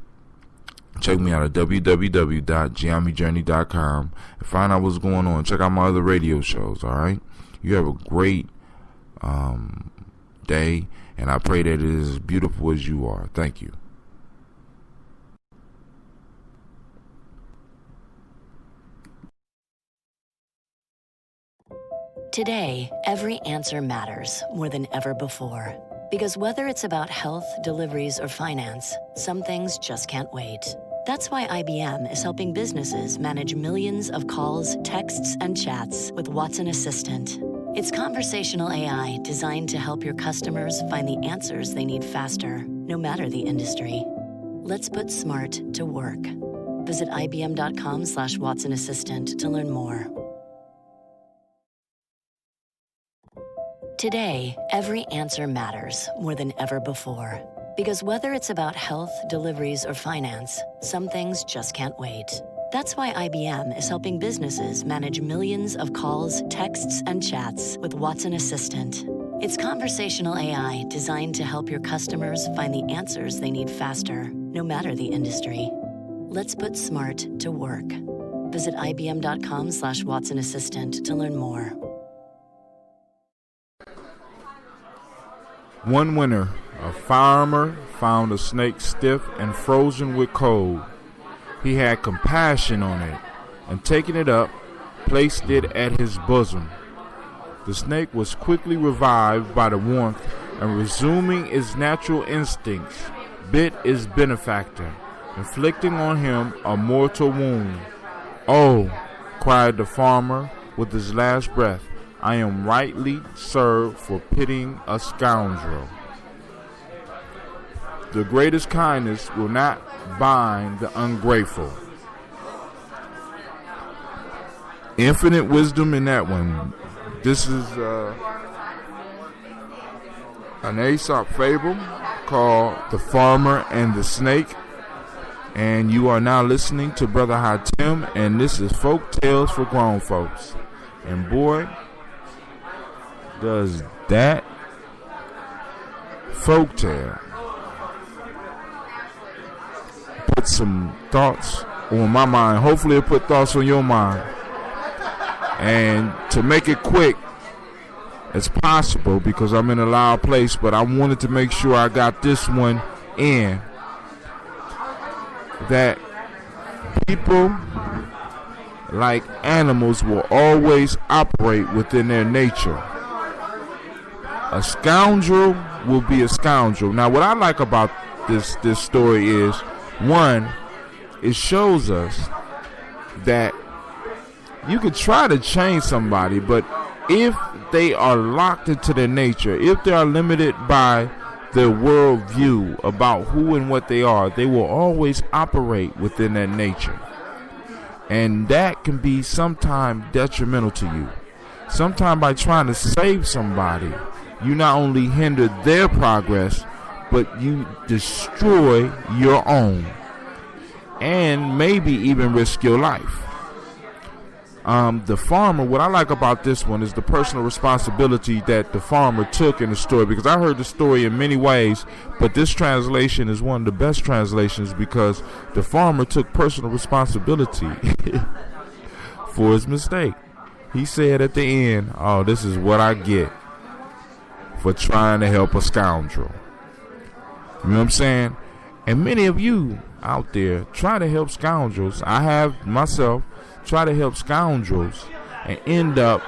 Check me out at www.gyenyame.com and find out what's going on. Check out my other radio shows, all right? You have a great day, and I pray that it is as beautiful as you are. Thank you. Today, every answer matters more than ever before. Because whether it's about health, deliveries, or finance, some things just can't wait. That's why IBM is helping businesses manage millions of calls, texts, and chats with Watson Assistant. It's conversational AI designed to help your customers find the answers they need faster, no matter the industry. Let's put smart to work. Visit ibm.com/Watson Assistant to learn more. Today, every answer matters more than ever before. Because whether it's about health, deliveries, or finance, some things just can't wait. That's why IBM is helping businesses manage millions of calls, texts, and chats with Watson Assistant. It's conversational AI designed to help your customers find the answers they need faster, no matter the industry. Let's put smart to work. Visit ibm.com/Watson Assistant to learn more. One winter, a farmer found a snake stiff and frozen with cold. He had compassion on it, and taking it up, placed it at his bosom. The snake was quickly revived by the warmth, and resuming its natural instincts, bit its benefactor, inflicting on him a mortal wound. "Oh," cried the farmer with his last breath, "I am rightly served for pitying a scoundrel." The greatest kindness will not bind the ungrateful. Infinite wisdom in that one. This is an Aesop fable called The Farmer and the Snake. And you are now listening to Brother Hot Tim, and this is Folktales for Grown Folks. And boy, does that folktale put some thoughts on my mind. Hopefully it put thoughts on your mind. And to make it quick as possible, because I'm in a loud place, but I wanted to make sure I got this one in, that people like animals, will always operate within their nature. A scoundrel will be a scoundrel. Now, what I like about this story is, one, it shows us that you could try to change somebody, but if they are locked into their nature, if they are limited by their worldview about who and what they are, they will always operate within that nature. And that can be sometimes detrimental to you. Sometimes by trying to save somebody, you not only hinder their progress, but you destroy your own. And maybe even risk your life. The farmer, what I like about this one is the personal responsibility that the farmer took in the story, because I heard the story in many ways, but this translation is one of the best translations because the farmer took personal responsibility for his mistake. He said at the end, oh, this is what I get for trying to help a scoundrel. You know what I'm saying? And many of you out there try to help scoundrels. I have myself try to help scoundrels and end up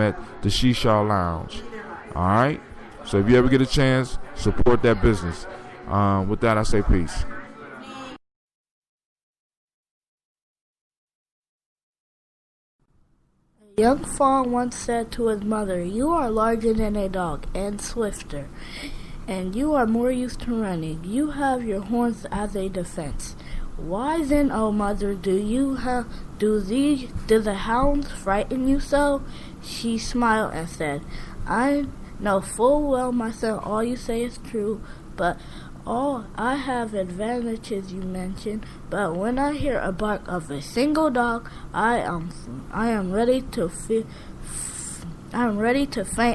at the Shisha Lounge. All right? So if you ever get a chance, support that business. With that, I say peace. A young fawn once said to his mother, "You are larger than a dog and swifter, and you are more used to running. You have your horns as a defense. Why then, O mother, do the hounds frighten you so?" She smiled and said, "I know full well, my son, all you say is true, but I have advantages you mention, but when I hear a bark of a single dog, I am ready to faint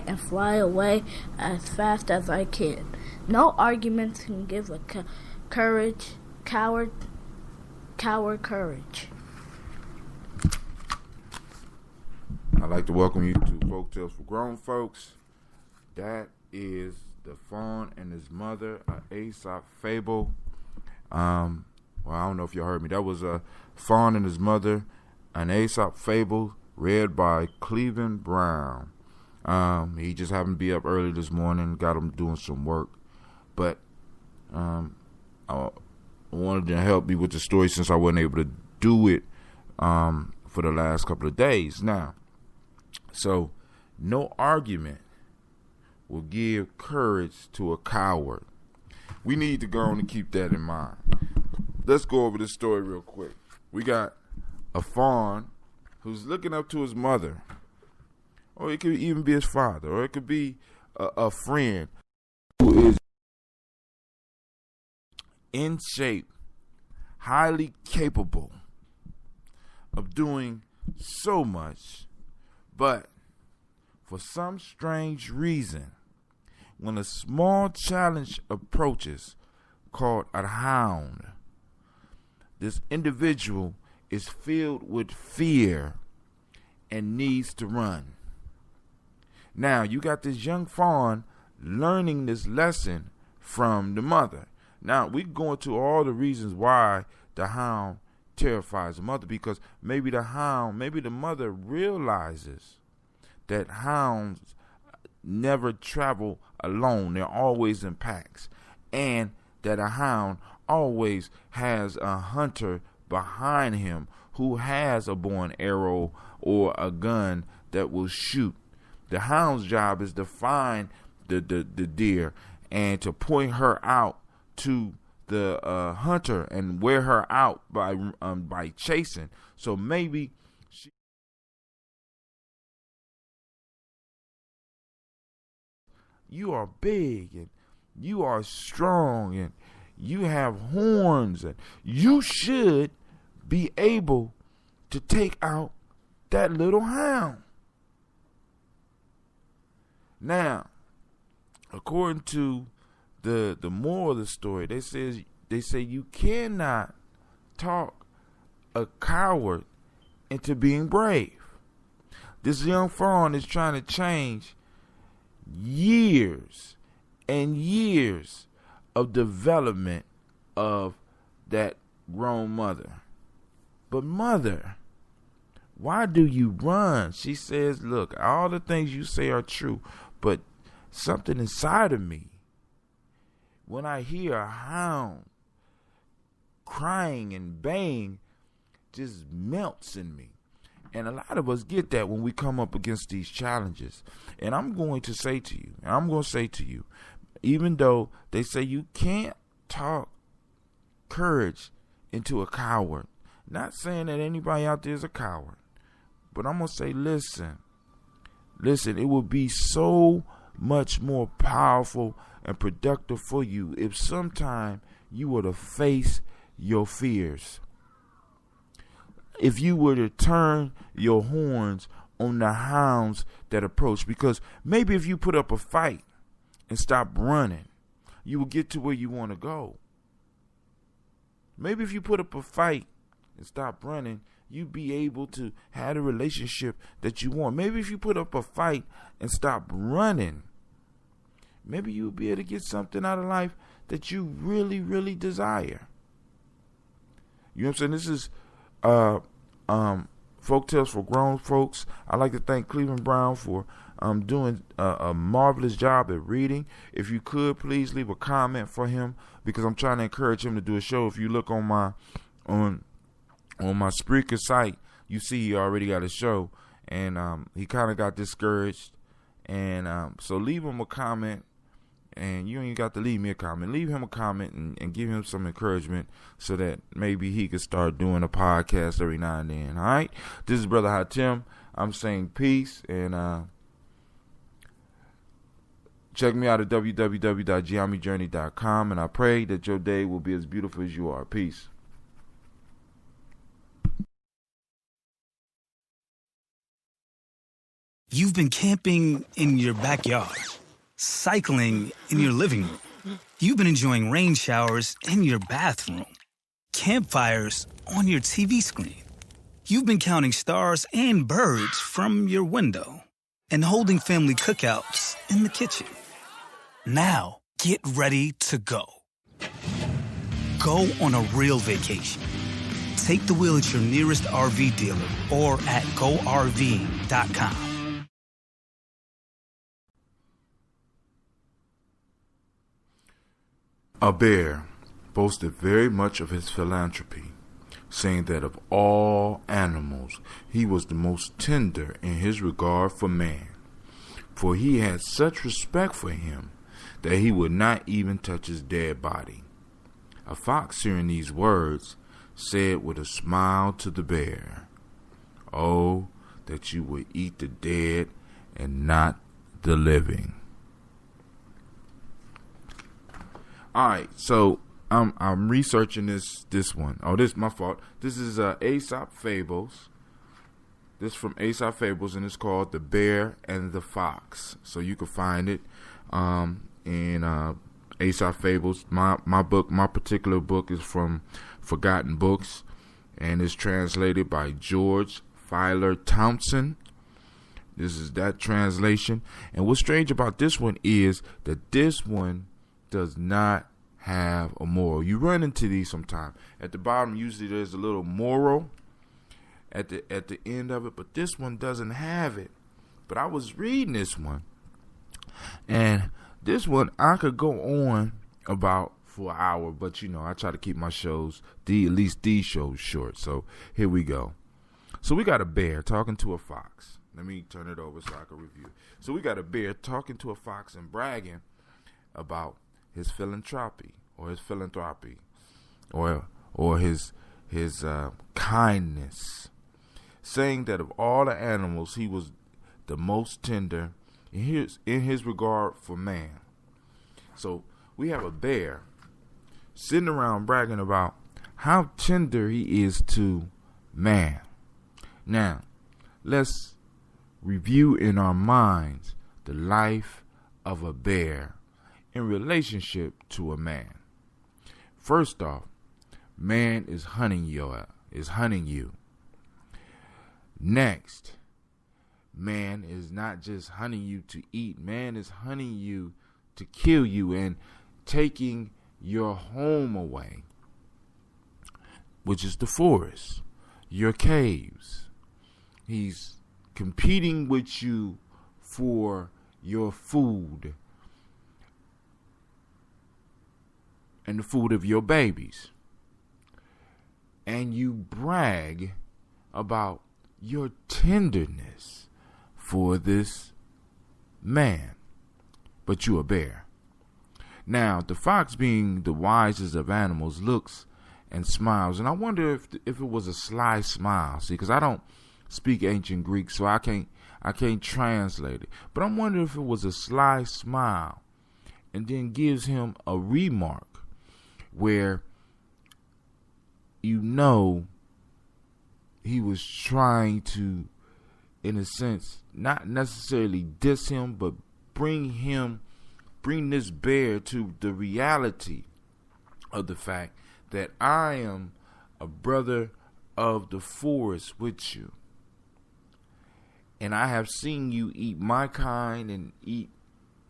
and fly away as fast as I can. No arguments can give a coward courage." I'd like to welcome you to Folktales for Grown Folks. That is The Fawn and His Mother, an Aesop fable. Well, I don't know if y'all heard me. That was a Fawn and His Mother, an Aesop fable, read by Cleveland Brown. He just happened to be up early this morning, got him doing some work. But I wanted to help me with the story since I wasn't able to do it for the last couple of days. Now, so no argument will give courage to a coward. We need to go on and keep that in mind. Let's go over this story real quick. We got a fawn who's looking up to his mother, or it could even be his father, or it could be a friend who is in shape, highly capable of doing so much, but for some strange reason, when a small challenge approaches called a hound, this individual is filled with fear and needs to run. Now, you got this young fawn learning this lesson from the mother. Now, we go into all the reasons why the hound terrifies the mother, because maybe the mother realizes that hounds never travel alone. They're always in packs. And that a hound always has a hunter behind him who has a bow and arrow or a gun that will shoot. The hound's job is to find the deer and to point her out to the hunter and wear her out by chasing. So maybe you are big and you are strong and you have horns and you should be able to take out that little hound. Now, according to the moral of the story, they say you cannot talk a coward into being brave. This young fawn is trying to change years and years of development of that grown mother. But mother, why do you run? She says, look, all the things you say are true, but something inside of me, when I hear a hound crying and baying, just melts in me. And a lot of us get that when we come up against these challenges. And I'm going to say to you, even though they say you can't talk courage into a coward, not saying that anybody out there is a coward, but I'm going to say, listen, it would be so much more powerful and productive for you if sometime you were to face your fears. If you were to turn your horns on the hounds that approach, because maybe if you put up a fight and stop running, you will get to where you want to go. Maybe if you put up a fight and stop running, you'd be able to have a relationship that you want. Maybe if you put up a fight and stop running, maybe you'll be able to get something out of life that you really, really desire. You know what I'm saying? This is Folktales for Grown Folks. I'd like to thank Cleveland Brown for doing a marvelous job at reading. If you could, please leave a comment for him, because I'm trying to encourage him to do a show. If you look on my Spreaker site, you see he already got a show, and he kind of got discouraged. And so leave him a comment. And you ain't got to leave me a comment. Leave him a comment and give him some encouragement so that maybe he could start doing a podcast every now and then. All right? This is Brother Hatim. I'm saying peace. And check me out at www.gyenyame.com. And I pray that your day will be as beautiful as you are. Peace. You've been camping in your backyard, cycling in your living room. You've been enjoying rain showers in your bathroom, campfires on your TV screen. You've been counting stars and birds from your window and holding family cookouts in the kitchen. Now, get ready to go. Go on a real vacation. Take the wheel at your nearest RV dealer or at GoRV.com. A bear boasted very much of his philanthropy, saying that of all animals he was the most tender in his regard for man, for he had such respect for him that he would not even touch his dead body. A fox, hearing these words, said with a smile to the bear, "Oh, that you would eat the dead and not the living." All right, so I'm researching this one. Oh, this is my fault. This is Aesop Fables. This is from Aesop Fables, and it's called The Bear and the Fox. So you can find it in Aesop Fables. My particular book is from Forgotten Books, and it's translated by George Filer Townsend. This is that translation. And what's strange about this one is that this one does not have a moral. You run into these sometime. At the bottom, usually there's a little moral at the end of it, but this one doesn't have it. But I was reading this one, and this one I could go on about for an hour, but I try to keep my shows, at least these shows, short. So here we go. So we got a bear talking to a fox. Let me turn it over so I can review. So we got a bear talking to a fox and bragging about his philanthropy or his kindness, saying that of all the animals he was the most tender in his regard for man. So we have a bear sitting around bragging about how tender he is to man. Now, let's review in our minds the life of a bear in relationship to a man. First off, man is hunting you. Next, man is not just hunting you to eat. Man is hunting you to kill you and taking your home away, which is the forest, your caves. He's competing with you for your food and the food of your babies. And you brag about your tenderness for this man, but you a bear. Now, the fox, being the wisest of animals, looks and smiles, and I wonder if it was a sly smile. See, because I don't speak ancient Greek, so I can't translate it. But I'm wondering if it was a sly smile, and then gives him a remark where he was trying to, in a sense, not necessarily diss him, but bring this bear to the reality of the fact that I am a brother of the forest with you. And I have seen you eat my kind and eat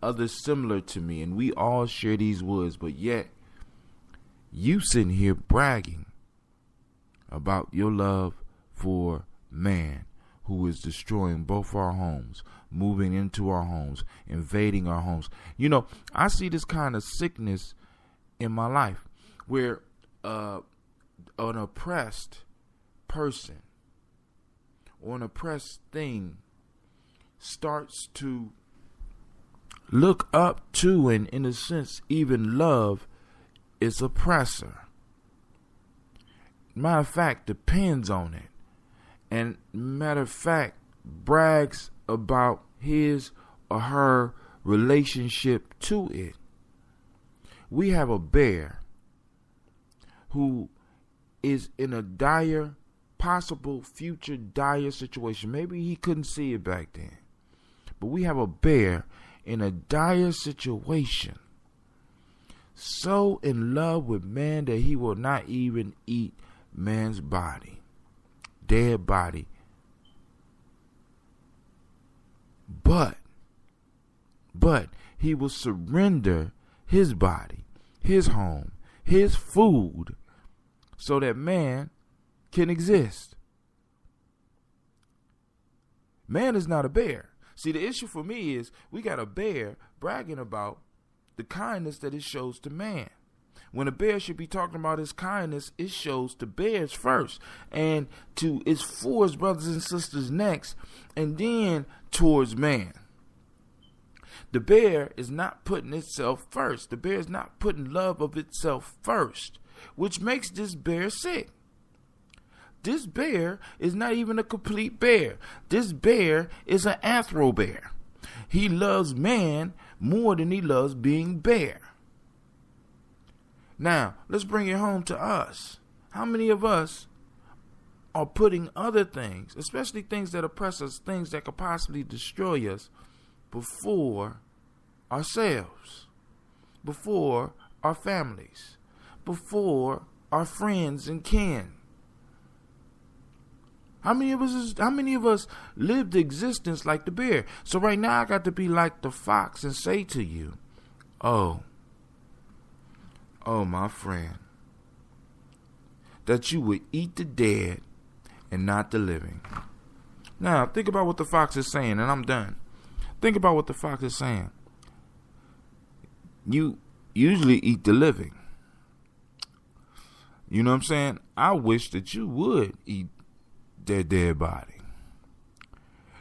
others similar to me, and we all share these woods, but yet you sitting here bragging about your love for man who is destroying both our homes, moving into our homes, invading our homes. You know, I see this kind of sickness in my life where an oppressed person or an oppressed thing starts to look up to and, in a sense, even love its oppressor. Matter of fact, depends on it. And matter of fact, brags about his or her relationship to it. We have a bear who is in a dire, possible future dire situation. Maybe he couldn't see it back then. But we have a bear in a dire situation, so in love with man that he will not even eat man's body, dead body. But he will surrender his body, his home, his food, so that man can exist. Man is not a bear. See, the issue for me is we got a bear bragging about the kindness that it shows to man. When a bear should be talking about his kindness, it shows to bears first, and it's for his brothers and sisters next, and then towards man. The bear is not putting itself first. The bear is not putting love of itself first, which makes this bear sick. This bear is not even a complete bear. This bear is an anthro bear. He loves man more than he loves being bear. Now, let's bring it home to us. How many of us are putting other things, especially things that oppress us, things that could possibly destroy us, before ourselves, before our families, before our friends and kin? How many of us lived existence like the bear? So right now I got to be like the fox and say to you, oh my friend, that you would eat the dead and not the living. Now think about what the fox is saying, and I'm done. Think about what the fox is saying. You usually eat the living. You know what I'm saying? I wish that you would eat their dead body.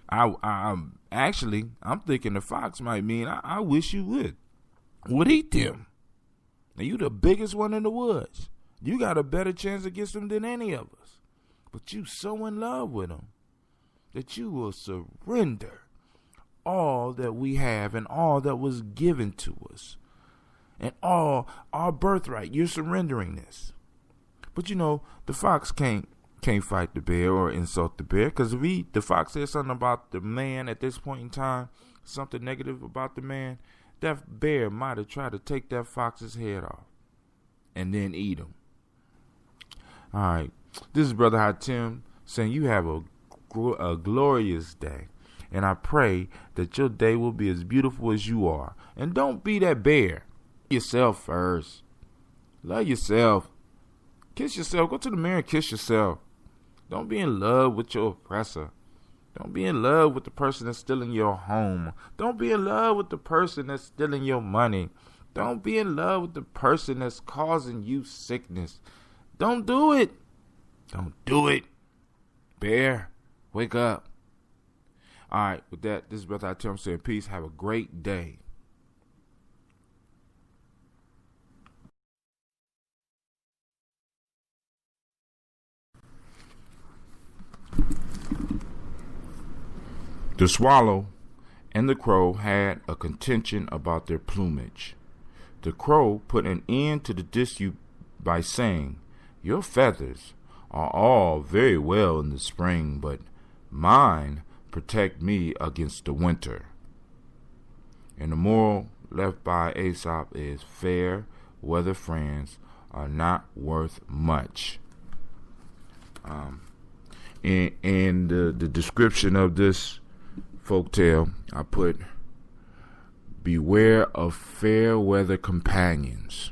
I'm thinking the fox might mean I wish you would eat them. Now you the biggest one in the woods. You got a better chance against them than any of us. But you so in love with them that you will surrender all that we have and all that was given to us and all our birthright. You're surrendering this. But you know, the fox can't fight the bear or insult the bear, because if the fox says something about the man at this point in time, something negative about the man, that bear might have tried to take that fox's head off and then eat him. All right, this is Brother Hatim saying you have a glorious day, and I pray that your day will be as beautiful as you are. And don't be that bear. Yourself first. Love yourself. Kiss yourself. Go to the mirror and kiss yourself. Don't be in love with your oppressor. Don't be in love with the person that's stealing your home. Don't be in love with the person that's stealing your money. Don't be in love with the person that's causing you sickness. Don't do it. Don't do it. Bear, wake up. All right, with that, this is Brother Hatim saying peace. Have a great day. The swallow and the crow had a contention about their plumage. The crow put an end to the dispute by saying, "Your feathers are all very well in the spring, but mine protect me against the winter." And the moral left by Aesop is fair weather friends are not worth much. In the description of this folktale, I put, beware of fair weather companions.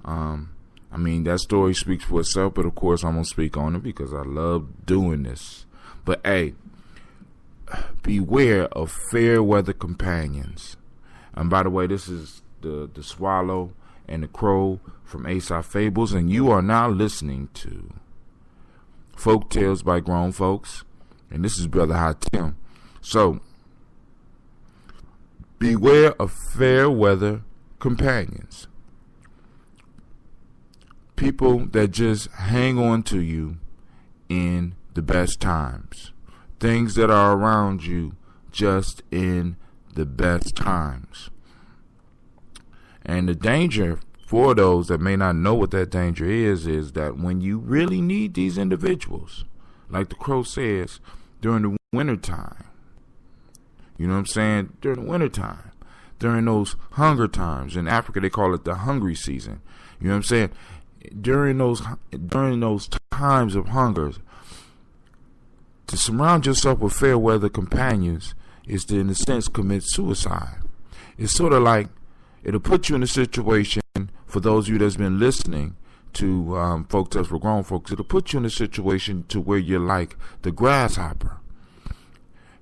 I I mean, that story speaks for itself, but of course I'm going to speak on it because I love doing this. But hey, beware of fair weather companions. And by the way, this is the Swallow and the Crow from Aesop Fables, and you are now listening to Folktales by Grown Folks, and this is Brother Hatim. So, beware of fair weather companions. People that just hang on to you in the best times. Things that are around you just in the best times. And the danger for those that may not know what that danger is that when you really need these individuals, like the Crow says, during the wintertime, you know what I'm saying? During the wintertime, during those hunger times. In Africa, they call it the hungry season. You know what I'm saying? During those times of hunger, to surround yourself with fair weather companions is to, in a sense, commit suicide. It's sort of like it'll put you in a situation, for those of you that's been listening to Folktales for Grown Folks, it'll put you in a situation to where you're like the grasshopper,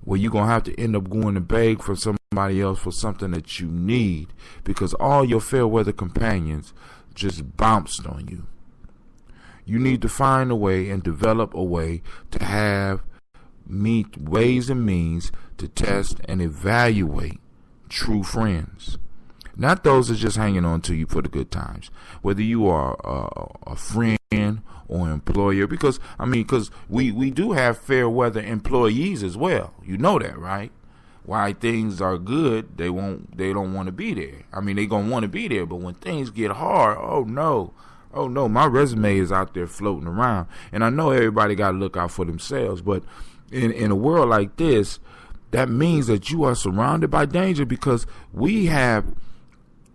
where you're going to have to end up going to beg for somebody else for something that you need because all your fair weather companions just bounced on you. You need to find a way and develop a way to have ways and means to test and evaluate true friends. Not those that just hanging on to you for the good times. Whether you are a friend or employer, because we do have fair weather employees as well. You know that, right? Why things are good, they don't want to be there. I mean, they gonna want to be there, but when things get hard, oh no, my resume is out there floating around. And I know everybody got to look out for themselves, but in a world like this, that means that you are surrounded by danger because we have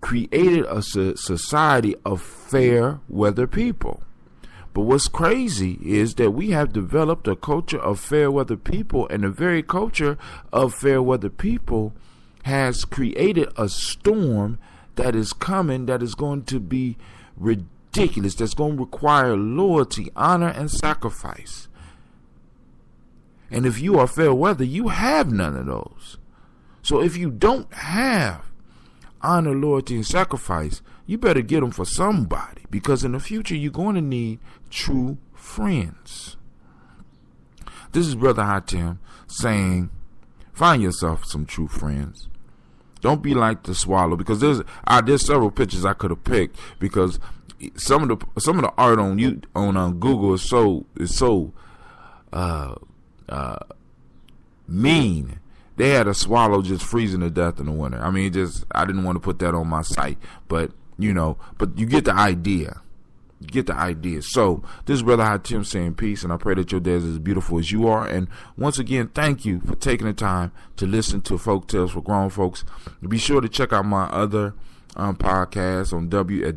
created a society of fair weather people. But what's crazy is that we have developed a culture of fair weather people, and the very culture of fair weather people has created a storm that is coming that is going to be ridiculous, that's going to require loyalty, honor, and sacrifice. And if you are fair weather, you have none of those. So if you don't have honor, loyalty, and sacrifice, you better get them for somebody, because in the future you're going to need true friends. This is Brother Hatim saying, find yourself some true friends. Don't be like the Swallow, because there's several pictures I could have picked, because some of the art on Google is so mean. They had a swallow just freezing to death in the winter. I mean, I didn't want to put that on my site, but you get the idea. You get the idea. So this is Brother Hatim saying peace, and I pray that your day is as beautiful as you are. And once again, thank you for taking the time to listen to Folktales for Grown Folks. Be sure to check out my other podcasts at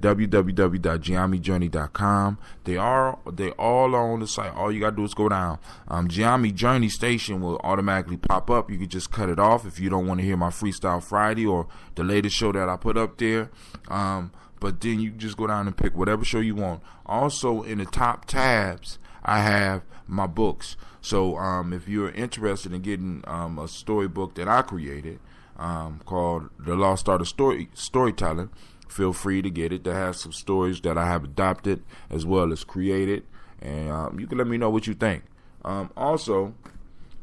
www.gye-nyame-journey.com. They all are on the site. All you gotta do is go down. Gye-Nyame Journey station will automatically pop up. You can just cut it off if you don't want to hear my Freestyle Friday or the latest show that I put up there. But then you just go down and pick whatever show you want. Also, in the top tabs, I have my books. So if you're interested in getting a storybook that I created, called The Lost Art of Storytelling, feel free to get it. That has some stories that I have adopted as well as created, and you can let me know what you think. Also,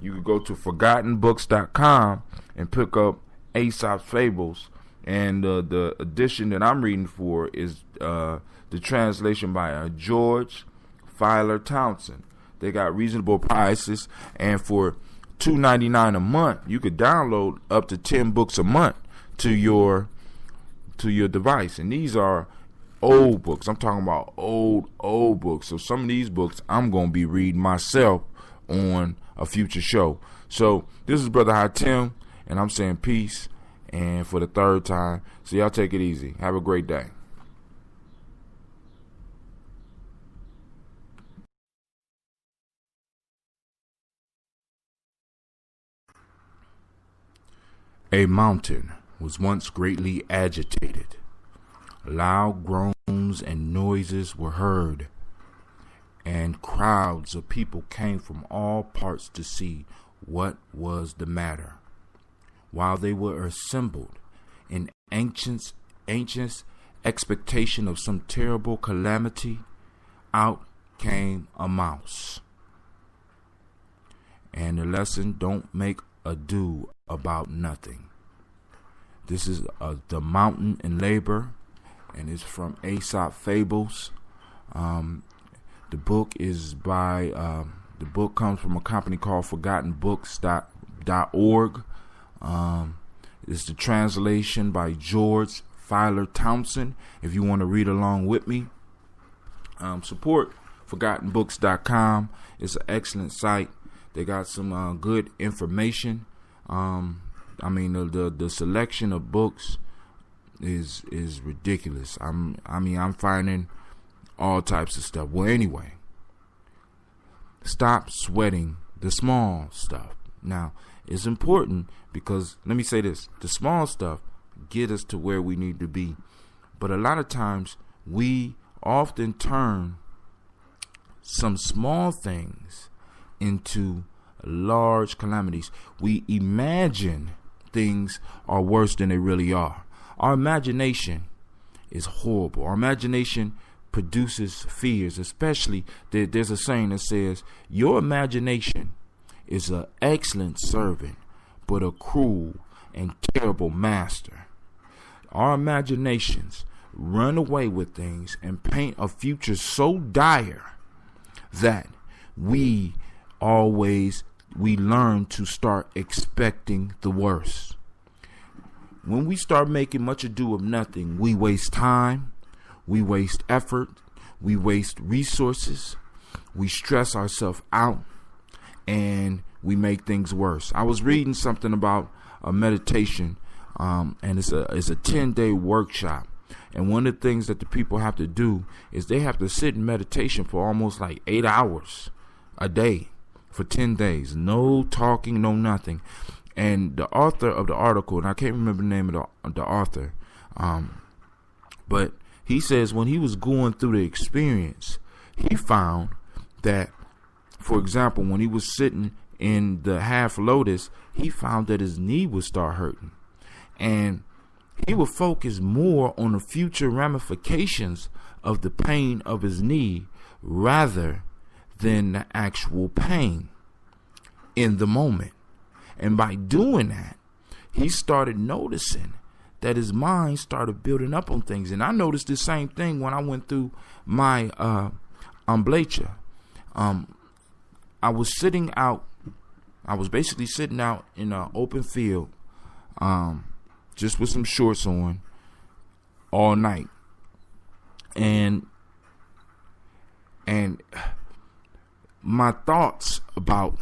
you can go to ForgottenBooks.com and pick up Aesop Fables, and the edition that I'm reading for is the translation by George Filer Townsend. They got reasonable prices, and for $2.99 a month, you could download up to 10 books a month to your device. And these are old books. I'm talking about old books. So some of these books I'm going to be reading myself on a future show. So this is Brother Hatim, and I'm saying peace, and for the third time. So y'all take it easy. Have a great day. A mountain was once greatly agitated. Loud groans and noises were heard, and crowds of people came from all parts to see what was the matter. While they were assembled in anxious expectation of some terrible calamity, out came a mouse. And the lesson: don't make ado about nothing. This is The Mountain in Labor, and it's from Aesop Fables. The book is by the book comes from a company called ForgottenBooks.org. It's the translation by George Filer Townsend. If you want to read along with me, support ForgottenBooks.com. It's an excellent site. They got some good information. The selection of books is ridiculous. I'm finding all types of stuff. Well, anyway, stop sweating the small stuff. Now, it's important because, let me say this, the small stuff get us to where we need to be. But a lot of times we often turn some small things into large calamities. We imagine things are worse than they really are. Our imagination is horrible. Our imagination produces fears, especially there's a saying that says, your imagination is an excellent servant, but a cruel and terrible master. Our imaginations run away with things and paint a future so dire that we learn to start expecting the worst. When we start making much ado of nothing, we waste time, we waste effort, we waste resources, we stress ourselves out, and we make things worse. I was reading something about a meditation, and it's a 10-day workshop. And one of the things that the people have to do is they have to sit in meditation for almost like 8 hours a day for 10 days. No talking, no nothing. And the author of the article, and I can't remember the name of the author, but he says when he was going through the experience, he found that, for example, when he was sitting in the half lotus, he found that his knee would start hurting. And he would focus more on the future ramifications of the pain of his knee rather than the actual pain in the moment. And by doing that, he started noticing that his mind started building up on things. And I noticed the same thing when I went through my amblyopia. I was basically sitting out in an open field, just with some shorts on all night. And my thoughts about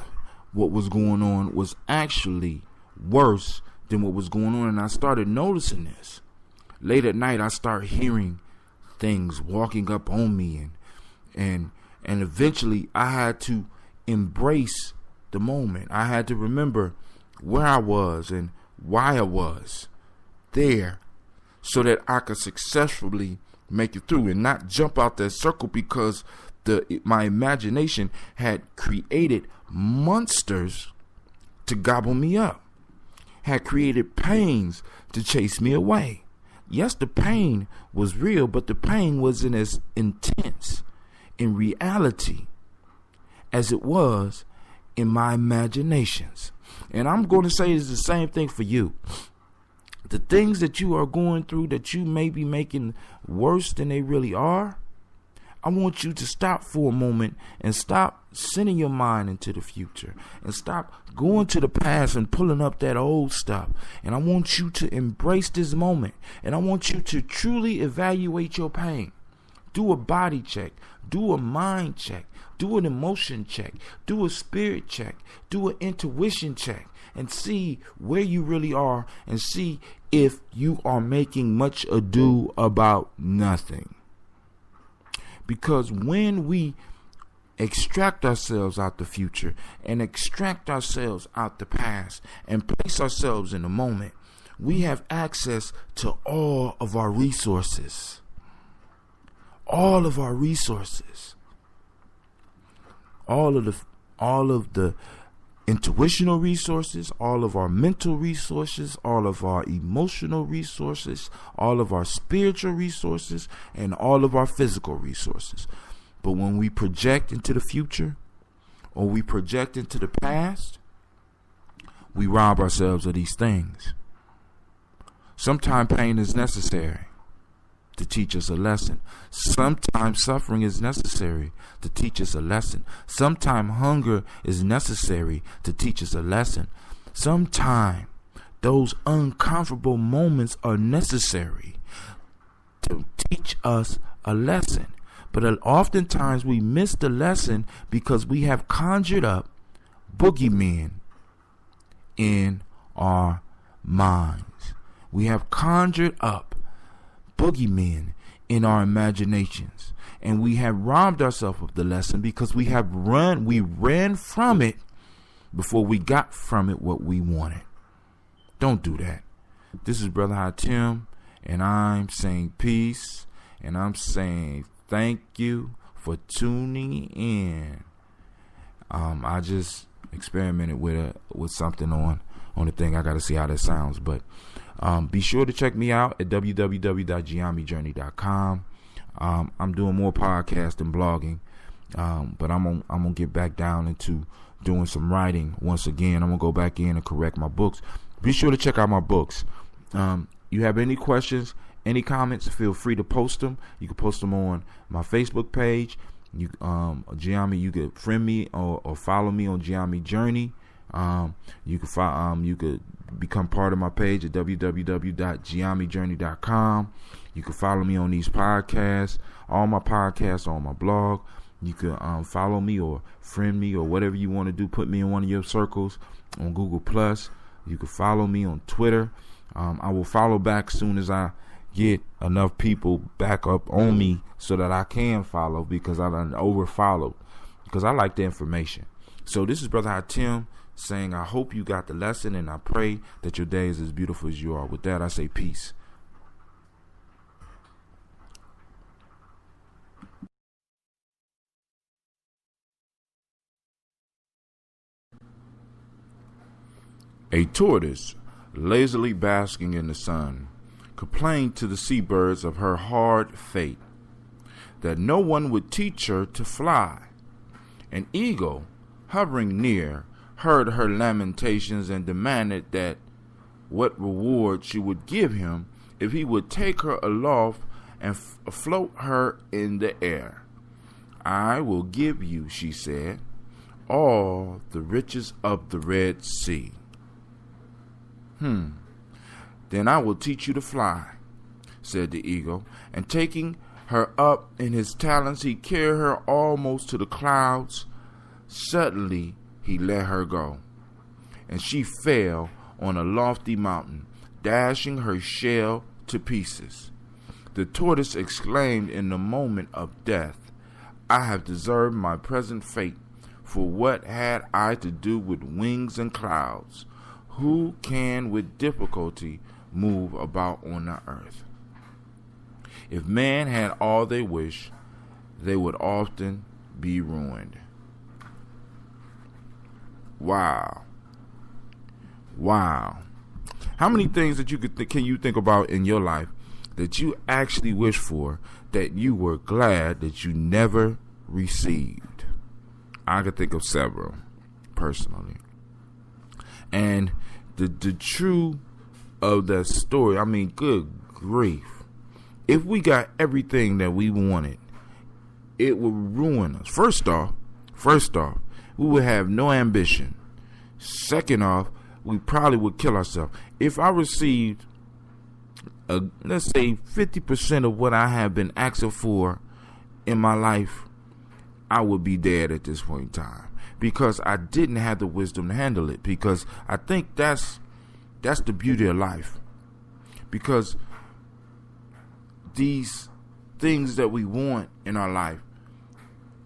what was going on was actually worse than what was going on. And I started noticing this. Late at night, I started hearing things walking up on me. And eventually, I had to embrace the moment. I had to remember where I was and why I was there so that I could successfully make it through and not jump out that circle because my imagination had created monsters to gobble me up, had created pains to chase me away. Yes, the pain was real, but the pain wasn't as intense in reality as it was in my imaginations. And I'm going to say it's the same thing for you. The things that you are going through that you may be making worse than they really are, I want you to stop for a moment and stop sending your mind into the future and stop going to the past and pulling up that old stuff. And I want you to embrace this moment, and I want you to truly evaluate your pain. Do a body check, do a mind check, do an emotion check, do a spirit check, do an intuition check, and see where you really are and see if you are making much ado about nothing. Because when we extract ourselves out the future and extract ourselves out the past and place ourselves in the moment, we have access to all of our resources. All of our resources. All of the intuitional resources, all of our mental resources, all of our emotional resources, all of our spiritual resources, and all of our physical resources. But when we project into the future or we project into the past, we rob ourselves of these things. Sometimes pain is necessary to teach us a lesson. Sometimes suffering is necessary to teach us a lesson. Sometimes hunger is necessary to teach us a lesson. Sometimes those uncomfortable moments are necessary to teach us a lesson. But oftentimes we miss the lesson because we have conjured up boogeymen in our minds. We have conjured up boogeymen in our imaginations, and we have robbed ourselves of the lesson because we ran from it before we got from it what we wanted. Don't do that. This is Brother Hatim, and I'm saying peace, and I'm saying thank you for tuning in. I just experimented with something on the thing. I got to see how that sounds, but be sure to check me out at www.GyeNyameJourney.com. I'm doing more podcasts and blogging, but I'm gonna get back down into doing some writing once again. I'm gonna go back in and correct my books. Be sure to check out my books. You have any questions, any comments, feel free to post them. You can post them on my Facebook page. You Gye-Nyame, you could friend me or follow me on Gye-Nyame Journey. You could become part of my page at www.GyeNyameJourney.com. You can follow me on these podcasts, all my podcasts on my blog. You can follow me or friend me or whatever you want to do. Put me in one of your circles on Google+. You can follow me on Twitter. I will follow back as soon as I get enough people back up on me so that I can follow, because I done overfollowed, because I like the information. So this is Brother Hatim saying I hope you got the lesson, and I pray that your day is as beautiful as you are. With that, I say peace. A tortoise, lazily basking in the sun, complained to the seabirds of her hard fate, that no one would teach her to fly. An eagle, hovering near, heard her lamentations and demanded that what reward she would give him if he would take her aloft and float her in the air. I will give you, she said, all the riches of the Red Sea. Then I will teach you to fly, said the eagle, and taking her up in his talons, he carried her almost to the clouds. Suddenly he let her go, and she fell on a lofty mountain, dashing her shell to pieces. The tortoise exclaimed in the moment of death, I have deserved my present fate, for what had I to do with wings and clouds? Who can with difficulty move about on the earth? If man had all they wish, they would often be ruined. Wow. How many things that can you think about in your life that you actually wish for, that you were glad that you never received? I could think of several, personally. And the truth of that story, I mean, good grief. If we got everything that we wanted, it would ruin us. First off, we would have no ambition. Second off, we probably would kill ourselves. If I received, let's say, 50% of what I have been asking for in my life, I would be dead at this point in time, because I didn't have the wisdom to handle it. Because I think that's the beauty of life. Because these things that we want in our life,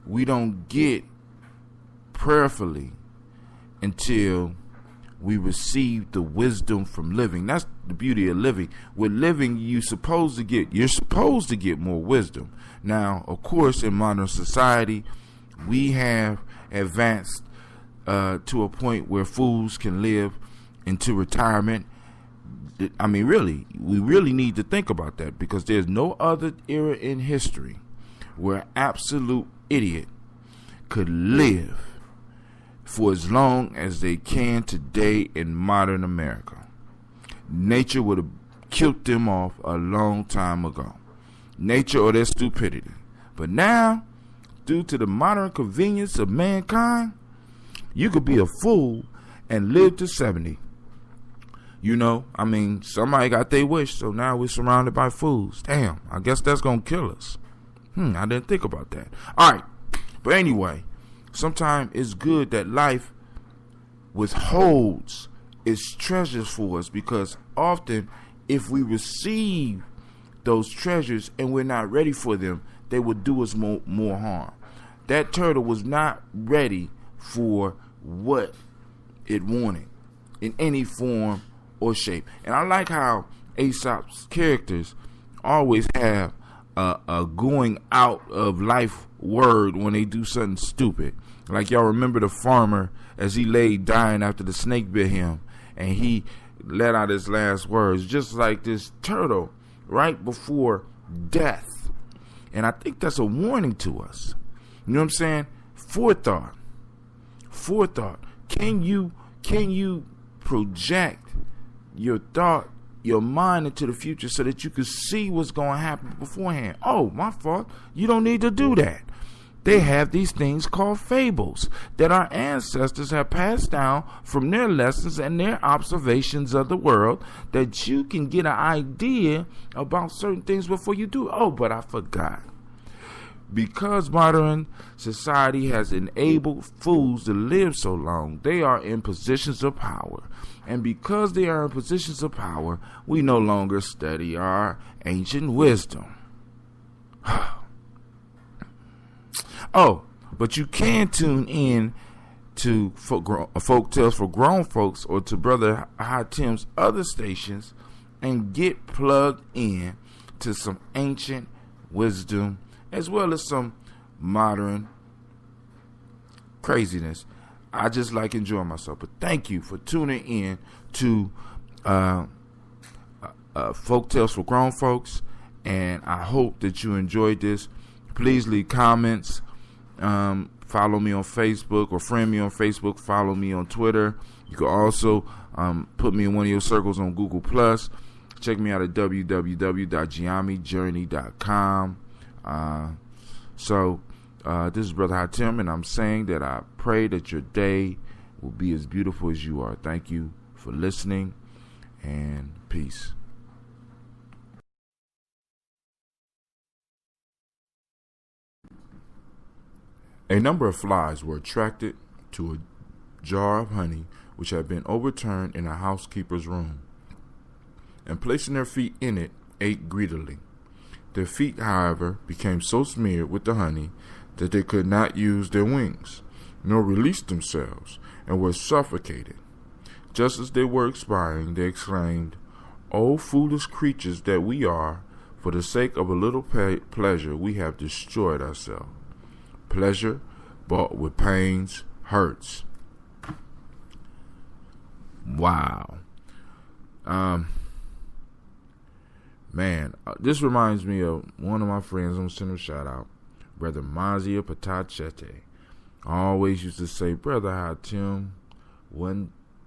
we don't get prayerfully until we receive the wisdom from living. That's the beauty of living. With living, you're supposed to get more wisdom. Now, of course, in modern society, we have advanced to a point where fools can live into retirement. I mean, really, we really need to think about that, because there's no other era in history where an absolute idiot could live for as long as they can today in modern America. Nature would have killed them off a long time ago. Nature or their stupidity. But now, due to the modern convenience of mankind, you could be a fool and live to 70. You know, I mean, somebody got their wish, so now we're surrounded by fools. Damn, I guess that's going to kill us. I didn't think about that. All right, but anyway, sometimes it's good that life withholds its treasures for us, because often if we receive those treasures and we're not ready for them, they will do us more harm. That turtle was not ready for what it wanted in any form or shape. And I like how Aesop's characters always have a going out of life word when they do something stupid. Like, y'all remember the farmer as he lay dying after the snake bit him, and he let out his last words, just like this turtle right before death. And I think that's a warning to us. You know what I'm saying? Forethought. Can you project your thought, your mind into the future so that you can see what's going to happen beforehand? Oh, my fault. You don't need to do that. They have these things called fables that our ancestors have passed down from their lessons and their observations of the world, that you can get an idea about certain things before you do. Oh, but I forgot. Because modern society has enabled fools to live so long, they are in positions of power. And because they are in positions of power, we no longer study our ancient wisdom. Oh, but you can tune in to Folktales for Grown Folks, or to Brother High Tim's other stations, and get plugged in to some ancient wisdom as well as some modern craziness. I just like enjoying myself. But thank you for tuning in to Folktales for Grown Folks, and I hope that you enjoyed this. Please leave comments. Follow me on Facebook, or friend me on Facebook. Follow me on Twitter. You can also put me in one of your circles on Google+. Check me out at www.gyenyame.com. This is Brother High Tim, and I'm saying that I pray that your day will be as beautiful as you are. Thank you for listening, and peace. A number of flies were attracted to a jar of honey which had been overturned in a housekeeper's room, and placing their feet in it, ate greedily. Their feet, however, became so smeared with the honey that they could not use their wings, nor release themselves, and were suffocated. Just as they were expiring, they exclaimed, "O foolish creatures that we are, for the sake of a little pleasure we have destroyed ourselves. Pleasure bought with pains hurts." Wow. Man, this reminds me of one of my friends. I'm going to send him a shout out, Brother Mazia Patachete. Always used to say, "Brother High Tim,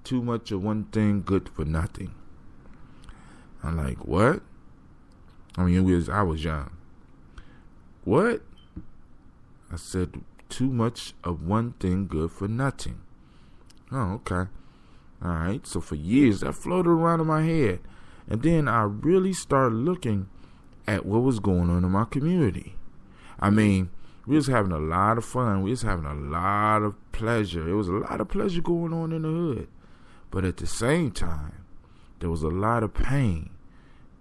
too much of one thing, good for nothing." I'm like, what? I mean, I was young. What? I said, too much of one thing, good for nothing. Oh, okay. All right. So for years, that floated around in my head. And then I really started looking at what was going on in my community. I mean, we was having a lot of fun. We was having a lot of pleasure. It was a lot of pleasure going on in the hood. But at the same time, there was a lot of pain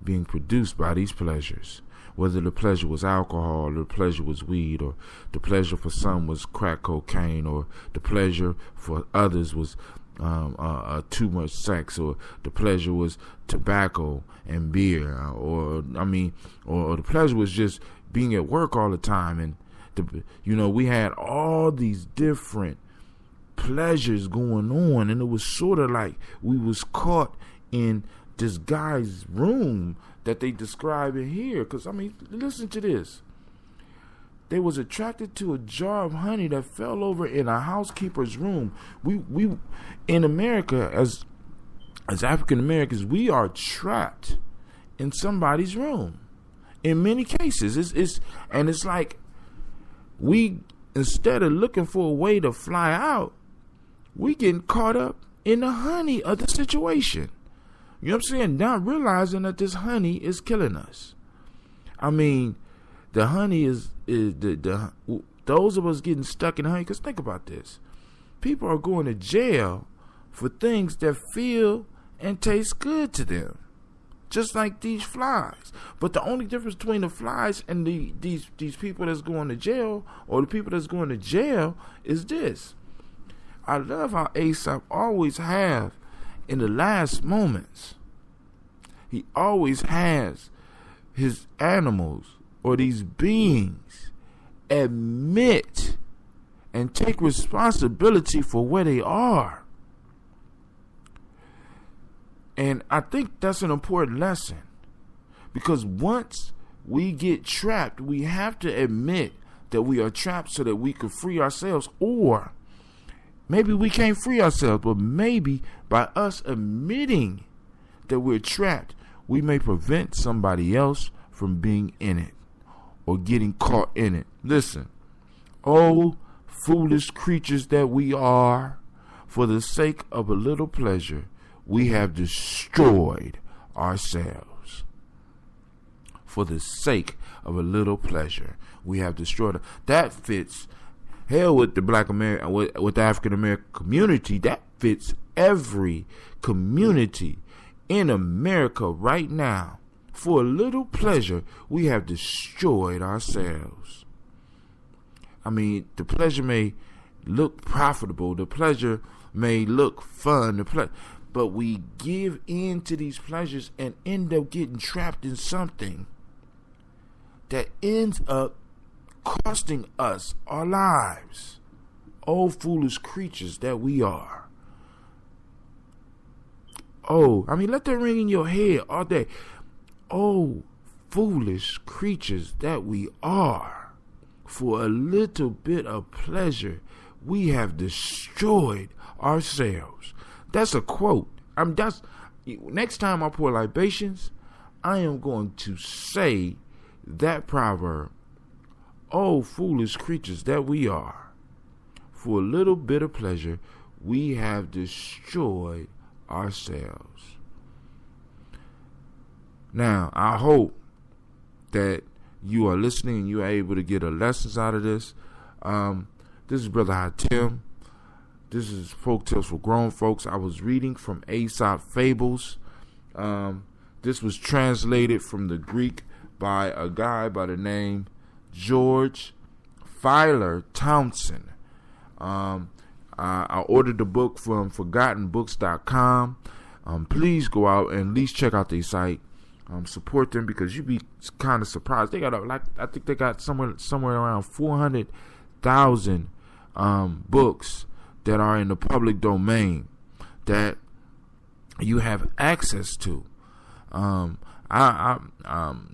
being produced by these pleasures. Whether the pleasure was alcohol, or the pleasure was weed, or the pleasure for some was crack cocaine, or the pleasure for others was too much sex, or the pleasure was tobacco and beer, or the pleasure was just being at work all the time. And we had all these different pleasures going on, and it was sort of like we was caught in this guy's room that they describe in here. Because listen to this. They was attracted to a jar of honey that fell over in a housekeeper's room. We in America, as African Americans, we are trapped in somebody's room. In many cases, it's like we, instead of looking for a way to fly out, we getting caught up in the honey of the situation. You know what I'm saying? Not realizing that this honey is killing us. The honey is those of us getting stuck in honey. Because think about this. People are going to jail for things that feel and taste good to them. Just like these flies. But the only difference between the flies and these people that's going to jail, or the people that's going to jail, is this. I love how Aesop always have, in the last moments, he always has his animals, or these beings, admit and take responsibility for where they are. And I think that's an important lesson, because once we get trapped, we have to admit that we are trapped so that we can free ourselves. Or maybe we can't free ourselves, but maybe by us admitting that we're trapped, we may prevent somebody else from being in it or getting caught in it. Listen, oh, foolish creatures that we are, for the sake of a little pleasure, we have destroyed ourselves. For the sake of a little pleasure, we have destroyed it. That fits hell with the Black American, with the African American community. That fits every community in America right now. For a little pleasure, we have destroyed ourselves. The pleasure may look profitable. The pleasure may look fun. But we give in to these pleasures and end up getting trapped in something that ends up costing us our lives. Oh, foolish creatures that we are. Oh, let that ring in your head all day. Oh, foolish creatures that we are. For a little bit of pleasure, we have destroyed ourselves. That's a quote. Next time I pour libations, I am going to say that proverb. Oh, foolish creatures that we are. For a little bit of pleasure, we have destroyed ourselves. Now, I hope that you are listening and you are able to get a lessons out of this. This is Brother Hatim. This is Folktales for Grown Folks. I was reading from Aesop Fables. This was translated from the Greek by a guy by the name George Filer Townsend. I ordered the book from ForgottenBooks.com. Please go out and at least check out their site. Support them, because you'd be kind of surprised. They got I think they got somewhere around 400,000 books that are in the public domain that you have access to.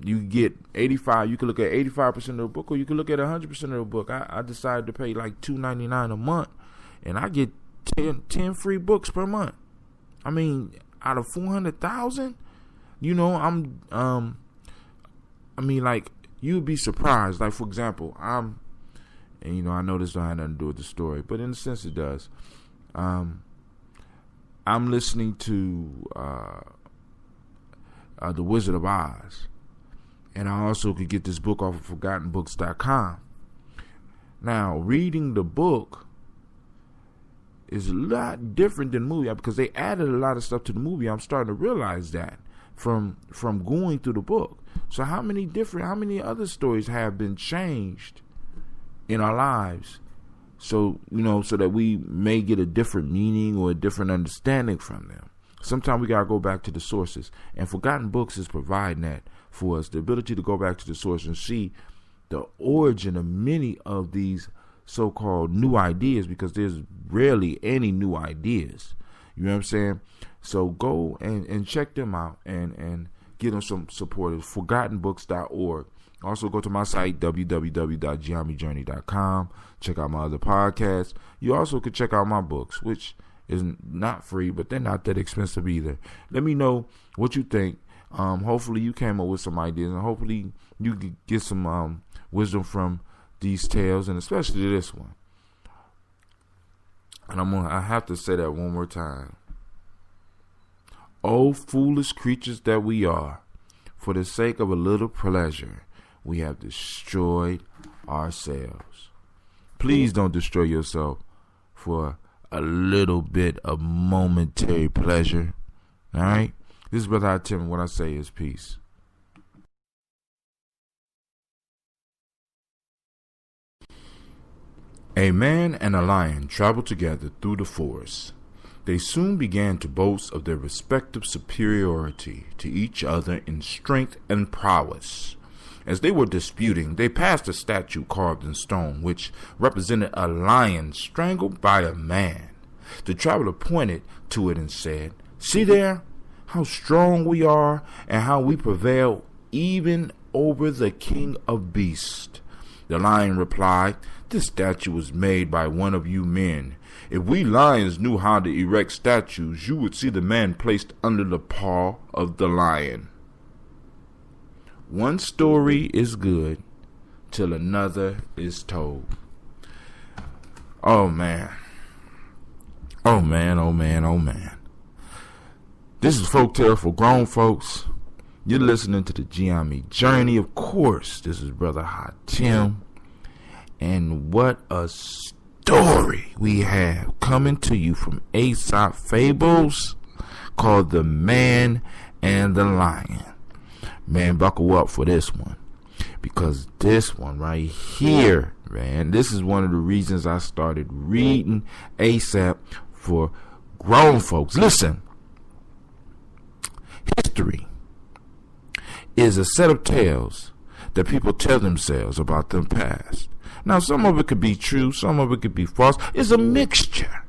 You get 85. You can look at 85% of the book, or you can look at 100% of the book. I decided to pay like $2.99 a month, and I get 10 free books per month. Out of 400,000. You'd be surprised. Like, for example, I know this don't have nothing to do with the story, but in a sense it does. I'm listening to The Wizard of Oz, and I also could get this book off of ForgottenBooks.com. Now, reading the book is a lot different than the movie, because they added a lot of stuff to the movie. I'm starting to realize that from going through the book. So how many other stories have been changed in our lives so that we may get a different meaning or a different understanding from them. Sometimes we got to go back to the sources, and Forgotten Books is providing that for us, the ability to go back to the source and see the origin of many of these so-called new ideas, because there's rarely any new ideas. You know what I'm saying? So go and check them out and get them some supporters. ForgottenBooks.org. Also go to my site, www.GyeNyameJourney.com. Check out my other podcasts. You also could check out my books, which is not free, but they're not that expensive either. Let me know what you think. Hopefully you came up with some ideas, and hopefully you can get some wisdom from these tales, and especially this one. And I have to say that one more time. Oh, foolish creatures that we are, for the sake of a little pleasure, we have destroyed ourselves. Please don't destroy yourself for a little bit of momentary pleasure. All right? This is Brother Tim. What I say is peace. A man and a lion traveled together through the forest. They soon began to boast of their respective superiority to each other in strength and prowess. As they were disputing, they passed a statue carved in stone, which represented a lion strangled by a man. The traveler pointed to it and said, "See there, how strong we are, and how we prevail even over the king of beasts." The lion replied, "This statue was made by one of you men. If we lions knew how to erect statues, you would see the man placed under the paw of the lion." One story is good till another is told. Oh man. Oh man, oh man, oh man. This is Folktales for Grown Folks. You're listening to the Gye-Nyame Journey. Of course, this is Brother Tim. And what a story we have coming to you from Aesop Fables called The Man and the Lion. Man, buckle up for this one, because this one right here, man, this is one of the reasons I started reading Aesop for grown folks. Listen, history is a set of tales that people tell themselves about their past. Now, some of it could be true, some of it could be false. It's a mixture.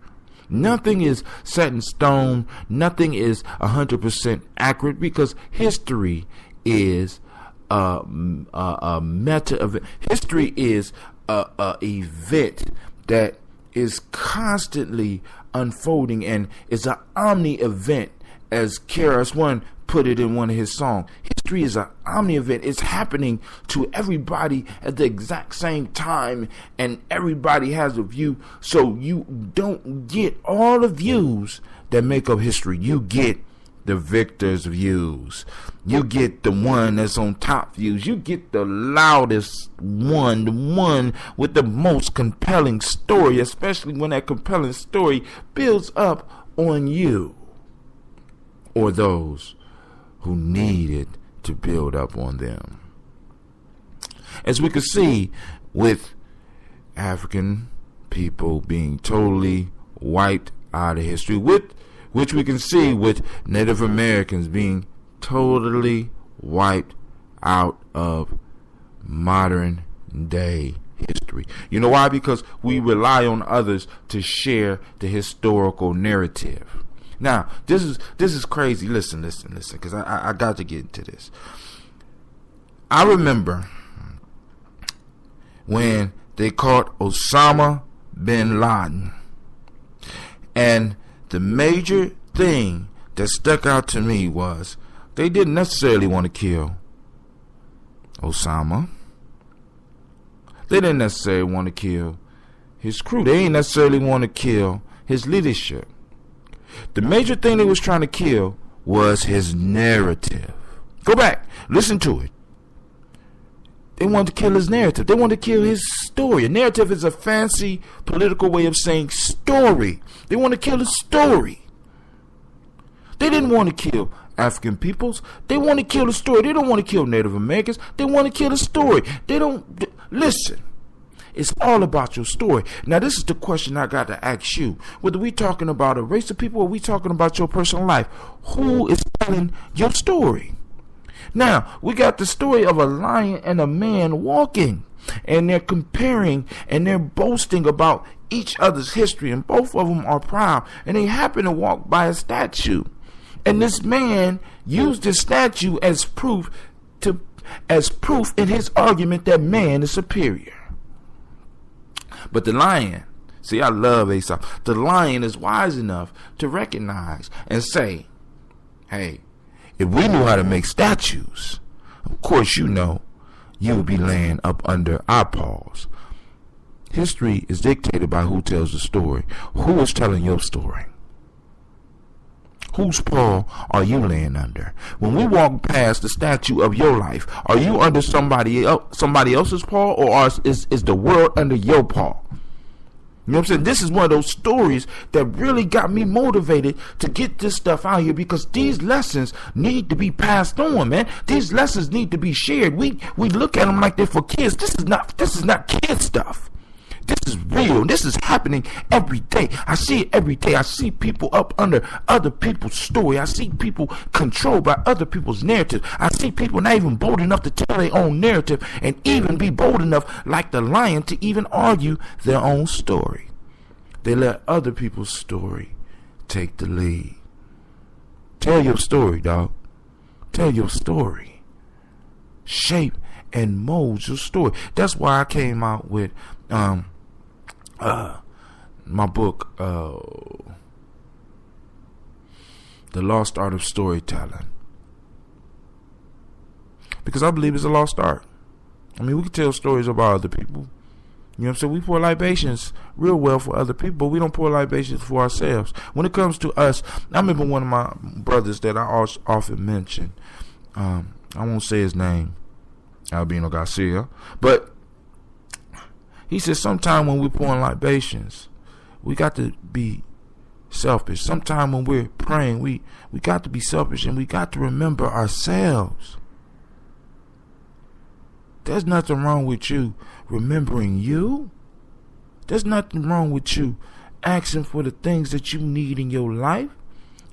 Nothing is set in stone. Nothing is 100% accurate, because history is a meta event. History is a event that is constantly unfolding, and is an omni event, as KRS-One put it in one of his songs. History is an omni event. It's happening to everybody at the exact same time, and everybody has a view. So you don't get all the views that make up history. You get the victor's views. You get the one that's on top views. You get the loudest one, the one with the most compelling story, especially when that compelling story builds up on you or those who need it to build up on them. As we can see with African people being totally wiped out of history, which we can see with Native Americans being totally wiped out of modern day history. You know why? Because we rely on others to share the historical narrative. Now, this is crazy. Listen, because I got to get into this. I remember when they caught Osama bin Laden, and the major thing that stuck out to me was they didn't necessarily want to kill Osama. They didn't necessarily want to kill his crew. They didn't necessarily want to kill his leadership. The major thing they was trying to kill was his narrative. Go back, listen to it. They wanted to kill his narrative. They wanted to kill his story. A narrative is a fancy political way of saying story. They want to kill his story. They didn't want to kill African peoples. They want to kill the story. They don't want to kill Native Americans. They want to kill the story. They don't listen. It's all about your story. Now, this is the question I got to ask you. Whether we talking about a race of people or we talking about your personal life, who is telling your story? Now, we got the story of a lion and a man walking, and they're comparing and they're boasting about each other's history, and both of them are proud, and they happen to walk by a statue. And this man used this statue as proof in his argument that man is superior. But the lion, see, I love Aesop. The lion is wise enough to recognize and say, hey, if we knew how to make statues, of course you know you would be laying up under our paws. History is dictated by who tells the story. Who is telling your story? Whose paw are you laying under? When we walk past the statue of your life, are you under somebody else's paw, or is the world under your paw? You know what I'm saying? This is one of those stories that really got me motivated to get this stuff out here, because these lessons need to be passed on, man. These lessons need to be shared. We look at them like they're for kids. This is not kid stuff. This is real. This is happening every day. I see it every day. I see people up under other people's story. I see people controlled by other people's narrative. I see people not even bold enough to tell their own narrative, and even be bold enough, like the lion, to even argue their own story. They let other people's story take the lead. Tell your story, dog. Tell your story. Shape and mold your story. That's why I came out with my book, The Lost Art of Storytelling, because I believe it's a lost art. I mean, we can tell stories about other people. You know what I'm saying? We pour libations real well for other people, but we don't pour libations for ourselves. When it comes to us, I remember one of my brothers that I often mention. I won't say his name, Albino Garcia, but he says sometime when we're pouring libations, we got to be selfish. Sometime when we're praying, we got to be selfish, and we got to remember ourselves. There's nothing wrong with you remembering you. There's nothing wrong with you asking for the things that you need in your life.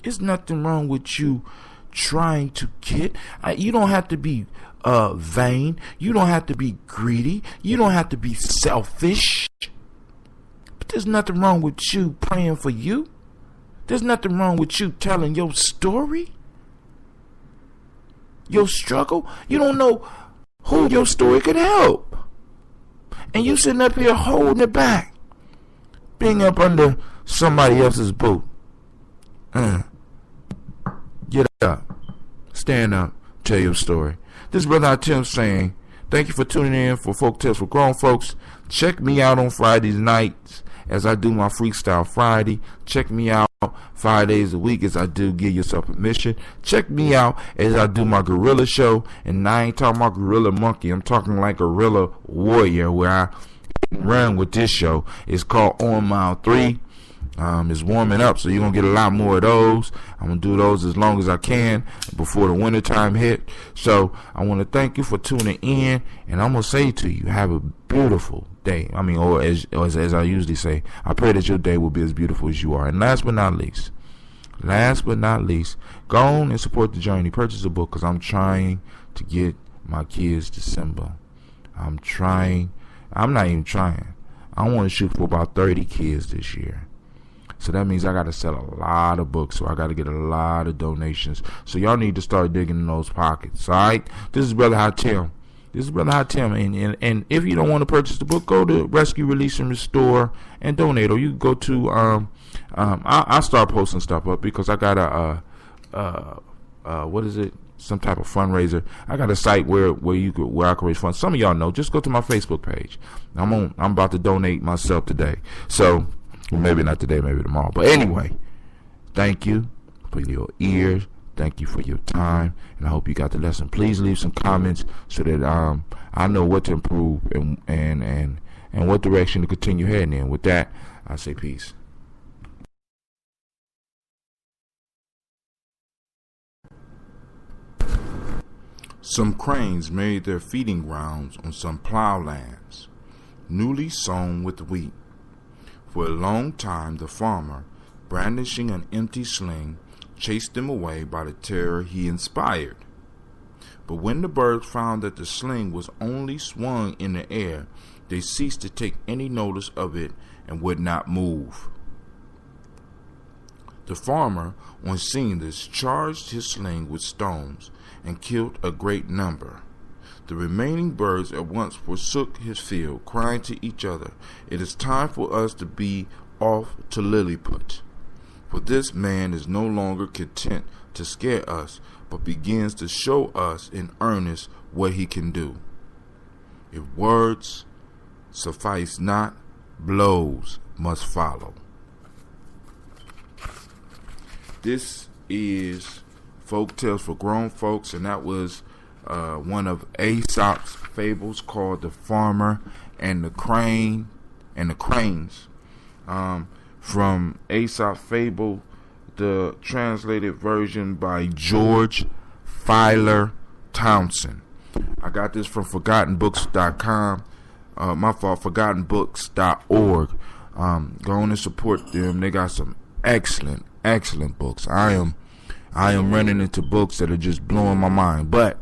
There's nothing wrong with you trying to get. You don't have to be vain. You don't have to be greedy. You don't have to be selfish. But there's nothing wrong with you praying for you. There's nothing wrong with you telling your story, your struggle. You don't know who your story could help, and you sitting up here holding it back, being up under somebody else's boot. Get up, stand up, tell your story. This is Brother Tim saying thank you for tuning in for Folktales for Grown Folks. Check me out on Fridays nights as I do my Freestyle Friday. Check me out 5 days a week as I do Give Yourself Permission. Check me out as I do my Gorilla Show. And I ain't talking about Gorilla Monkey. I'm talking like Gorilla Warrior, where I run with this show. It's called On Mile 3. It's warming up, so you're going to get a lot more of those. I'm going to do those as long as I can before the winter time hit. So I want to thank you for tuning in, and I'm going to say to you, have a beautiful day. I mean, or as I usually say, I pray that your day will be as beautiful as you are. And last but not least, go on and support the journey. Purchase a book, because I'm trying to get my kids to Simba. I'm not even trying. I want to shoot for about 30 kids this year. So that means I got to sell a lot of books. So I got to get a lot of donations. So y'all need to start digging in those pockets. All right. This is Brother Hot Tim. And if you don't want to purchase the book, go to Rescue, Release, and Restore and donate. Or you can go to I'll start posting stuff up, because I got what is it? Some type of fundraiser. I got a site where I can raise funds. Some of y'all know. Just go to my Facebook page. I'm about to donate myself today. So. Well, maybe not today, maybe tomorrow. But anyway, thank you for your ears. Thank you for your time. And I hope you got the lesson. Please leave some comments so that I know what to improve and what direction to continue heading in. With that, I say peace. Some cranes made their feeding grounds on some plowlands. newly sown with wheat. For a long time the farmer, brandishing an empty sling, chased them away by the terror he inspired. But when the birds found that the sling was only swung in the air, they ceased to take any notice of it and would not move. The farmer, on seeing this, charged his sling with stones and killed a great number. The remaining birds at once forsook his field, crying to each other, "It is time for us to be off to Lilliput." For this man is no longer content to scare us, but begins to show us in earnest what he can do. If words suffice not, blows must follow. This is Folktales for Grown Folks, and that was one of Aesop's fables called The Farmer and the Crane and the Cranes. From Aesop's Fable, the translated version by George Filer Townsend. I got this from ForgottenBooks.com. ForgottenBooks.org. Go on and support them. They got some excellent books. I am running into books that are just blowing my mind, but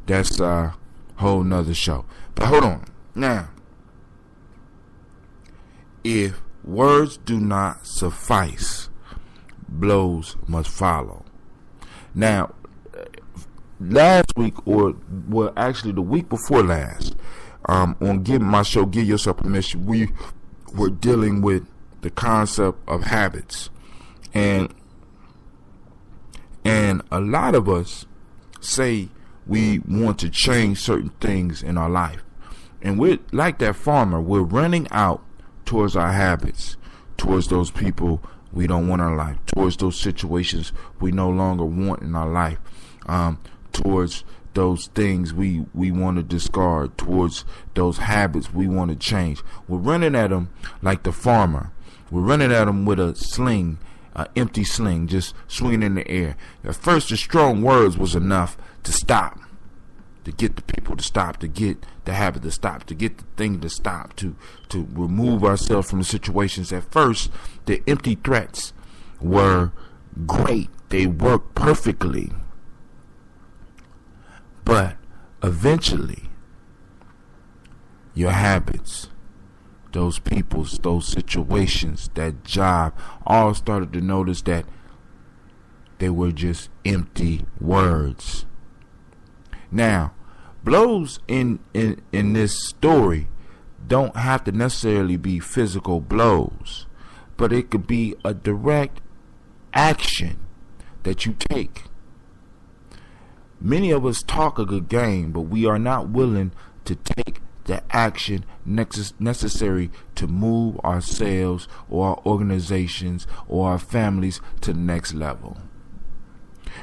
that's a whole nother show. But hold on. Now, if words do not suffice, blows must follow. Now, last week, actually the week before last, on my show, Give Yourself Permission, we were dealing with the concept of habits. And a lot of us say we want to change certain things in our life. And we're like that farmer, we're running out towards our habits, towards those people we don't want in our life, towards those situations we no longer want in our life, towards those things we want to discard, towards those habits we want to change. We're running at them like the farmer. We're running at them with a sling, an empty sling, just swinging in the air. At first, the strong words was enough to stop, to get the people to stop, to get the habit to stop, to get the thing to stop, to remove ourselves from the situations. At first, the empty threats were great. They worked perfectly. But eventually, your habits, those peoples, those situations, that job, all started to notice that they were just empty words. Now, blows in this story don't have to necessarily be physical blows, but it could be a direct action that you take. Many of us talk a good game, but we are not willing to take the action necessary to move ourselves or our organizations or our families to the next level.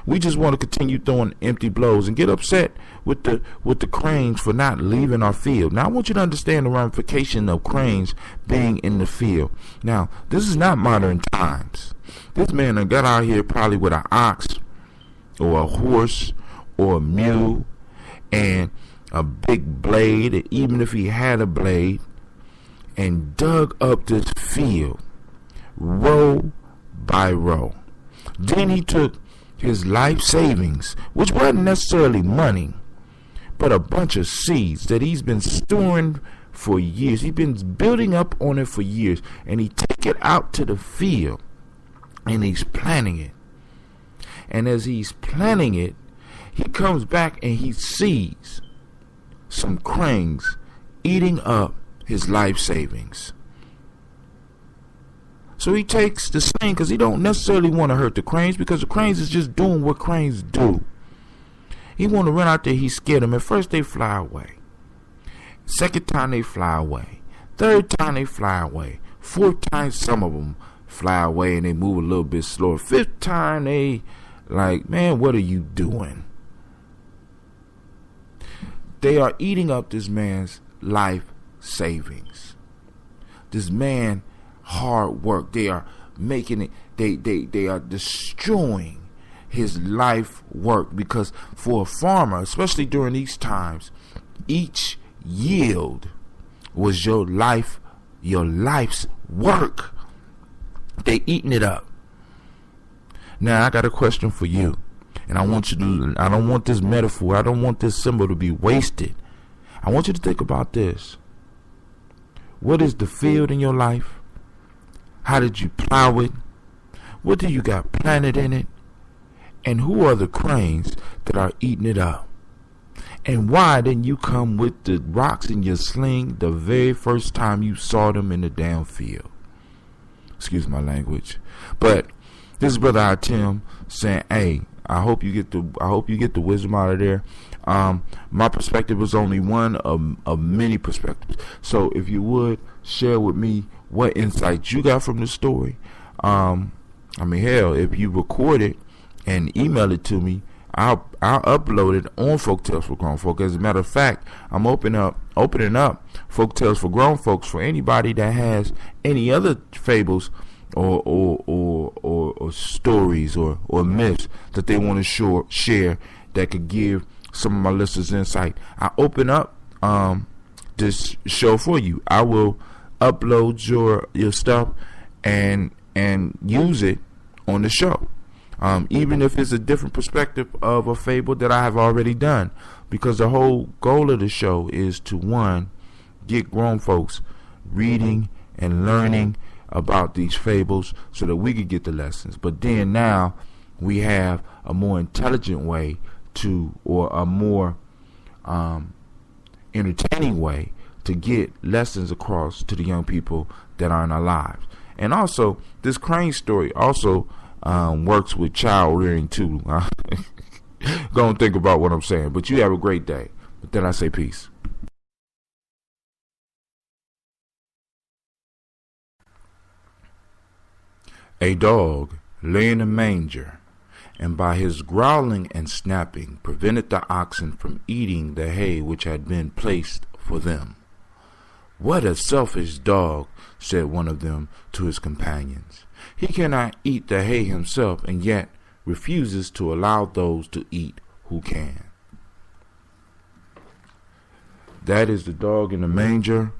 We just want to continue throwing empty blows and get upset with the cranes for not leaving our field. Now, I want you to understand the ramification of cranes being in the field. Now, this is not modern times. This man got out here probably with an ox or a horse or a mule and a big blade, and even if he had a blade, and dug up this field row by row. Then he took his life savings, which wasn't necessarily money, but a bunch of seeds that he's been storing for years. He's been building up on it for years, and he take it out to the field and he's planting it. And as he's planting it, he comes back and he sees some cranes eating up his life savings. So he takes the sling because he don't necessarily want to hurt the cranes, because the cranes is just doing what cranes do. He want to run out there, he scared them. At first they fly away. Second time they fly away. Third time they fly away. Fourth time some of them fly away and they move a little bit slower. Fifth time they like, man, what are you doing? They are eating up this man's life savings. This man hard work. They are making it, they are destroying his life work, because for a farmer, especially during these times, each yield was your life's work. They eating it up. Now I got a question for you, and I don't want this metaphor, I don't want this symbol to be wasted. I want you to think about this. What is the field in your life? How did you plow it? What do you got planted in it? And who are the cranes that are eating it up? And why didn't you come with the rocks in your sling the very first time you saw them in the damn field? Excuse my language. But this is Brother Tim saying, hey, I hope you get the wisdom out of there. My perspective is only one of many perspectives. So if you would share with me what insights you got from the story. Hell, if you record it and email it to me, I'll upload it on Folktales for Grown Folk. As a matter of fact, I'm opening up Folktales for Grown Folks for anybody that has any other fables or stories or myths that they want to share that could give some of my listeners insight. I open up this show for you. I will upload your stuff and use it on the show. Even if it's a different perspective of a fable that I have already done, because the whole goal of the show is to, one, get grown folks reading and learning about these fables so that we could get the lessons. But then now we have a more intelligent way or a more entertaining way to get lessons across to the young people that are in our lives. And also, this crane story also works with child rearing too. Go think about what I'm saying. But you have a great day. But then I say peace. A dog lay in a manger, and by his growling and snapping prevented the oxen from eating the hay which had been placed for them. "What a selfish dog," said one of them to his companions. "He cannot eat the hay himself, and yet refuses to allow those to eat who can." That is The Dog in the Manger,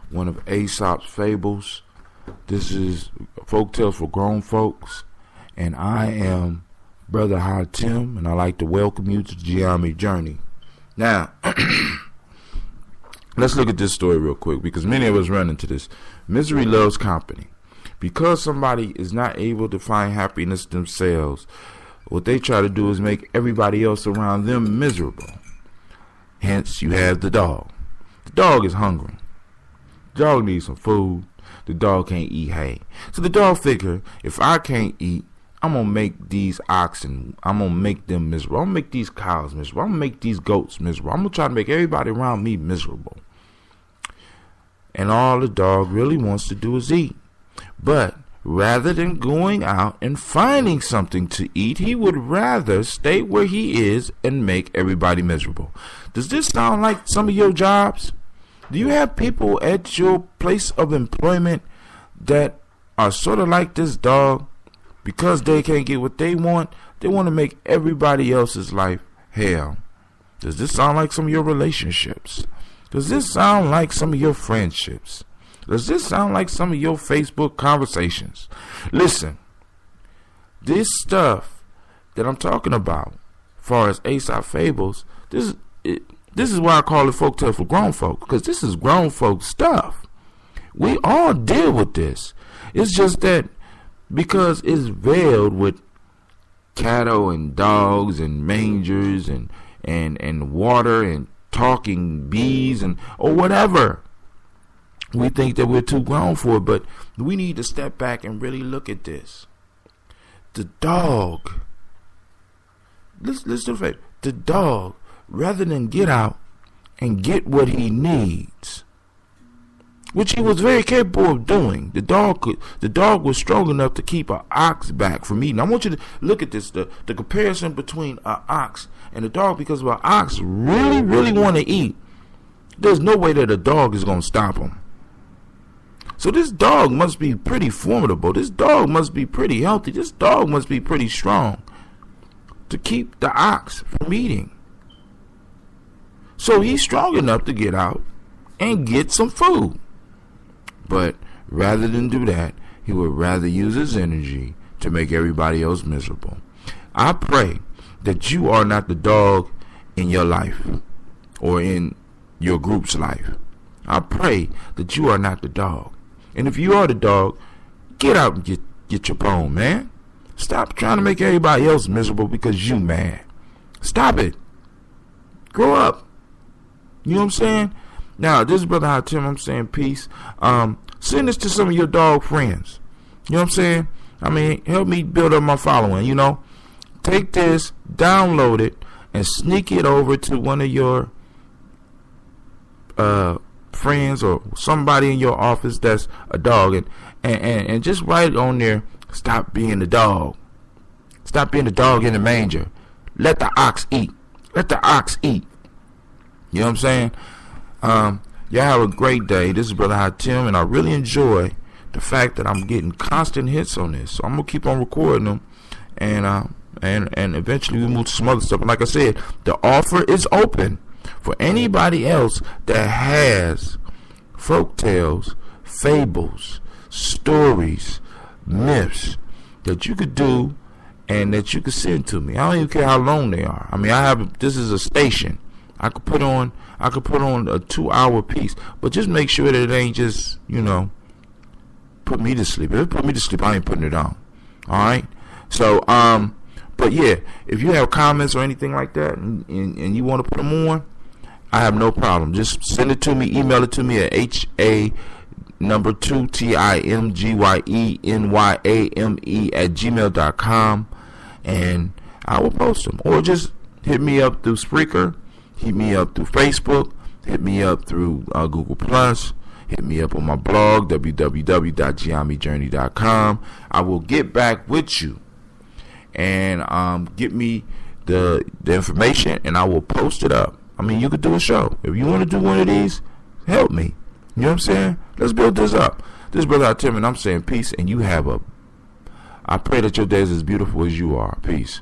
one of Aesop's fables. This is Folktales for Grown Folks, and I am Brother Tim, and I'd like to welcome you to the Gye-Nyame journey. Now, let's look at this story real quick, because many of us run into this. Misery loves company. Because somebody is not able to find happiness themselves, what they try to do is make everybody else around them miserable. Hence, you have the dog. The dog is hungry. The dog needs some food. The dog can't eat hay. So the dog figure, if I can't eat, I'm going to make these oxen, I'm going to make them miserable. I'm going to make these cows miserable. I'm going to make these goats miserable. I'm going to try to make everybody around me miserable. And all the dog really wants to do is eat. But rather than going out and finding something to eat, he would rather stay where he is and make everybody miserable. Does this sound like some of your jobs? Do you have people at your place of employment that are sort of like this dog? Because they can't get what they want to make everybody else's life hell. Does this sound like some of your relationships? Does this sound like some of your friendships? Does this sound like some of your Facebook conversations? Listen, this stuff that I'm talking about, as far as Aesop fables, this is why I call it Folktales for Grown Folk, because this is grown folk stuff. We all deal with this. It's just that because it's veiled with cattle and dogs and mangers and water and talking bees or whatever, we think that we're too grown for it. But we need to step back and really look at this. The dog, let's do it. The dog, rather than get out and get what he needs, which he was very capable of doing. The dog was strong enough to keep an ox back from eating. I want you to look at this, the comparison between an ox and a dog, because if an ox really, really want to eat, there's no way that a dog is going to stop him. So this dog must be pretty formidable. This dog must be pretty healthy. This dog must be pretty strong to keep the ox from eating. So he's strong enough to get out and get some food. But rather than do that, he would rather use his energy to make everybody else miserable. I pray that you are not the dog in your life or in your group's life. I pray that you are not the dog. And if you are the dog, get out and get your bone, man. Stop trying to make everybody else miserable because you mad. Stop it. Grow up. You know what I'm saying? Now, this is Brother Hot Tim. I'm saying peace. Send this to some of your dog friends. You know what I'm saying? I mean, help me build up my following, you know. Take this, download it, and sneak it over to one of your friends or somebody in your office that's a dog, and just write on there, stop being the dog. Stop being the dog in the manger. Let the ox eat. Let the ox eat. You know what I'm saying? Y'all have a great day. This is Brother Hot Tim, and I really enjoy the fact that I'm getting constant hits on this. So I'm gonna keep on recording them, and eventually we move to some other stuff. And like I said, the offer is open for anybody else that has folktales, fables, stories, myths that you could do and that you could send to me. I don't even care how long they are. I mean, this is a station. I could put on a 2-hour piece, but just make sure that it ain't just, put me to sleep. If it put me to sleep, I ain't putting it on. All right. So, but yeah, if you have comments or anything like that, and you want to put them on, I have no problem. Just send it to me. Email it to me at HA2TIMGYENYAME@gmail.com, and I will post them. Or just hit me up through Spreaker. Hit me up through Facebook. Hit me up through Google Plus. Hit me up on my blog, www.GyeNyameJourney.com. I will get back with you and get me the information, and I will post it up. I mean, you could do a show. If you want to do one of these, help me. You know what I'm saying? Let's build this up. This is Brother Tim, and I'm saying peace, and I pray that your day is as beautiful as you are. Peace.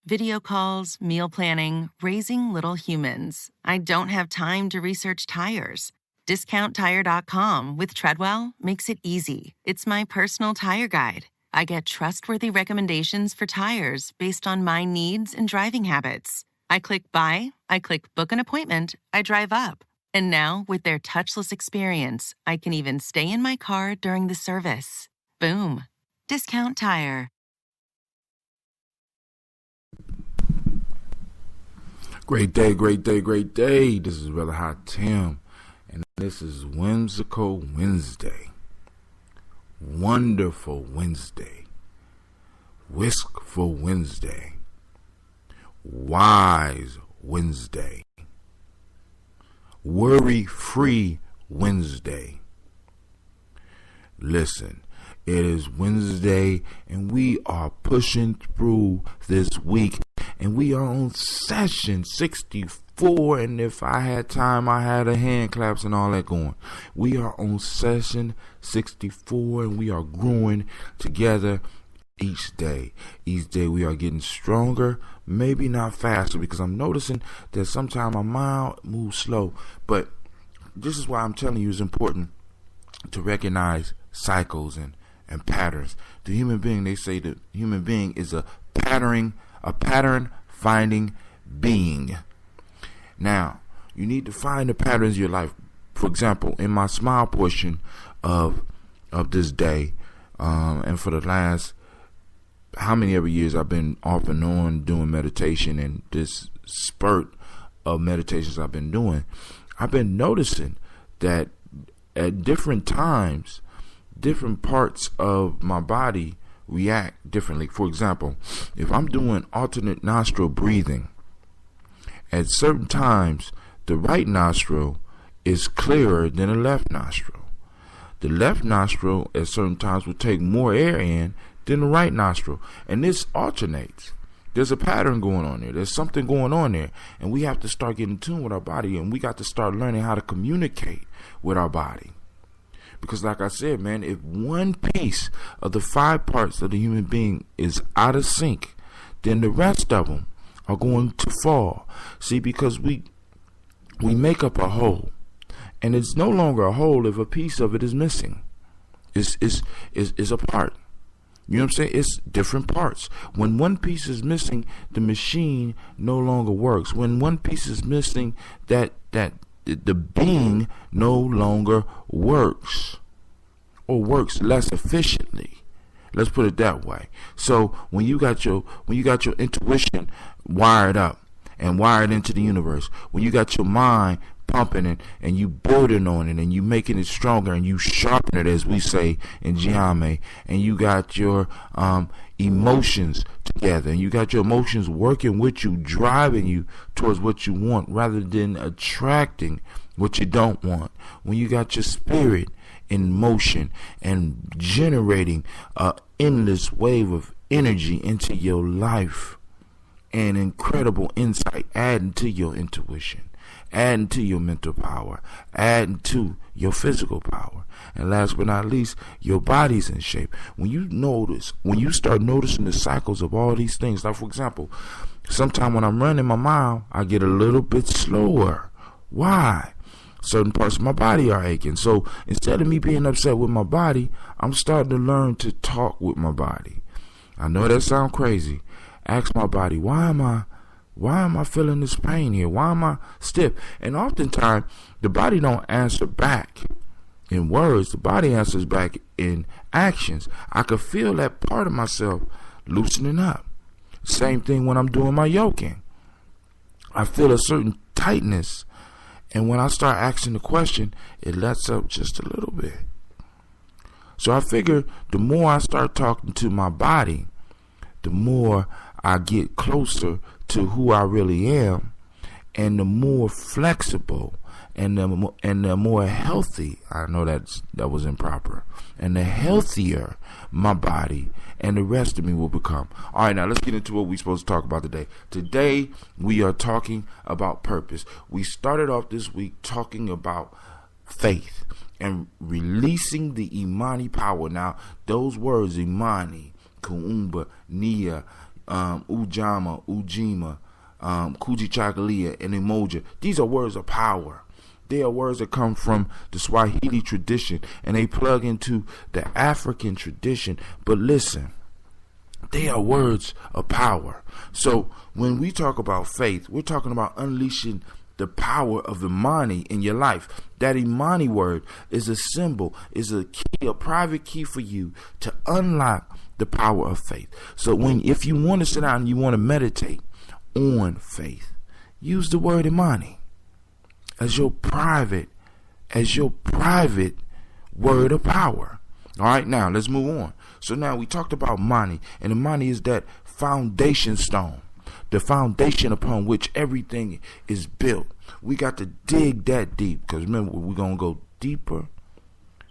Video calls, meal planning, raising little humans. I don't have time to research tires. DiscountTire.com with Treadwell makes it easy. It's my personal tire guide. I get trustworthy recommendations for tires based on my needs and driving habits. I click buy, I click book an appointment, I drive up. And now, with their touchless experience, I can even stay in my car during the service. Boom. Discount Tire. Great day, great day, great day. This is Brother Hot Tim, and this is Whimsical Wednesday. Wonderful Wednesday. Whiskful Wednesday. Wise Wednesday. Worry-free Wednesday. Listen, it is Wednesday, and we are pushing through this week. And we are on session 64, and if I had time, I had a hand claps and all that going. We are on session 64, and we are growing together each day. Each day we are getting stronger, maybe not faster, because I'm noticing that sometimes my mind moves slow. But this is why I'm telling you it's important to recognize cycles and patterns. The human being, they say the human being is a pattern finding being. Now, you need to find the patterns in your life. For example, in my smile portion of this day, and for the last how many ever years I've been off and on doing meditation, and this spurt of meditations I've been doing, I've been noticing that at different times, different parts of my body react differently. For example, if I'm doing alternate nostril breathing, at certain times the right nostril is clearer than the left nostril. The left nostril at certain times will take more air in than the right nostril, and this alternates. There's a pattern going on there. There's something going on there, and we have to start getting in tune with our body, and we got to start learning how to communicate with our body. Because like I said, man, if one piece of the 5 parts of the human being is out of sync, then the rest of them are going to fall. See, because we make up a whole, and it's no longer a whole if a piece of it is missing. Is a part. You know what I'm saying? It's different parts. When one piece is missing, the machine no longer works. When one piece is missing, that the being no longer works, or works less efficiently. Let's put it that way. So when you got your intuition wired up and wired into the universe, when you got your mind pumping and you building on it and you making it stronger and you sharpen it, as we say in Gye-Nyame, and you got your emotions together and you got your emotions working with you, driving you towards what you want rather than attracting what you don't want. When you got your spirit in motion and generating an endless wave of energy into your life and incredible insight, adding to your intuition, adding to your mental power, adding to your physical power, and last but not least, your body's in shape. When you start noticing the cycles of all these things, like for example, sometimes when I'm running my mile, I get a little bit slower. Why? Certain parts of my body are aching. So instead of me being upset with my body, I'm starting to learn to talk with my body. I know that sounds crazy. Ask my body, why am I feeling this pain here? Why am I stiff? And oftentimes, the body don't answer back in words. The body answers back in actions. I could feel that part of myself loosening up. Same thing when I'm doing my yoking. I feel a certain tightness. And when I start asking the question, it lets up just a little bit. So I figure the more I start talking to my body, the more I get closer to who I really am, and the more flexible and the more healthy, I know that was improper, and the healthier my body and the rest of me will become. All right, now let's get into what we're supposed to talk about today. Today we are talking about purpose. We started off this week talking about faith and releasing the Imani power. Now those words, Imani, Kuumba, Nia, Ujama, Ujima, Kujichagulia, and Emoja. These are words of power. They are words that come from the Swahili tradition, and they plug into the African tradition. But listen, they are words of power. So when we talk about faith, we're talking about unleashing the power of Imani in your life. That Imani word is a symbol, is a key, a private key for you to unlock the power of faith. So if you want to sit down and you want to meditate on faith, use the word Imani as your private word of power. All right, now let's move on. So now we talked about Imani, and Imani is that foundation stone, the foundation upon which everything is built. We got to dig that deep, because remember, we're going to go deeper,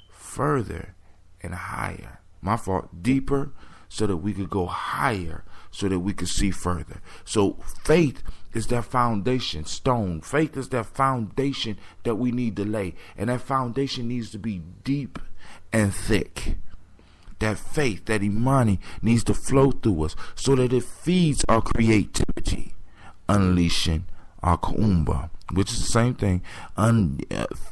further, and higher. My fault. Deeper so that we could go higher, so that we could see further. So faith is that foundation stone. Faith is that foundation that we need to lay. And that foundation needs to be deep and thick. That faith, that Imani, needs to flow through us so that it feeds our creativity, unleashing our Kuumba, which is the same thing,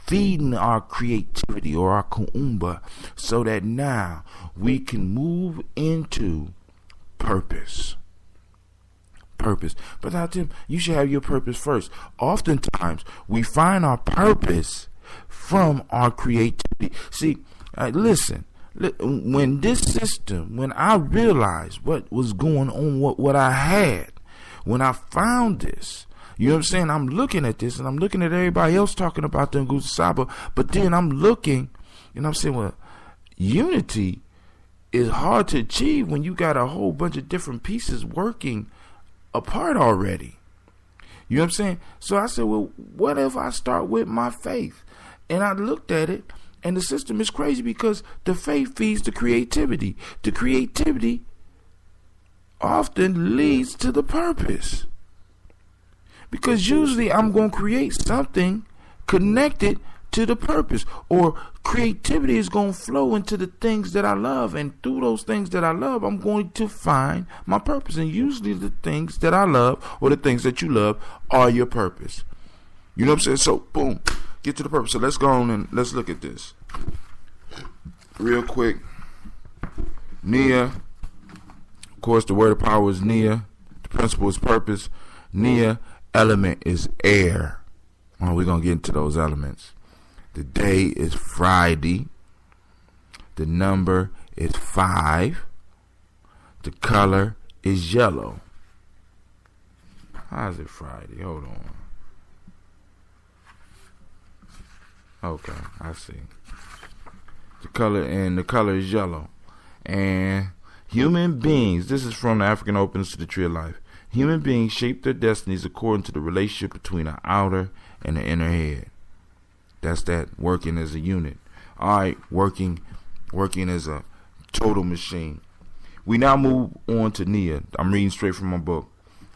feeding our creativity or our Kuumba, so that now we can move into purpose. But now, Tim, you should have your purpose first. Oftentimes, we find our purpose from our creativity. See, listen, when I realized what was going on, what I had, when I found this, you know what I'm saying? I'm looking at this and I'm looking at everybody else talking about the Nguzo Saba, but then I'm looking and I'm saying, well, unity is hard to achieve when you got a whole bunch of different pieces working apart already. You know what I'm saying? So I said, well, what if I start with my faith? And I looked at it, and the system is crazy because the faith feeds the creativity. The creativity often leads to the purpose. Because usually I'm going to create something connected to the purpose. Or creativity is going to flow into the things that I love. And through those things that I love, I'm going to find my purpose. And usually the things that I love or the things that you love are your purpose. You know what I'm saying? So, boom, get to the purpose. So let's go on and let's look at this real quick. Nia, of course, the word of power is Nia. The principle is purpose. Nia, element is air. Oh, we're going to get into those elements. The day is Friday. The number is 5. The color is yellow. How is it Friday? Hold on. Okay, I see. The color is yellow. And human beings, this is from the African Openness to the Tree of Life. Human beings shape their destinies according to the relationship between the outer and the inner head. That's that working as a unit. All right, working as a total machine. We now move on to Nia. I'm reading straight from my book.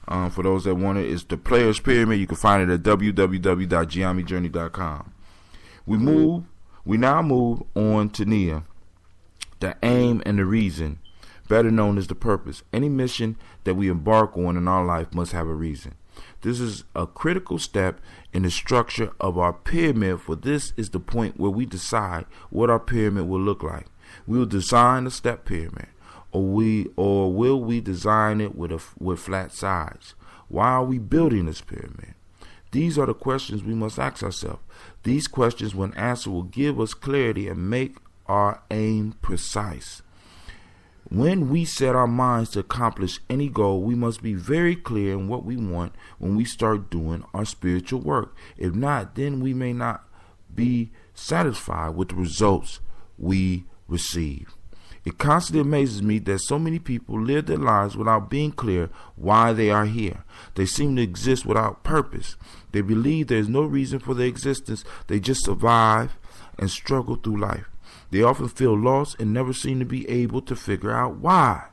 For those that want it, it's the Player's Pyramid. You can find it at www.gyenyame.com. We now move on to Nia, the aim and the reason, better known as the purpose. Any mission that we embark on in our life must have a reason. This is a critical step in the structure of our pyramid, for this is the point where we decide what our pyramid will look like. We will design a step pyramid, or will we design it with flat sides? Why are we building this pyramid? These are the questions we must ask ourselves. These questions, when answered, will give us clarity and make our aim precise. When we set our minds to accomplish any goal, we must be very clear in what we want when we start doing our spiritual work. If not, then we may not be satisfied with the results we receive. It constantly amazes me that so many people live their lives without being clear why they are here. They seem to exist without purpose. They believe there is no reason for their existence. They just survive and struggle through life. They often feel lost and never seem to be able to figure out why.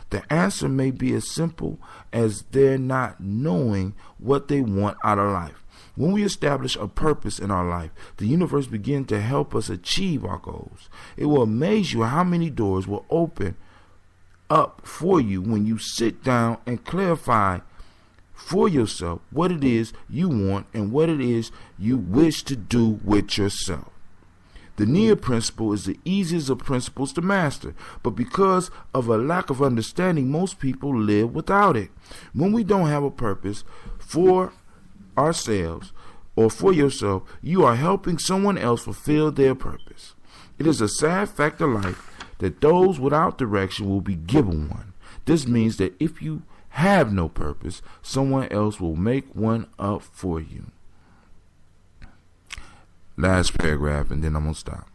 The answer may be as simple as their not knowing what they want out of life. When we establish a purpose in our life, the universe begins to help us achieve our goals. It will amaze you how many doors will open up for you when you sit down and clarify for yourself what it is you want and what it is you wish to do with yourself. The Nia principle is the easiest of principles to master, but because of a lack of understanding, most people live without it. When we don't have a purpose for ourselves or for yourself, you are helping someone else fulfill their purpose. It is a sad fact of life that those without direction will be given one. This means that if you have no purpose, someone else will make one up for you. Last paragraph, and then I'm going to stop.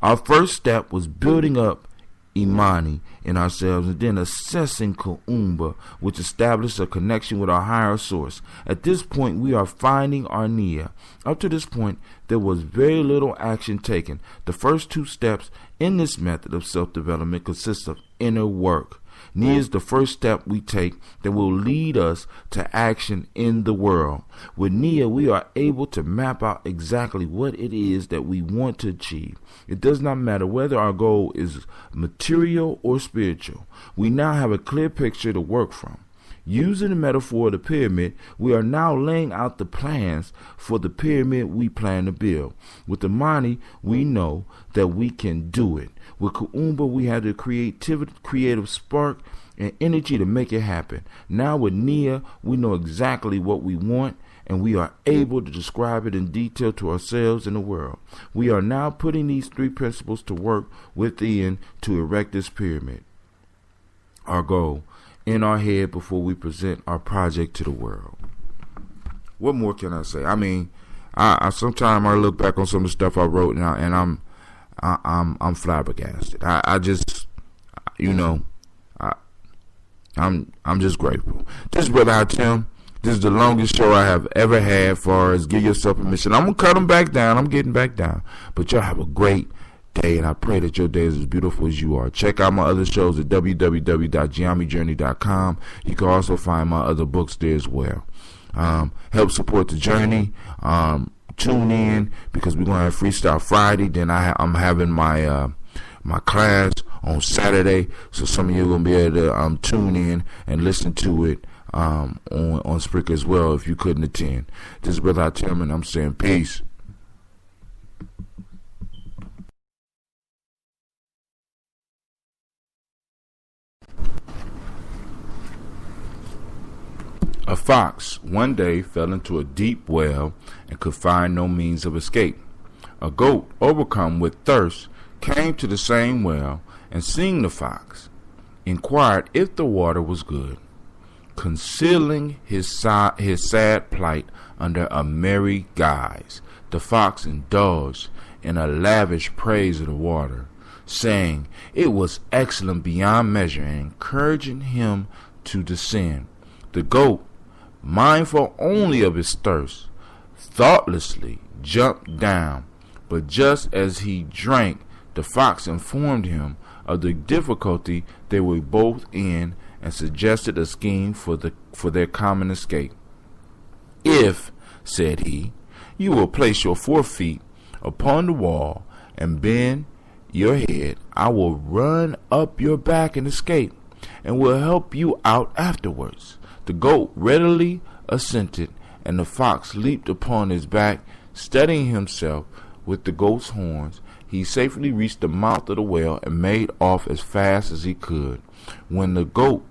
Our first step was building up Imani in ourselves and then assessing Kuumba, which established a connection with our higher source. At this point, we are finding our Nia. Up to this point, there was very little action taken. The first 2 steps in this method of self-development consist of inner work. Nia is the first step we take that will lead us to action in the world. With Nia, we are able to map out exactly what it is that we want to achieve. It does not matter whether our goal is material or spiritual. We now have a clear picture to work from. Using the metaphor of the pyramid, we are now laying out the plans for the pyramid we plan to build. With the Mani, we know that we can do it. With Kuumba, we have the creative spark and energy to make it happen. Now with Nia, we know exactly what we want, and we are able to describe it in detail to ourselves and the world. We are now putting these 3 principles to work within to erect this pyramid. Our goal in our head before we present our project to the world. What more can I say? I mean, I sometimes I look back on some of the stuff I wrote and I'm flabbergasted. I just, I'm just grateful. This is Brother Hatim. This is the longest show I have ever had as far as give yourself permission. I'm going to cut them back down. I'm getting back down. But y'all have a great day, and I pray that your day is as beautiful as you are. Check out my other shows at www.gyenyame.com. You can also find my other books there as well. Help support the journey. tune in, because we're gonna have Freestyle Friday. Then I'm having my my class on Saturday, so some of you are gonna be able to tune in and listen to it on Spreaker as well if you couldn't attend. This is Brother Tillman. I'm saying peace. A fox one day fell into a deep well and could find no means of escape. A goat, overcome with thirst, came to the same well, and seeing the fox, inquired if the water was good. Concealing his sad plight under a merry guise, the fox indulged in a lavish praise of the water, saying it was excellent beyond measure, and encouraging him to descend. The goat, mindful only of his thirst, thoughtlessly jumped down, but just as he drank, the fox informed him of the difficulty they were both in and suggested a scheme for their common escape. If, said he, you will place your 4 feet upon the wall and bend your head, I will run up your back and escape, and will help you out afterwards. The goat readily assented, and the fox leaped upon his back, steadying himself with the goat's horns. He safely reached the mouth of the well and made off as fast as he could. When the goat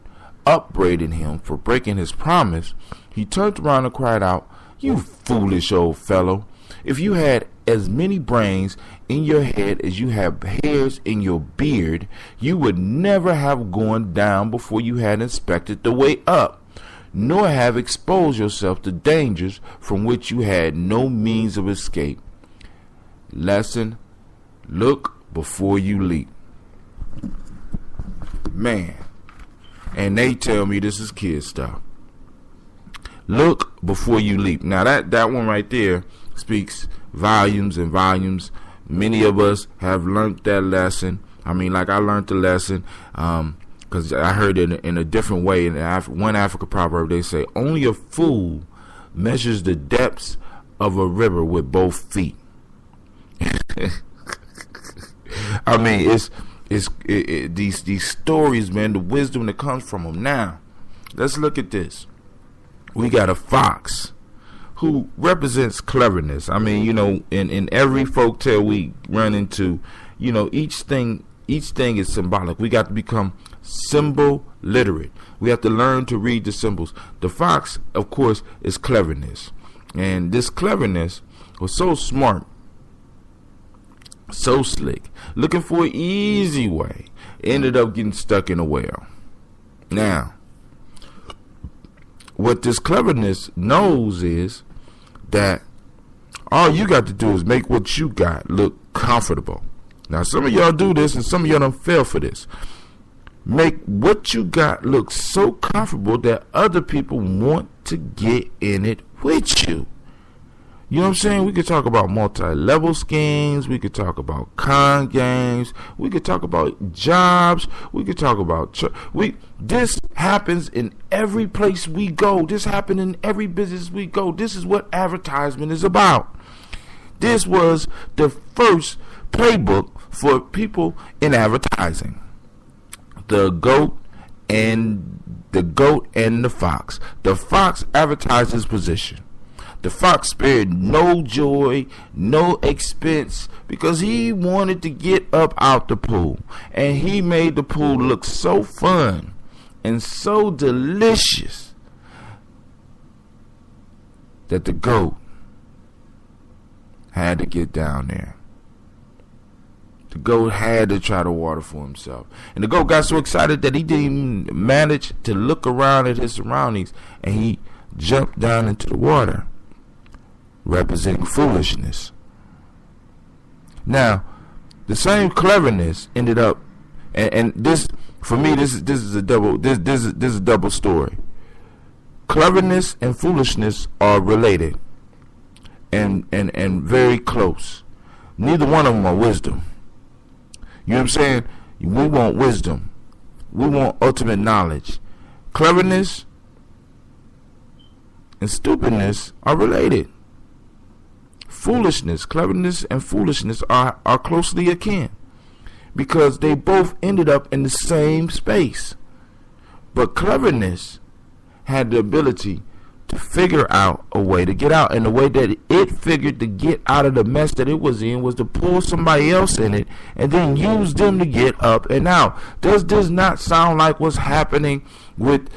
upbraided him for breaking his promise, he turned around and cried out, "You foolish old fellow! If you had as many brains in your head as you have hairs in your beard, you would never have gone down before you had inspected the way up, nor have exposed yourself to dangers from which you had no means of escape. Lesson: look before you leap." Man, and they tell me this is kid stuff. Look before you leap. Now that one right there speaks volumes and volumes. Many of us have learned that lesson. I mean, like I learned the lesson because I heard it in a different way. In one African proverb, they say, only a fool measures the depths of a river with both feet. I mean, it's these stories, man, the wisdom that comes from them. Now, let's look at this. We got a fox who represents cleverness. I mean, in every folktale we run into, each thing is symbolic. We got to become symbol literate. We have to learn to read the symbols. The fox, of course, is cleverness. And this cleverness was so smart, so slick, looking for an easy way, ended up getting stuck in a well. Now, what this cleverness knows is that all you got to do is make what you got look comfortable. Now, some of y'all do this, and some of y'all don't fail for this. Make what you got look so comfortable that other people want to get in it with you. You know what I'm saying? We could talk about multi-level schemes. We could talk about con games. We could talk about jobs. We could talk about this happens in every place we go. This happens in every business we go. This is what advertisement is about. This was the first playbook for people in advertising. The goat and the fox. The fox advertised his position. The fox spared no joy, no expense, because he wanted to get up out the pool. And he made the pool look so fun and so delicious that the goat had to get down there. The goat had to try the water for himself. And the goat got so excited that he didn't even manage to look around at his surroundings, and he jumped down into the water, representing foolishness. Now, the same cleverness ended up, and this, for me, this is a double story. Cleverness and foolishness are related and very close. Neither one of them are wisdom. You know what I'm saying? We want wisdom. We want ultimate knowledge. Cleverness and stupidness are related. foolishness. Cleverness and foolishness are closely akin because they both ended up in the same space. But cleverness had the ability to figure out a way to get out, and the way that it figured to get out of the mess that it was in was to pull somebody else in it and then use them to get up and out. Does this not sound like what's happening with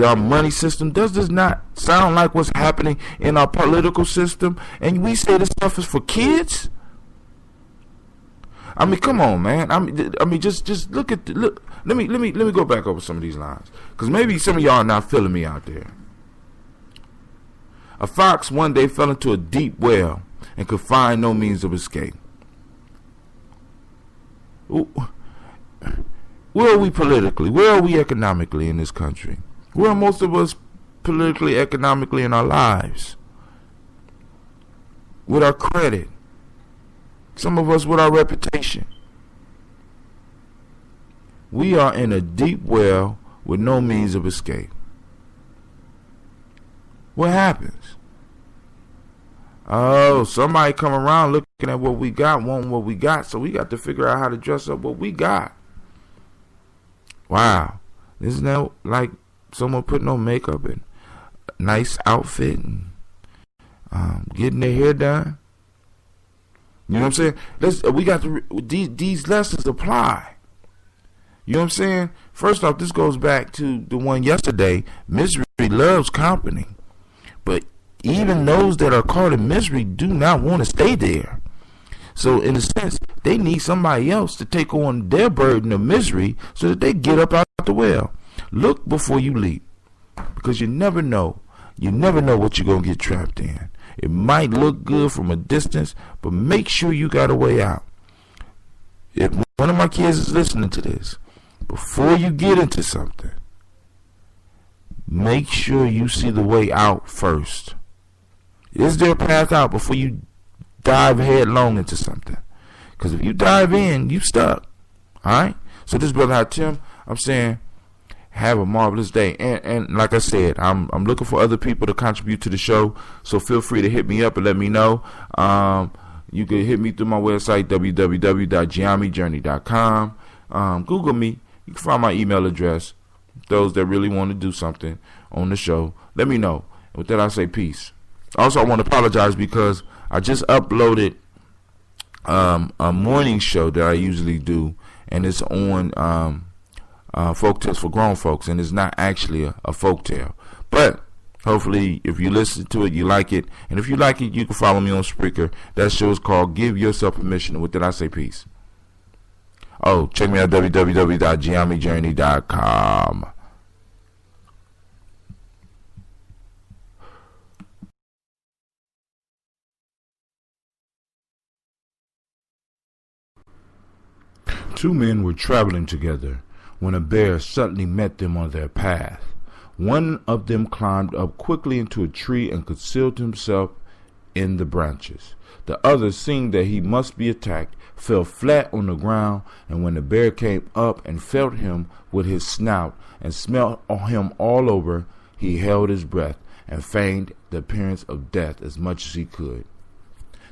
our money system? Does this not sound like what's happening in our political system? And we say this stuff is for kids? I mean, come on, man. I mean, just look at look. Let me go back over some of these lines, because maybe some of y'all are not feeling me out there. A fox one day fell into a deep well and could find no means of escape. Where are we politically? Where are we economically in this country? Where are most of us politically, economically in our lives? With our credit. Some of us with our reputation. We are in a deep well with no means of escape. What happens? Oh, somebody come around looking at what we got, wanting what we got, so we got to figure out how to dress up what we got. Wow. Isn't that like someone putting on makeup and a nice outfit and getting their hair done? You know what I'm saying? We got to these lessons apply. You know what I'm saying? First off, this goes back to the one yesterday. Misery loves company. But even those that are caught in misery do not want to stay there. So in a sense, they need somebody else to take on their burden of misery so that they get up out the well. Look before you leap, because you never know. You never know what you're going to get trapped in. It might look good from a distance, but make sure you got a way out. If one of my kids is listening to this, before you get into something, make sure you see the way out first. Is there a path out before you dive headlong into something? Because if you dive in, you stuck. Alright? So this brother Hatim, I'm saying, have a marvelous day. And like I said, I'm looking for other people to contribute to the show. So feel free to hit me up and let me know. You can hit me through my website, www.gye-nyame.com. Google me. You can find my email address. Those that really want to do something on the show, let me know. And with that, I say peace. Also, I want to apologize because I just uploaded a morning show that I usually do, and it's on Folktales for Grown Folks, and it's not actually a folktale. But hopefully, if you listen to it, you like it. And if you like it, you can follow me on Spreaker. That show is called Give Yourself Permission. And with that, I say peace. Oh, check me out at www.gye-nyame.com. Two men were traveling together when a bear suddenly met them on their path. One of them climbed up quickly into a tree and concealed himself in the branches. The other, seeing that he must be attacked, fell flat on the ground, and when the bear came up and felt him with his snout and smelled him all over, he held his breath and feigned the appearance of death as much as he could.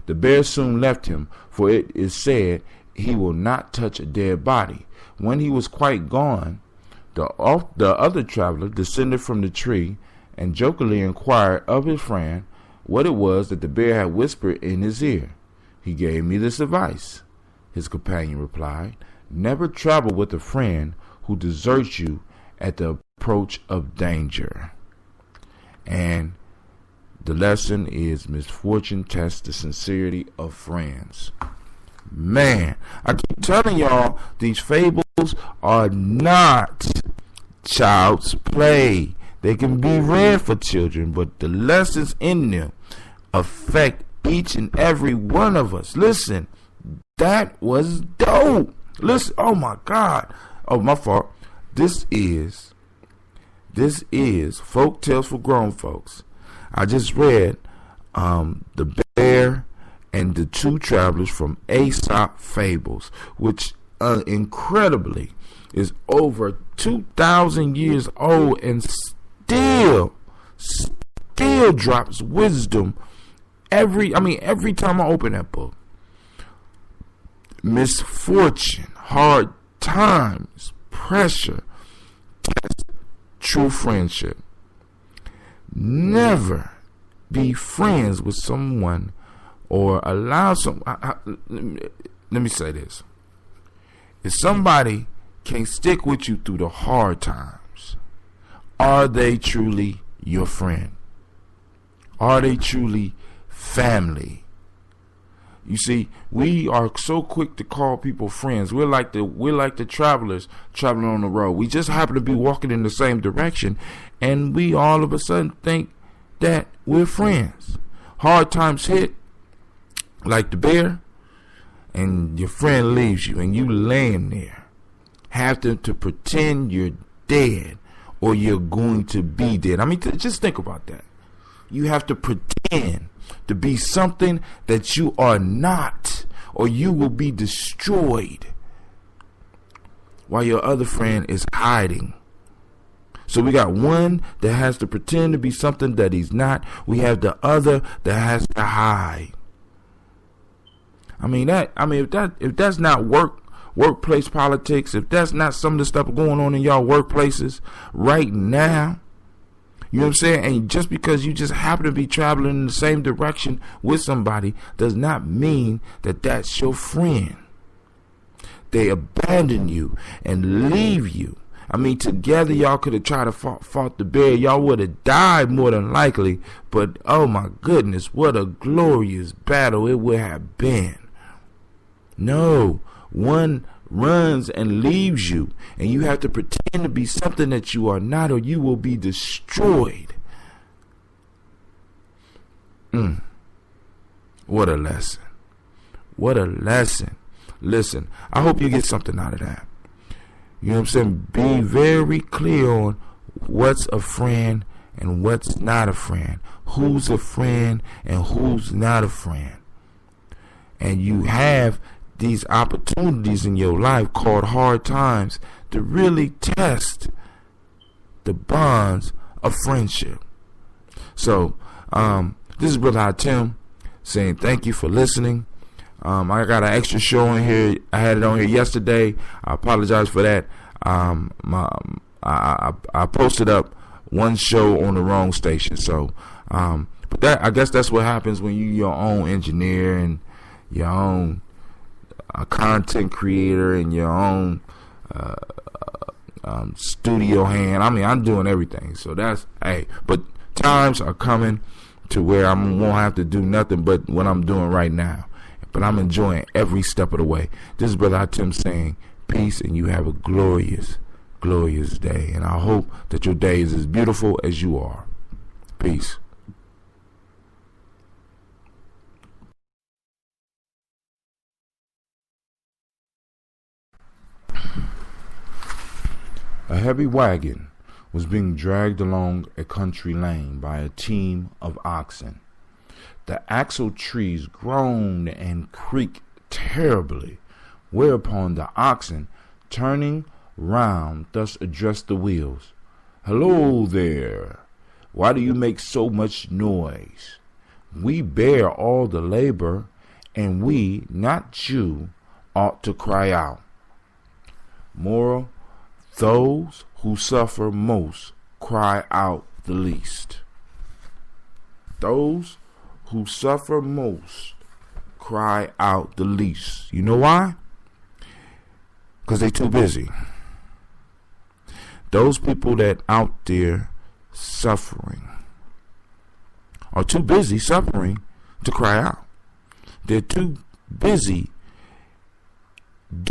The bear soon left him, for it is said he will not touch a dead body. When he was quite gone, the other traveler descended from the tree and jokingly inquired of his friend what it was that the bear had whispered in his ear. He gave me this advice, his companion replied. Never travel with a friend who deserts you at the approach of danger. And the lesson is misfortune tests the sincerity of friends. Man, I keep telling y'all, these fables are not child's play. They can be read for children, but the lessons in them affect each and every one of us. Listen, that was dope. Listen, oh my God. Oh, my fault. This is Folktales for Grown Folks. I just read The Bear and the Two Travelers from Aesop Fables, which incredibly is over 2,000 years old and still drops wisdom Every time I open that book, misfortune, hard times, pressure, test true friendship. Never be friends with someone or allow some. Let me say this. If somebody can't stick with you through the hard times, are they truly your friend? Are they truly family? You see, we are so quick to call people friends. We're like the travelers traveling on the road. We just happen to be walking in the same direction, and we all of a sudden think that we're friends. Hard times hit, like the bear, and your friend leaves you, and you laying there, have to pretend you're dead, or you're going to be dead. I mean, just think about that. You have to pretend to be something that you are not, or you will be destroyed, while your other friend is hiding. So we got one that has to pretend to be something that he's not. We have the other that has to hide. If that's not workplace politics, if that's not some of the stuff going on in y'all workplaces right now, you know what I'm saying? And just because you just happen to be traveling in the same direction with somebody does not mean that that's your friend. They abandon you and leave you. Together y'all could have tried to fought the bear. Y'all would have died more than likely. But oh my goodness, what a glorious battle it would have been. No, one runs and leaves you, and you have to pretend to be something that you are not, or you will be destroyed. What a lesson. What a lesson. Listen, I hope you get something out of that. You know what I'm saying? Be very clear on what's a friend and what's not a friend. Who's a friend and who's not a friend. And you have these opportunities in your life called hard times to really test the bonds of friendship. So, this is Brother Tim saying thank you for listening. I got an extra show on here. I had it on here yesterday. I apologize for that. I posted up one show on the wrong station. So, but I guess that's what happens when you're your own engineer and your own content creator and your own studio hand. I'm doing everything. So but times are coming to where I won't have to do nothing but what I'm doing right now. But I'm enjoying every step of the way. This is Brother Tim saying peace, and you have a glorious, glorious day. And I hope that your day is as beautiful as you are. Peace. A heavy wagon was being dragged along a country lane by a team of oxen. The axle trees groaned and creaked terribly, whereupon the oxen, turning round, thus addressed the wheels. "Hello there! Why do you make so much noise? We bear all the labor, and we, not you, ought to cry out." Moral: those who suffer most cry out the least. Those who suffer most cry out the least. You know why? Because they're too busy. Those people that out there suffering are too busy suffering to cry out. They're too busy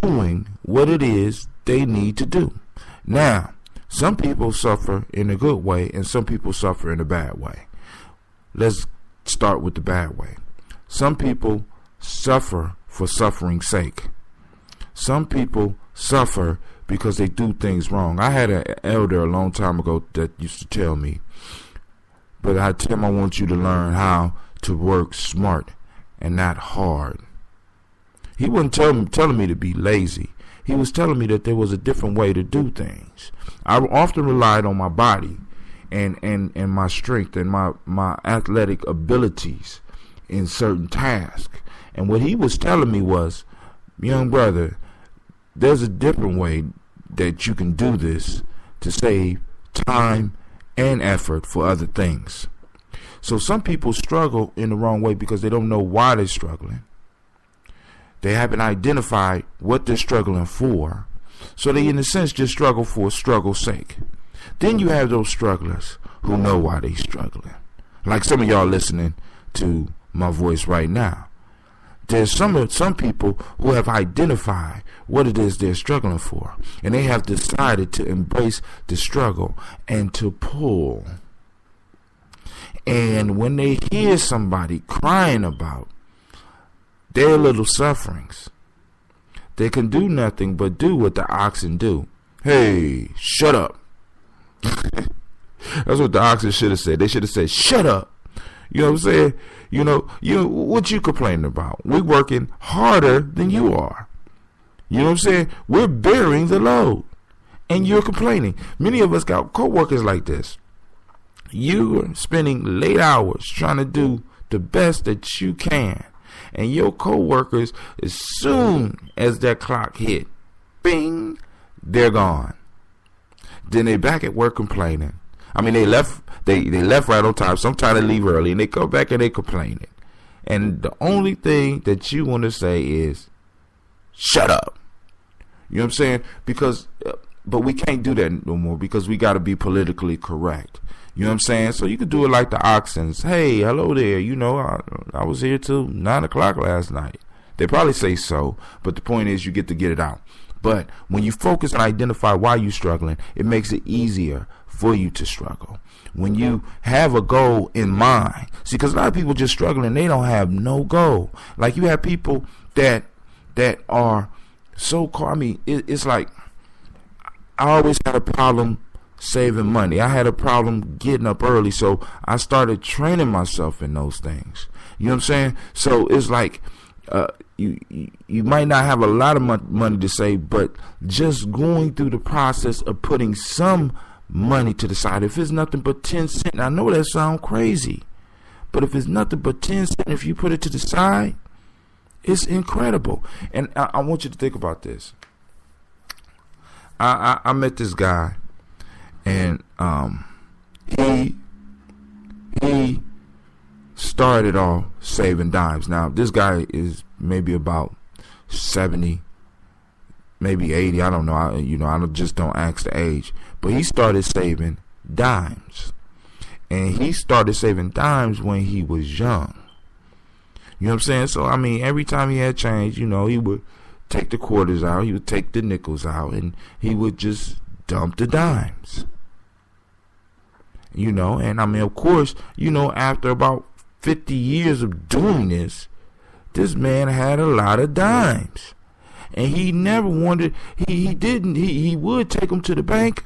doing what it is they need to do. Now, some people suffer in a good way and some people suffer in a bad way. Let's start with the bad way. Some people suffer for suffering's sake. Some people suffer because they do things wrong. I had an elder a long time ago that used to tell me, "But I want you to learn how to work smart and not hard." He wasn't telling me to be lazy. He was telling me that there was a different way to do things. I often relied on my body and my strength and my athletic abilities. in certain tasks. And what he was telling me was, young brother, there's a different way that you can do this to save time and effort for other things. So some people struggle in the wrong way because they don't know why they're struggling. They haven't identified what they're struggling for. So they, in a sense, just struggle for struggle's sake. Then you have those strugglers who know why they're struggling. Like some of y'all listening to my voice right now. There's some people who have identified what it is they're struggling for, and they have decided to embrace the struggle and to pull. And when they hear somebody crying about their little sufferings, they can do nothing but do what the oxen do. Hey, shut up. That's what the oxen should have said. They should have said, shut up. You know what I'm saying? You know, what you complaining about? We're working harder than you are. You know what I'm saying? We're bearing the load, and you're complaining. Many of us got co-workers like this. You are spending late hours trying to do the best that you can, and your co-workers, as soon as that clock hit, bing, they're gone. Then they back at work complaining. I mean, they left right on time. Sometimes they leave early, and they come back and they complaining. And the only thing that you want to say is, shut up. You know what I'm saying? But we can't do that no more because we got to be politically correct. You know what I'm saying? So you could do it like the oxens. Hey, hello there. You know, I was here till 9 o'clock last night. They probably say so, but the point is you get to get it out. But when you focus and identify why you're struggling, it makes it easier for you to struggle. When you have a goal in mind, see, because a lot of people just struggling, they don't have no goal. Like you have people that are so called. I mean, it's like I always had a problem saving money. I had a problem getting up early, so I started training myself in those things. You know what I'm saying? So it's like you might not have a lot of money to save, but just going through the process of putting some money to the side. If it's nothing but 10 cents, I know that sounds crazy, but if it's nothing but 10 cents, if you put it to the side, it's incredible. And I want you to think about this. I met this guy, and he started off saving dimes. Now this guy is maybe about 70, maybe 80. I don't know. I just don't ask the age. But he started saving dimes, and he started saving dimes when he was young. You know what I'm saying? So I mean, every time he had change, he would take the quarters out, he would take the nickels out, and he would just dump the dimes. And I mean, of course, after about 50 years of doing this man had a lot of dimes, and he never wanted. He would take them to the bank.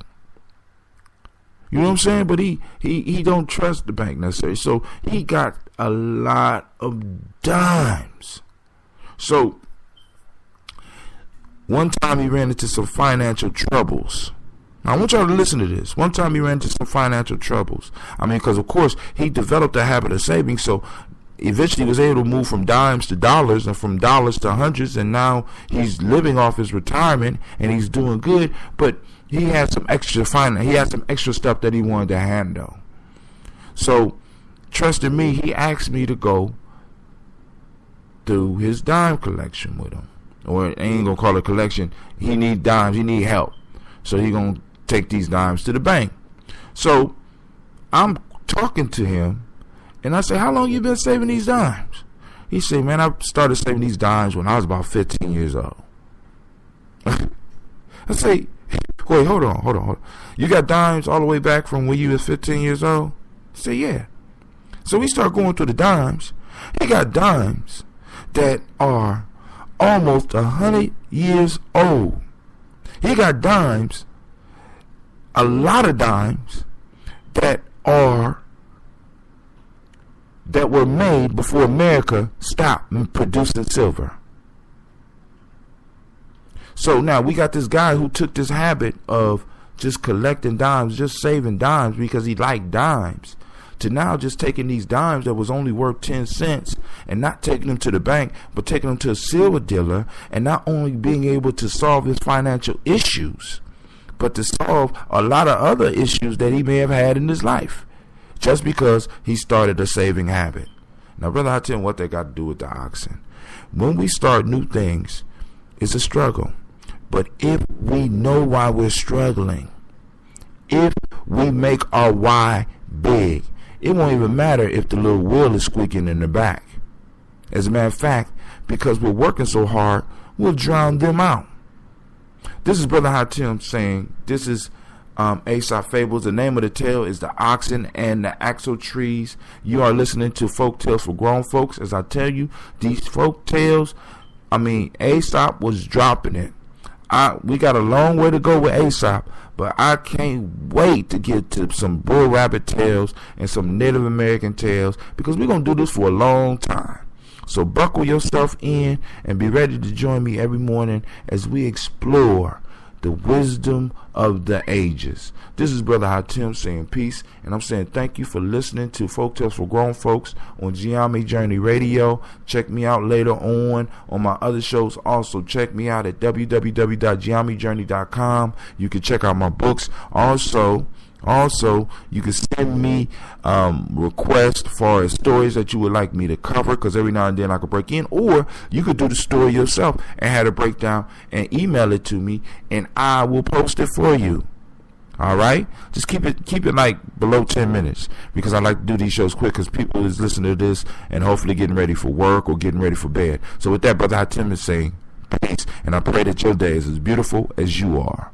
You know what I'm saying? But he don't trust the bank necessarily. So he got a lot of dimes. So one time he ran into some financial troubles. Now I want y'all to listen to this. One time he ran into some financial troubles. I mean, because of course he developed a habit of saving. So eventually he was able to move from dimes to dollars and from dollars to hundreds. And now he's living off his retirement and he's doing good. But he had some extra he had some extra stuff that he wanted to handle. So, trust in me, he asked me to go through his dime collection with him. Or I ain't gonna call it collection. He need dimes. He need help. So he gonna take these dimes to the bank. So I'm talking to him, and I say, "How long you been saving these dimes?" He said, "Man, I started saving these dimes when I was about 15 years old." I say, "Wait, hold on. You got dimes all the way back from when you was 15 years old?" I say, "Yeah." So we start going through the dimes. He got dimes that are almost 100 years old. He got dimes, a lot of dimes that were made before America stopped producing silver. So now we got this guy who took this habit of just collecting dimes, just saving dimes because he liked dimes, to now just taking these dimes that was only worth 10 cents and not taking them to the bank, but taking them to a silver dealer, and not only being able to solve his financial issues, but to solve a lot of other issues that he may have had in his life, just because he started a saving habit. Now, brother, I tell you what they got to do with the oxen. When we start new things, it's a struggle. But if we know why we're struggling, if we make our why big, it won't even matter if the little wheel is squeaking in the back. As a matter of fact, because we're working so hard, we'll drown them out. This is Brother Hatim saying, this is Aesop Fables. The name of the tale is The Oxen and the Axle Trees. You are listening to Folktales for Grown Folks. As I tell you, these folktales, Aesop was dropping it. We got a long way to go with Aesop, but I can't wait to get to some bull rabbit tales and some Native American tales, because we're going to do this for a long time. So buckle yourself in and be ready to join me every morning as we explore the wisdom of the ages. This is Brother Hatim saying peace, and I'm saying thank you for listening to Folktales for Grown Folks on Gye-Nyame Journey Radio. Check me out later on my other shows. Also, check me out at www.gyenyamejourney.com. You can check out my books. Also, you can send me requests for stories that you would like me to cover, because every now and then I could break in, or you could do the story yourself and have a breakdown and email it to me, and I will post it for you. All right, just keep it like below 10 minutes, because I like to do these shows quick, because people is listening to this and hopefully getting ready for work or getting ready for bed. So with that, Brother Hatim is saying peace, and I pray that your day is as beautiful as you are.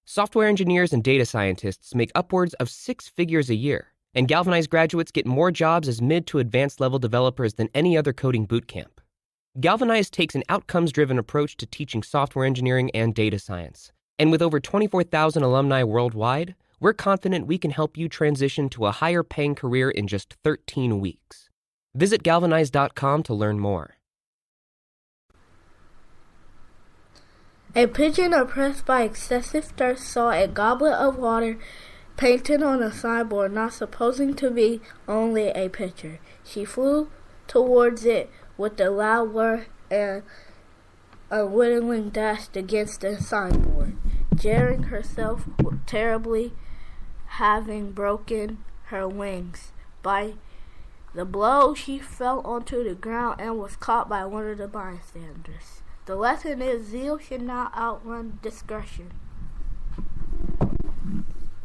Software engineers and data scientists make upwards of 6 figures a year, and Galvanize graduates get more jobs as mid to advanced level developers than any other coding bootcamp. Galvanize takes an outcomes-driven approach to teaching software engineering and data science, and with over 24,000 alumni worldwide, we're confident we can help you transition to a higher-paying career in just 13 weeks. Visit galvanize.com to learn more. A pigeon oppressed by excessive thirst saw a goblet of water painted on a signboard, not supposing to be only a pitcher. She flew towards it with a loud whir and unwittingly dashed against the signboard, jarring herself terribly, having broken her wings. By the blow, she fell onto the ground and was caught by one of the bystanders. The lesson is zeal should not outrun discretion.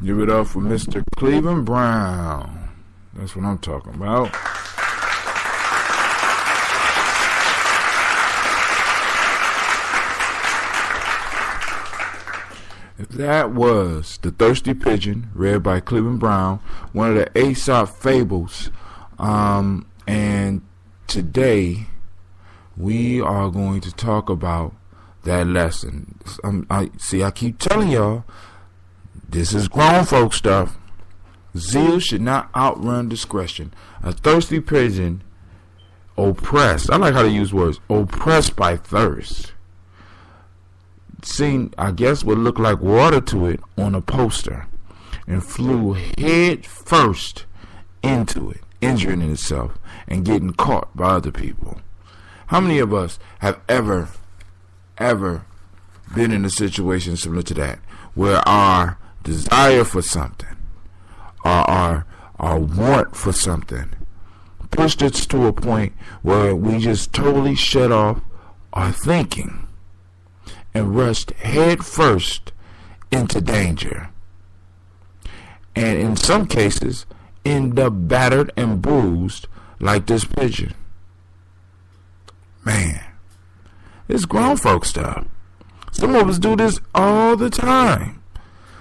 Give it up for Mr. Cleveland Brown. That's what I'm talking about. That was The Thirsty Pigeon, read by Cleveland Brown, one of the Aesop Fables. And today we are going to talk about that lesson. I keep telling y'all, this is grown folk stuff. Zeal should not outrun discretion. A thirsty pigeon, oppressed. I like how to use words. Oppressed by thirst. Seen, I guess, what looked like water to it on a poster, and flew head first into it, injuring itself and getting caught by other people. How many of us have ever been in a situation similar to that, where our desire for something, or our want for something, pushed us to a point where we just totally shut off our thinking and rushed head first into danger, and in some cases end up battered and bruised like this pigeon? Man, it's grown folk stuff. Some of us do this all the time.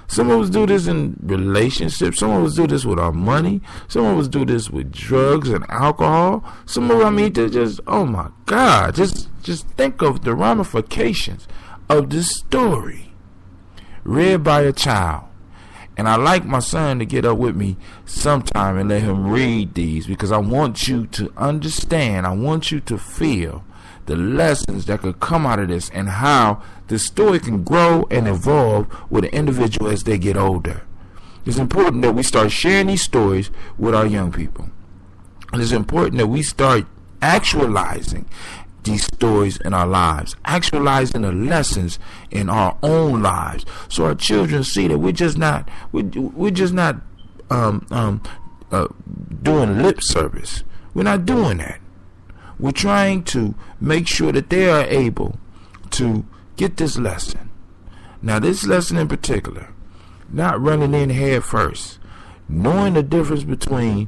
Some of us do this in relationships. Some of us do this with our money. Some of us do this with drugs and alcohol. Some of us, they just, oh my God, just think of the ramifications of this story read by a child. And I like my son to get up with me sometime and let him read these, because I want you to understand, I want you to feel the lessons that could come out of this, and how the story can grow and evolve with an individual as they get older. It's important that we start sharing these stories with our young people. And it's important that we start actualizing these stories in our lives, actualizing the lessons in our own lives, so our children see that we're just not doing lip service. We're not doing that. We're trying to make sure that they are able to get this lesson. Now, this lesson in particular, not running in head first, knowing the difference between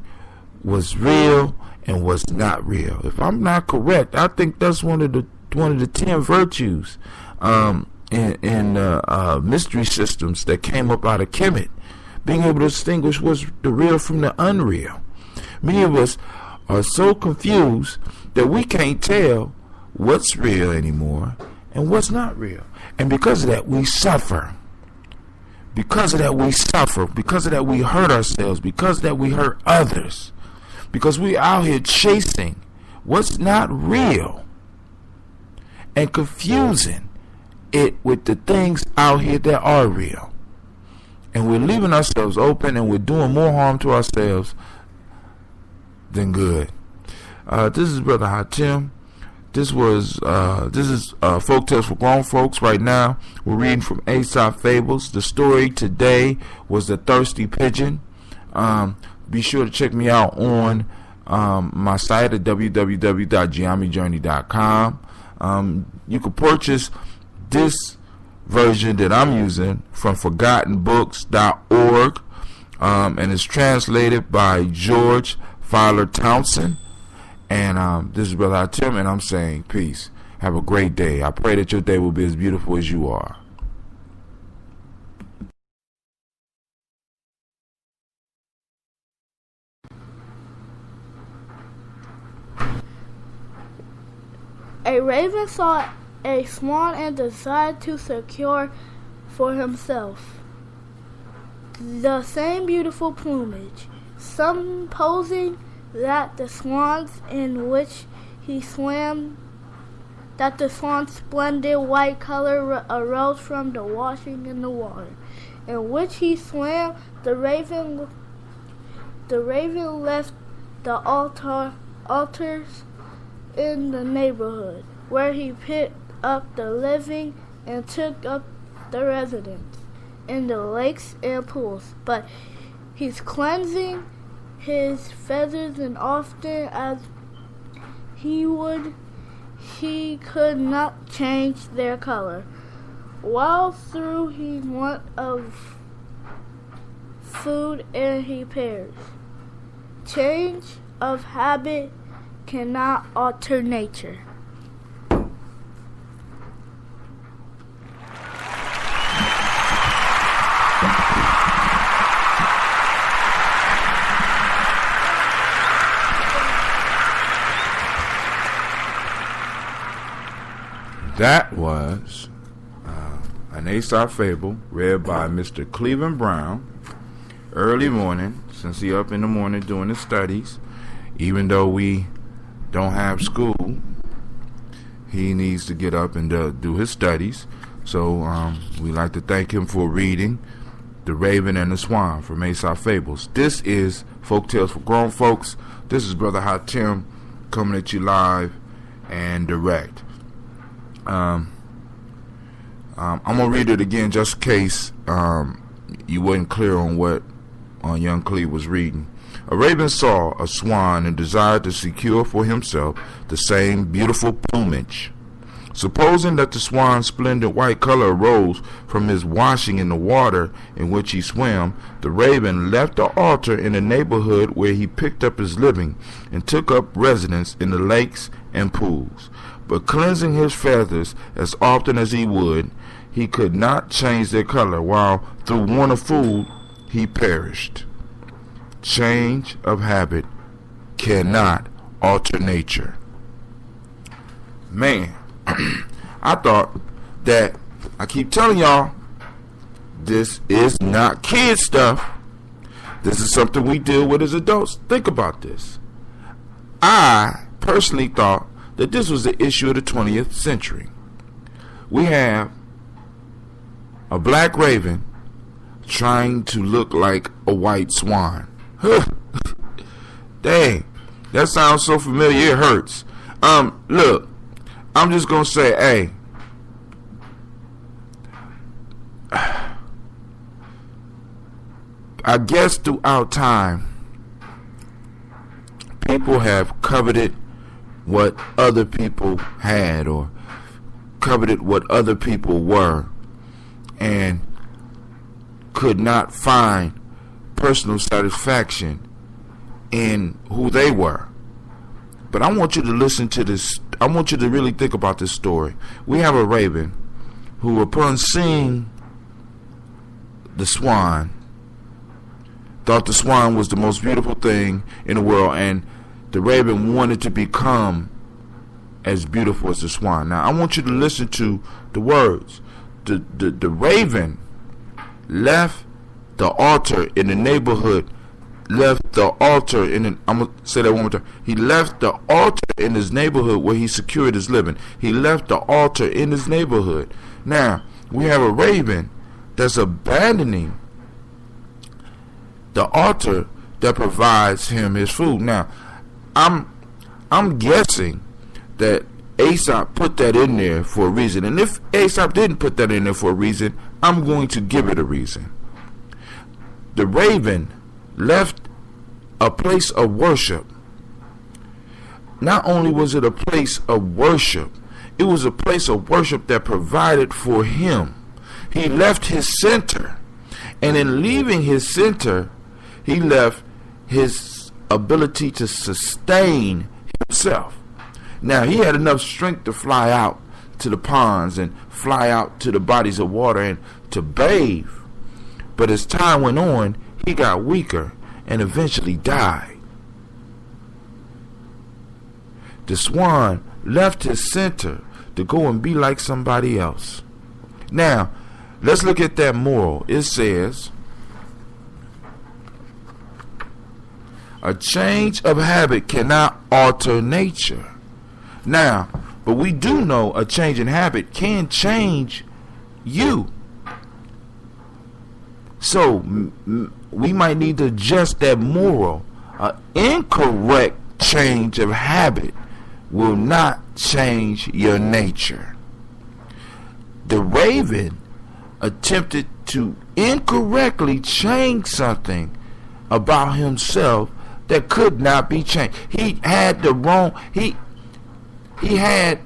what's real and what's not real. If I'm not correct, I think that's one of the 10 virtues in mystery systems that came up out of Kemet. Being able to distinguish what's the real from the unreal. Many of us are so confused that we can't tell what's real anymore and what's not real. And because of that, we suffer. Because of that, we suffer. Because of that, we hurt ourselves. Because of that, we hurt others. Because we out here chasing what's not real and confusing it with the things out here that are real. And we're leaving ourselves open, and we're doing more harm to ourselves than good. This is Brother Hatim. This is Folktales for Grown Folks. Right now, we're reading from Aesop Fables. The story today was The Thirsty Pigeon. Be sure to check me out on my site at www.gyenyame.com. You can purchase this version that I'm using from forgottenbooks.org, and it's translated by George Fowler Townsend. And this is Brother Hatim, and I'm saying peace. Have a great day. I pray that your day will be as beautiful as you are. A raven saw a swan and decided to secure for himself the same beautiful plumage, supposing that the swans in which he swam, that the swan's splendid white color arose from the washing in the water in which he swam. The raven left the altars in the neighborhood, where he picked up the living and took up the residence in the lakes and pools. But he's cleansing his feathers, and often as he would, he could not change their color. While through he want of food and he perished. Change of habit cannot alter nature. That was an Aesop fable read by Mr. Cleveland Brown. Early morning, since he up in the morning doing his studies. Even though we don't have school, he needs to get up and do his studies. So we like to thank him for reading The Raven and the Swan from Aesop Fables. This is Folktales for Grown Folks. This is Brother Hatim coming at you live and direct. I'm gonna read it again just in case you wasn't clear on what young Cleve was reading. A raven saw a swan and desired to secure for himself the same beautiful plumage. Supposing that the swan's splendid white color arose from his washing in the water in which he swam, the raven left the altar in the neighborhood where he picked up his living and took up residence in the lakes and pools. But cleansing his feathers as often as he would, he could not change their color, while through want of food he perished. Change of habit cannot alter nature. Man, I thought that, I keep telling y'all, this is not kid stuff. This is something we deal with as adults. Think about this. I personally thought that this was the issue of the 20th century. We have a black raven trying to look like a white swan. Dang, that sounds so familiar, it hurts. Look, I'm just gonna say, hey, I guess throughout time, people have coveted what other people had, or coveted what other people were, and could not find personal satisfaction in who they were. But I want you to listen to this. I want you to really think about this story. We have a raven who, upon seeing the swan, thought the swan was the most beautiful thing in the world, and the raven wanted to become as beautiful as the swan. Now I want you to listen to the words. The raven left the altar in the neighborhood. Left the altar in the, I'm gonna say that one more time. He left the altar in his neighborhood where he secured his living. He left the altar in his neighborhood. Now we have a raven that's abandoning the altar that provides him his food. Now I'm guessing that Aesop put that in there for a reason, and if Aesop didn't put that in there for a reason, I'm going to give it a reason. The raven left a place of worship. Not only was it a place of worship, it was a place of worship that provided for him. He left his center, and in leaving his center, he left his ability to sustain himself. Now, he had enough strength to fly out to the ponds and fly out to the bodies of water and to bathe. But as time went on, he got weaker and eventually died. The swan left his center to go and be like somebody else. Now, let's look at that moral. It says, a change of habit cannot alter nature. Now, but we do know a change in habit can change you. So we might need to adjust that moral. An incorrect change of habit will not change your nature. The raven attempted to incorrectly change something about himself that could not be changed. He had the wrong, he had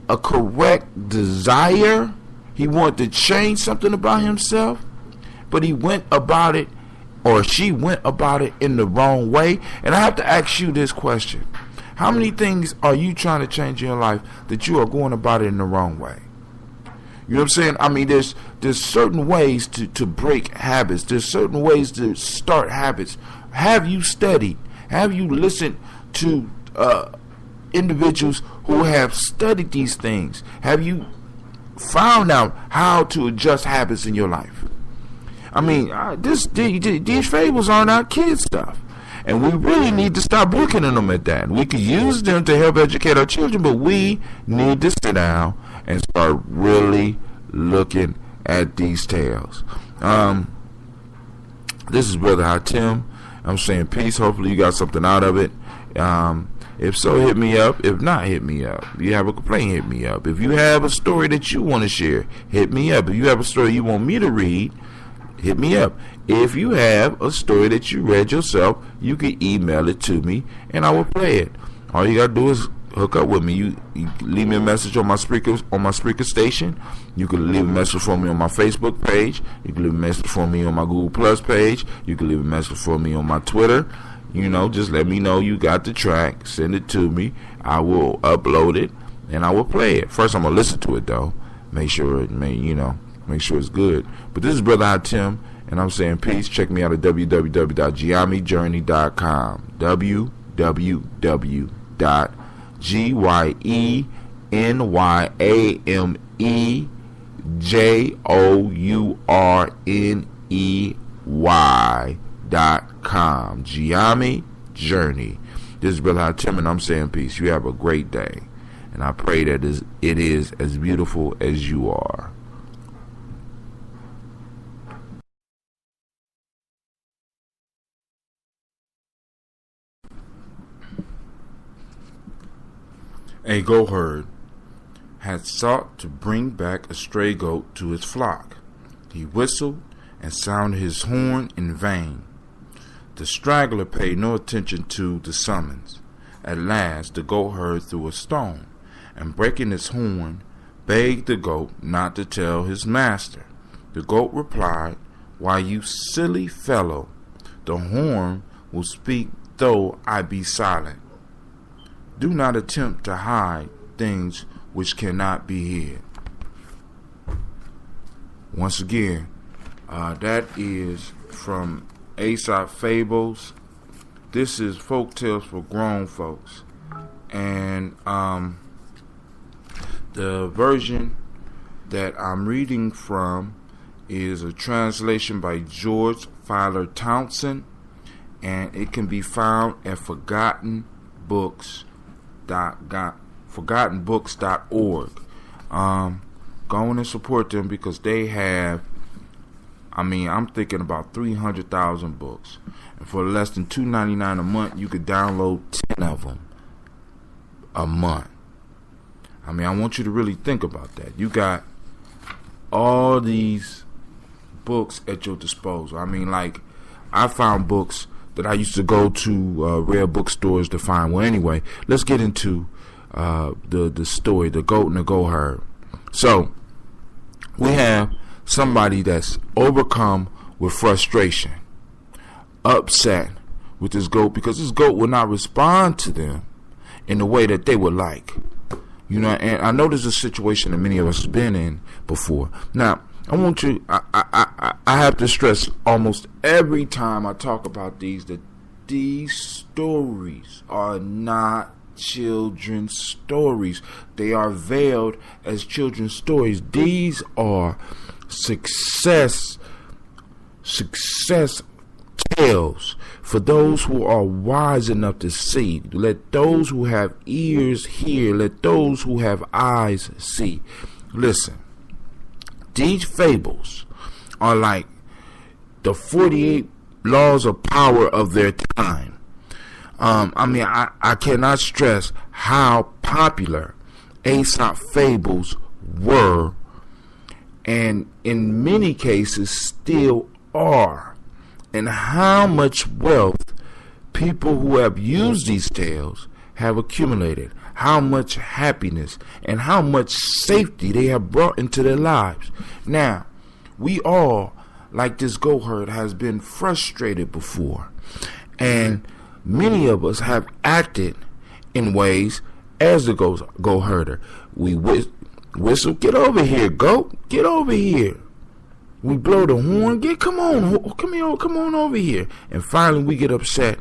a correct desire. He wanted to change something about himself, but he went about it, or she went about it in the wrong way. And I have to ask you this question. How many things are you trying to change in your life that you are going about it in the wrong way? You know what I'm saying? I mean, there's certain ways to break habits. There's certain ways to start habits. Have you studied? Have you listened to individuals who have studied these things? Have you found out how to adjust habits in your life? I mean, these fables aren't our kids' stuff, and we really need to stop looking at them at that. We could use them to help educate our children, but we need to sit down and start really looking at these tales. This is Brother Hatim. I'm saying peace. Hopefully you got something out of it. If so, hit me up. If not, hit me up. If you have a complaint, hit me up. If you have a story that you want to share, hit me up. If you have a story you want me to read, hit me up. If you have a story that you read yourself, you can email it to me and I will play it. All you gotta do is hook up with me. You leave me a message on my Spreaker station. You can leave a message for me on my Facebook page. You can leave a message for me on my Google Plus page. You can leave a message for me on my Twitter. You know, just let me know you got the track. Send it to me. I will upload it and I will play it. First, I'm gonna listen to it though. Make sure it's good. But this is Brother Hatim, and I'm saying peace. Check me out at www.gyenyame.com. www.GyeNyeJourney.com. Gye-Nyame Journey. This is Brother Tim, and I'm saying peace. You have a great day, and I pray that it is as beautiful as you are. A goatherd had sought to bring back a stray goat to his flock. He whistled and sounded his horn in vain. The straggler paid no attention to the summons. At last the goatherd threw a stone, and breaking his horn, begged the goat not to tell his master. The goat replied, "Why, you silly fellow, the horn will speak though I be silent. Do not attempt to hide things which cannot be hid." Once again, that is from Aesop Fables. This is Folktales for grown folks. And the version that I'm reading from is a translation by George Filer Townsend, and it can be found at forgottenbooks.org. Go on and support them because they have, I'm thinking about 300,000 books. And for less than $2.99 a month, you could download 10 of them a month. I want you to really think about that. You got all these books at your disposal. I found books that I used to go to rare bookstores to find. Well, anyway, let's get into the story, The Goat and the Goatherd. So, we have somebody that's overcome with frustration, upset with this goat because this goat will not respond to them in the way that they would like. And I know this is a situation that many of us have been in before. Now, I want you, I have to stress almost every time I talk about these that these stories are not children's stories. They are veiled as children's stories. These are success tales for those who are wise enough to see. Let those who have ears hear. Let those who have eyes see. Listen, these fables are like the 48 laws of power of their time. I cannot stress how popular Aesop fables were, and in many cases still are, and how much wealth people who have used these tales have accumulated, how much happiness and how much safety they have brought into their lives. Now, we all, like this goatherd, has been frustrated before, and many of us have acted in ways as the goatherder. We whistle, "Get over here, goat, get over here." We blow the horn, come on over here. And finally we get upset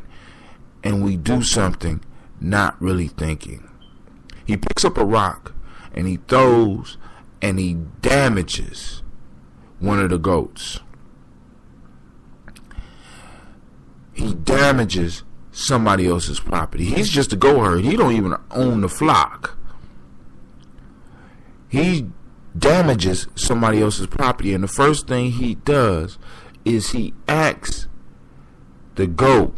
and we do something not really thinking. He picks up a rock and he throws and he damages one of the goats. He damages somebody else's property. He's just a goatherd. He don't even own the flock. He damages somebody else's property, and the first thing he does is he asks the goat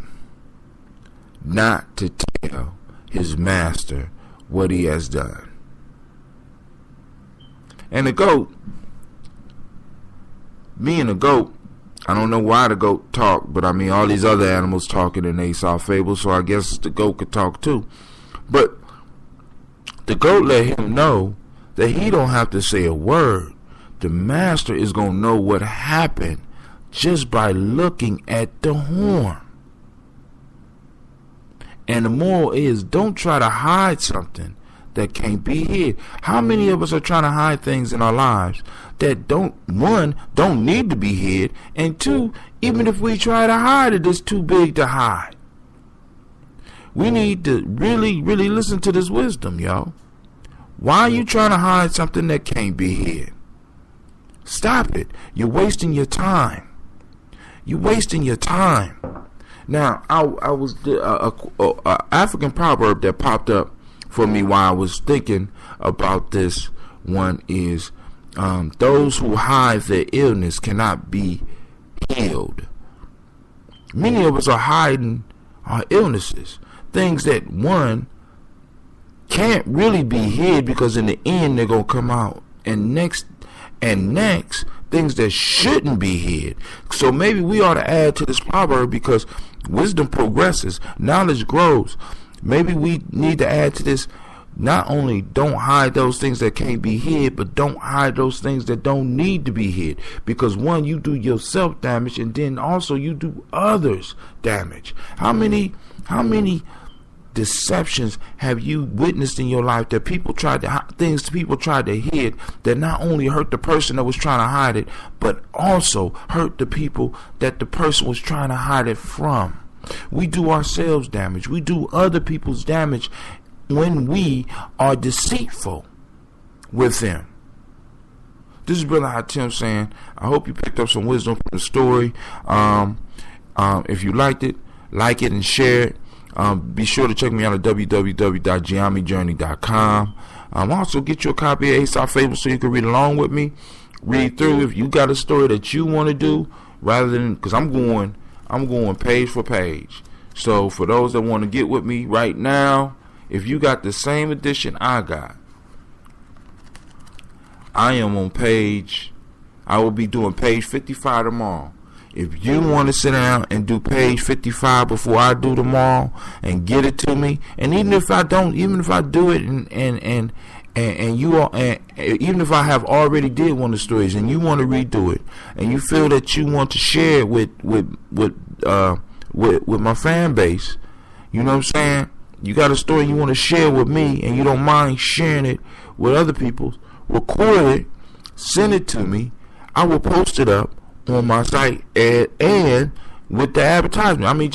not to tell his master what he has done. And the goat, being a goat, I don't know why the goat talked, but all these other animals talking in Aesop fables, so I guess the goat could talk too. But the goat let him know that he don't have to say a word. The master is going to know what happened just by looking at the horn. And the moral is, don't try to hide something that can't be hid. How many of us are trying to hide things in our lives that don't need to be hid, and two, even if we try to hide it, it's too big to hide. We need to really, really listen to this wisdom, y'all. Why are you trying to hide something that can't be hid? Stop it. You're wasting your time. You're wasting your time. Now, I was a African proverb that popped up for me while I was thinking about this one is, those who hide their illness cannot be healed. Many of us are hiding our illnesses, things that one can't really be hid because in the end they're gonna come out, and next things that shouldn't be hid. So maybe we ought to add to this proverb, because wisdom progresses, knowledge grows. Maybe we need to add to this, not only don't hide those things that can't be hid, but don't hide those things that don't need to be hid. Because one, you do yourself damage, and then also you do others damage. How many deceptions have you witnessed in your life that people tried to hid, that not only hurt the person that was trying to hide it, but also hurt the people that the person was trying to hide it from? We do ourselves damage. We do other people's damage when we are deceitful with them. This is Brother Hatim saying, I hope you picked up some wisdom from the story. If you liked it, like it and share it. Be sure to check me out at www.Gye-Nyame.com. Also get you a copy of Aesop Fables so you can read along with me. Read through if you got a story that you want to do, rather than, because I'm going page for page. So for those that want to get with me right now, if you got the same edition I got, I will be doing page 55 tomorrow. If you want to sit down and do page 55 before I do tomorrow and get it to me, and even if I do it and even if I have already did one of the stories and you want to redo it, and you feel that you want to share it with my fan base, you know what I'm saying? You got a story you want to share with me and you don't mind sharing it with other people, record it, send it to me. I will post it up on my site and with the advertisement. I mean,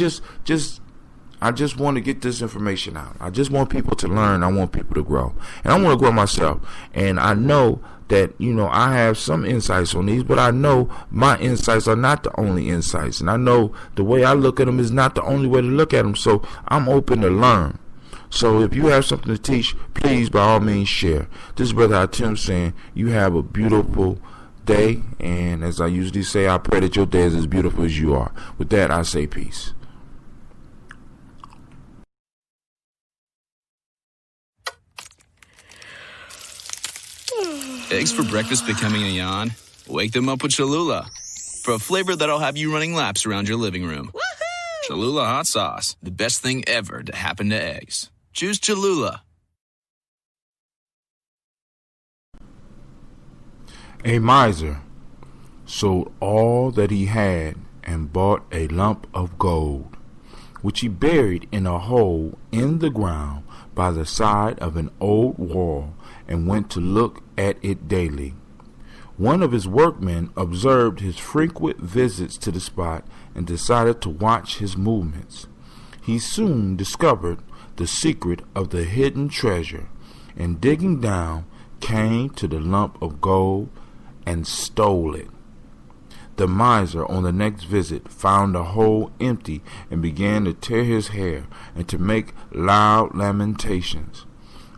I just want to get this information out. I just want people to learn. I want people to grow, and I want to grow myself. And I know that, I have some insights on these, but I know my insights are not the only insights, and I know the way I look at them is not the only way to look at them. So I'm open to learn. So if you have something to teach, please, by all means, share. This is Brother Hatim saying, you have a beautiful day, and as I usually say, I pray that your day is as beautiful as you are. With that, I say peace. Eggs for breakfast becoming a yawn? Wake them up with Cholula, for a flavor that'll have you running laps around your living room. Woohoo! Cholula hot sauce, the best thing ever to happen to eggs. Choose Cholula. A miser sold all that he had and bought a lump of gold, which he buried in a hole in the ground by the side of an old wall, and went to look at it daily. One of his workmen observed his frequent visits to the spot and decided to watch his movements. He soon discovered the secret of the hidden treasure, and digging down, came to the lump of gold and stole it. The miser on the next visit found the hole empty and began to tear his hair and to make loud lamentations.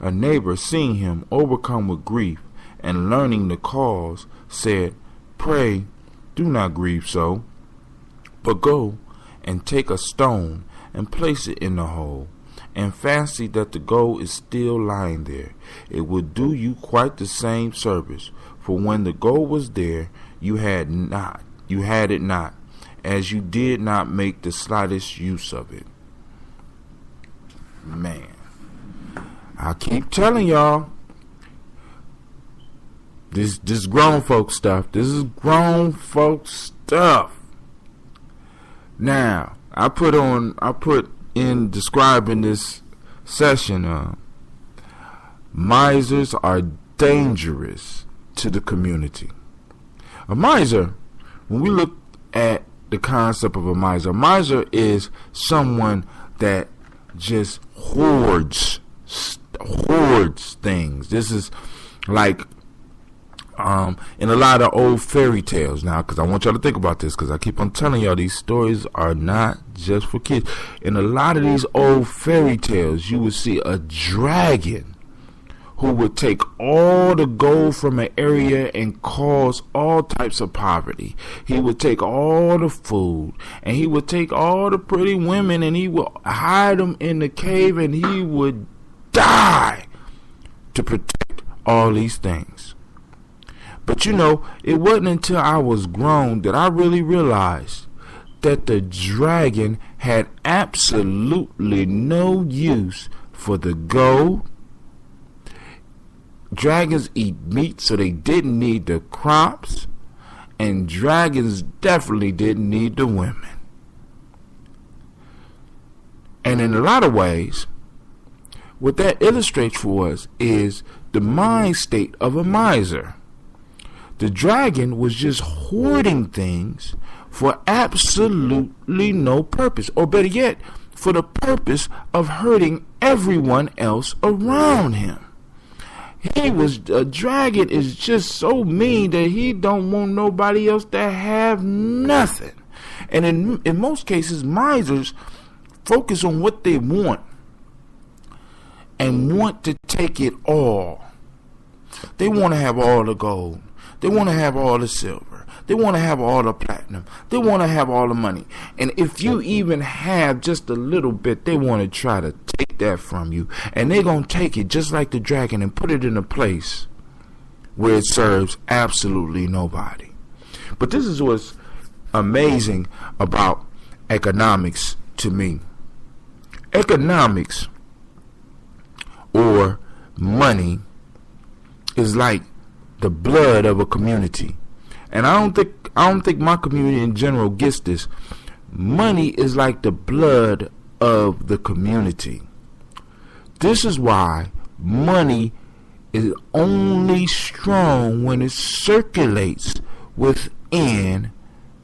A neighbor, seeing him overcome with grief and learning the cause, said, "Pray, do not grieve so, but go and take a stone and place it in the hole, and fancy that the gold is still lying there. It will do you quite the same service, for when the gold was there, you had it not, as you did not make the slightest use of it." Man, I keep telling y'all, this grown folk stuff. This is grown folk stuff. Now, I put in describing this session, misers are dangerous to the community. A miser, when we look at the concept of a miser is someone that just hoards things. This is like In a lot of old fairy tales now, because I want y'all to think about this, because I keep on telling y'all these stories are not just for kids. In a lot of these old fairy tales, you would see a dragon who would take all the gold from an area and cause all types of poverty. He would take all the food, and he would take all the pretty women, and he would hide them in the cave, and he would die to protect all these things. But you know, it wasn't until I was grown that I really realized that the dragon had absolutely no use for the gold. Dragons eat meat, so they didn't need the crops, and dragons definitely didn't need the women. And in a lot of ways, what that illustrates for us is the mind state of a miser. The dragon was just hoarding things for absolutely no purpose, or better yet, for the purpose of hurting everyone else around him. A dragon is just so mean that he don't want nobody else to have nothing. And in most cases, misers focus on what they want and want to take it all. They want to have all the gold. They want to have all the silver. They want to have all the platinum. They want to have all the money. And if you even have just a little bit, they want to try to take that from you. And they're going to take it just like the dragon and put it in a place where it serves absolutely nobody. But this is what's amazing about economics to me. Economics, or money, is like the blood of a community. And I don't think my community in general gets this. Money is like the blood of the community. This is why money is only strong when it circulates within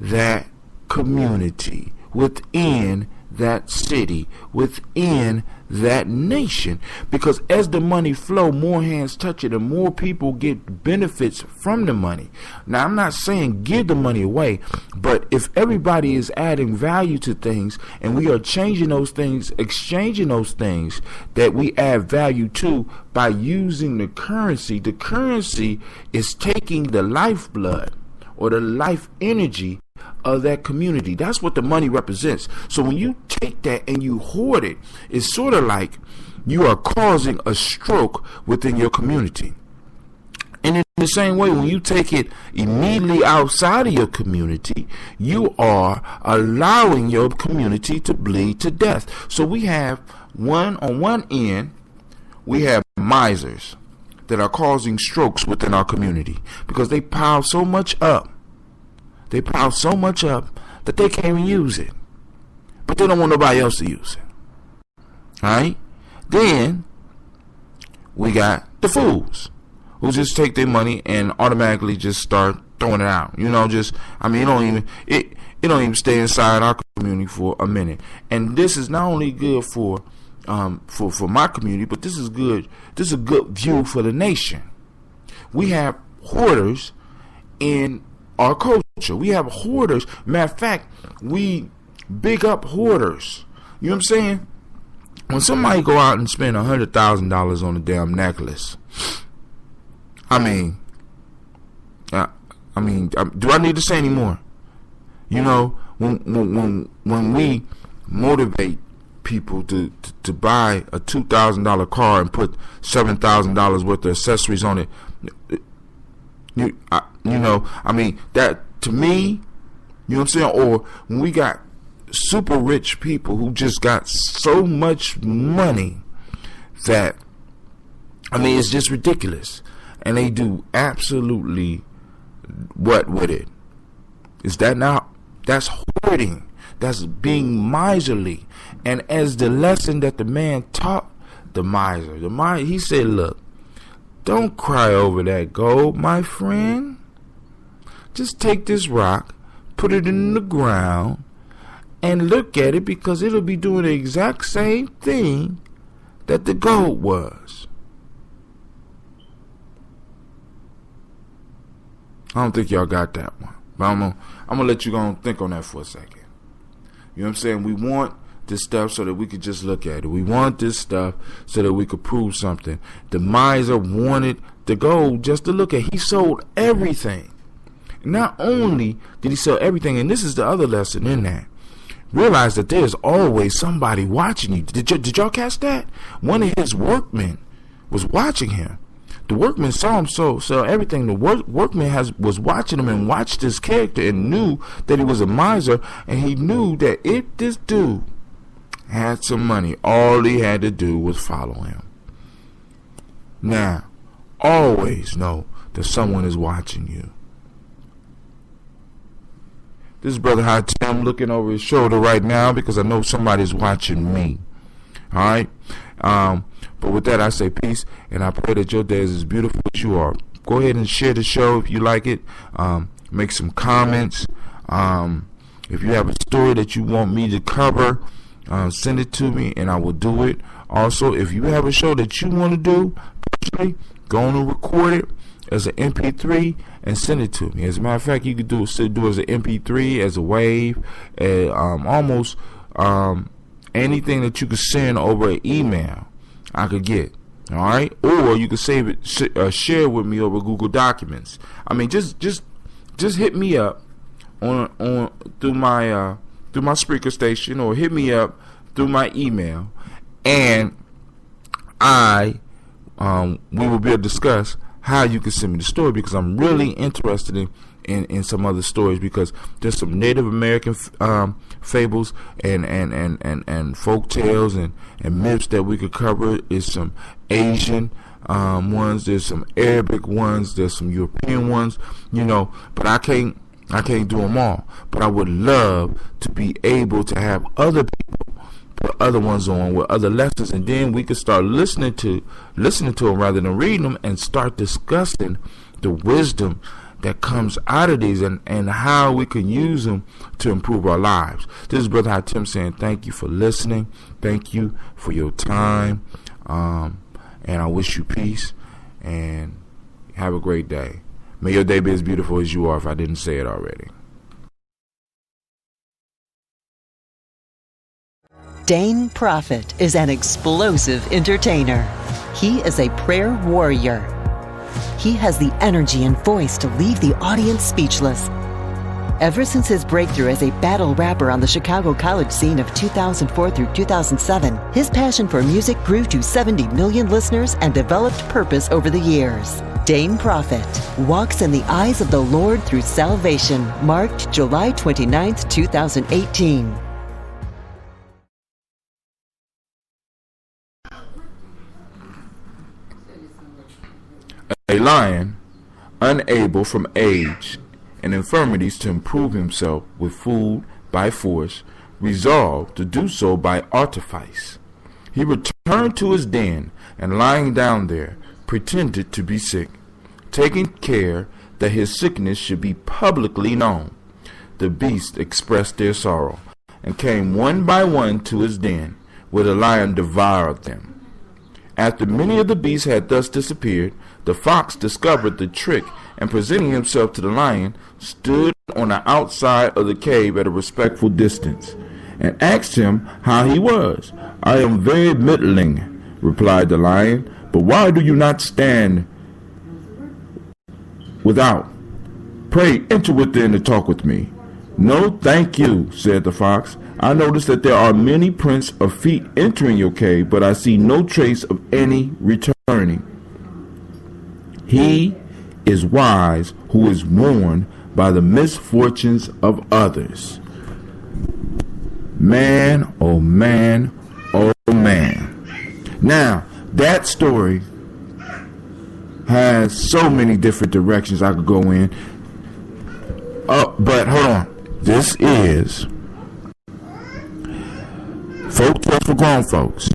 that community, within that city, within that nation. Because as the money flow, more hands touch it and more people get benefits from the money. Now, I'm not saying give the money away, but if everybody is adding value to things and we are changing those things, exchanging those things that we add value to by using the currency is taking the lifeblood or the life energy of that community. That's what the money represents. So when you take that and you hoard it, it's sort of like you are causing a stroke within your community. And in the same way, when you take it immediately outside of your community, you are allowing your community to bleed to death. So we have on one end, we have misers that are causing strokes within our community because they pile so much up. They pile so much up that they can't even use it. But they don't want nobody else to use it. Alright? Then we got the fools who just take their money and automatically just start throwing it out. You know, it don't even stay inside our community for a minute. And this is not only good for my community, but this is a good view for the nation. We have hoarders in our culture. We have hoarders. Matter of fact, we big up hoarders. You know what I'm saying? When somebody go out and spend $100,000 on a damn necklace, I mean, do I need to say any more? You know, when we motivate people to buy a $2,000 car and put $7,000 worth of accessories on it, that to me, you know what I'm saying? Or when we got super rich people who just got so much money that, it's just ridiculous. And they do absolutely what with it? Is that not? That's hoarding. That's being miserly. And as the lesson that the man taught the miser, he said, look, don't cry over that gold, my friend. Just take this rock, put it in the ground, and look at it, because it'll be doing the exact same thing that the gold was. I don't think y'all got that one. But I'm gonna let you go and think on that for a second. You know what I'm saying? We want this stuff so that we could just look at it. We want this stuff so that we could prove something. The miser wanted the gold just to look at. He sold everything. Not only did he sell everything, and this is the other lesson in that. Realize that there's always somebody watching you. Did y'all catch that? One of his workmen was watching him. The workman saw him sell everything. The workman was watching him and watched his character and knew that he was a miser, and he knew that if this dude had some money, all he had to do was follow him. Now, always know that someone is watching you. This is Brother High Tim looking over his shoulder right now because I know somebody's watching me. Alright? But with that, I say peace, and I pray that your day is as beautiful as you are. Go ahead and share the show if you like it. Make some comments. If you have a story that you want me to cover, send it to me, and I will do it. Also, if you have a show that you want to do, personally, go on and record it as an MP3 and send it to me. As a matter of fact, you could do it as an MP3, as a wave, almost anything that you could send over an email, I could get. All right, or you could save it, share with me over Google Documents. I mean, just hit me up on through my Spreaker station, or hit me up through my email, and we will be able to discuss how you can send me the story, because I'm really interested in some other stories, because there's some Native American fables and folk tales and myths that we could cover. There's some Asian ones, there's some Arabic ones, there's some European ones, but I can't do them all. But I would love to be able to have other people put other ones on with other lessons, and then we could start listening to them rather than reading them, and start discussing the wisdom that comes out of these, and how we can use them to improve our lives. This is Brother High Tim saying thank you for listening. Thank you for your time. And I wish you peace, and have a great day. May your day be as beautiful as you are, if I didn't say it already. Dane Prophet is an explosive entertainer. He is a prayer warrior. He has the energy and voice to leave the audience speechless. Ever since his breakthrough as a battle rapper on the Chicago college scene of 2004 through 2007, his passion for music grew to 70 million listeners and developed purpose over the years. Dane Prophet walks in the eyes of the Lord through salvation, marked July 29th, 2018. A lion, unable from age and infirmities to improve himself with food by force, resolved to do so by artifice. He returned to his den, and lying down there, pretended to be sick, taking care that his sickness should be publicly known. The beasts expressed their sorrow, and came one by one to his den, where the lion devoured them. After many of the beasts had thus disappeared, the fox discovered the trick, and presenting himself to the lion, stood on the outside of the cave at a respectful distance, and asked him how he was. "I am very middling," replied the lion, "but why do you not stand without? Pray enter within and talk with me." "No, thank you," said the fox. "I notice that there are many prints of feet entering your cave, but I see no trace of any returning. He is wise who is warned by the misfortunes of others." Man, oh man, oh man. Now, that story has so many different directions I could go in. But hold on. This is Folktales for Grown Folks.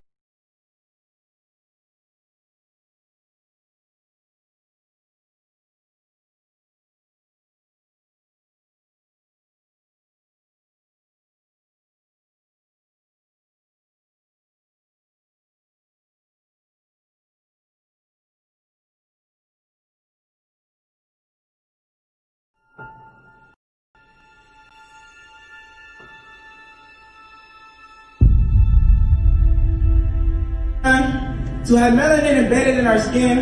To have melanin embedded in our skin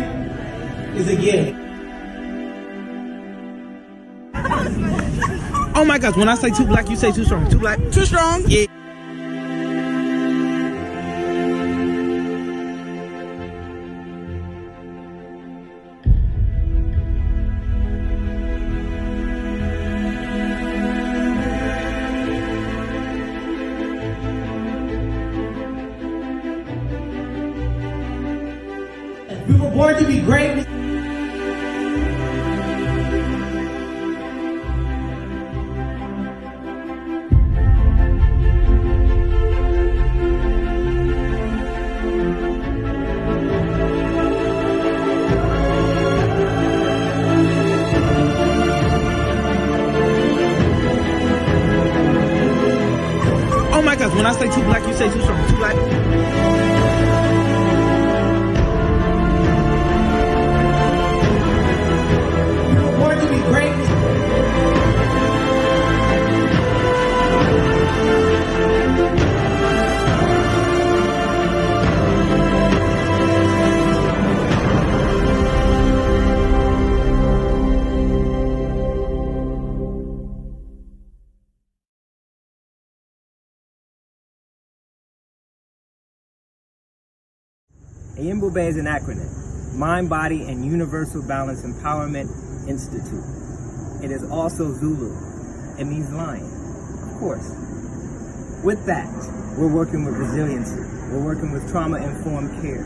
is a gift. Oh my gosh, when I say too black, you say too strong. Too black. Too strong? Yeah. We were born to be great. Oh my gosh, when I say too black, you say too strong. Too black. Born to be great. Ayimbobe is an acronym. Mind, Body, and Universal Balance Empowerment Institute. It is also Zulu. It means lion, of course. With that, we're working with resiliency. We're working with trauma-informed care.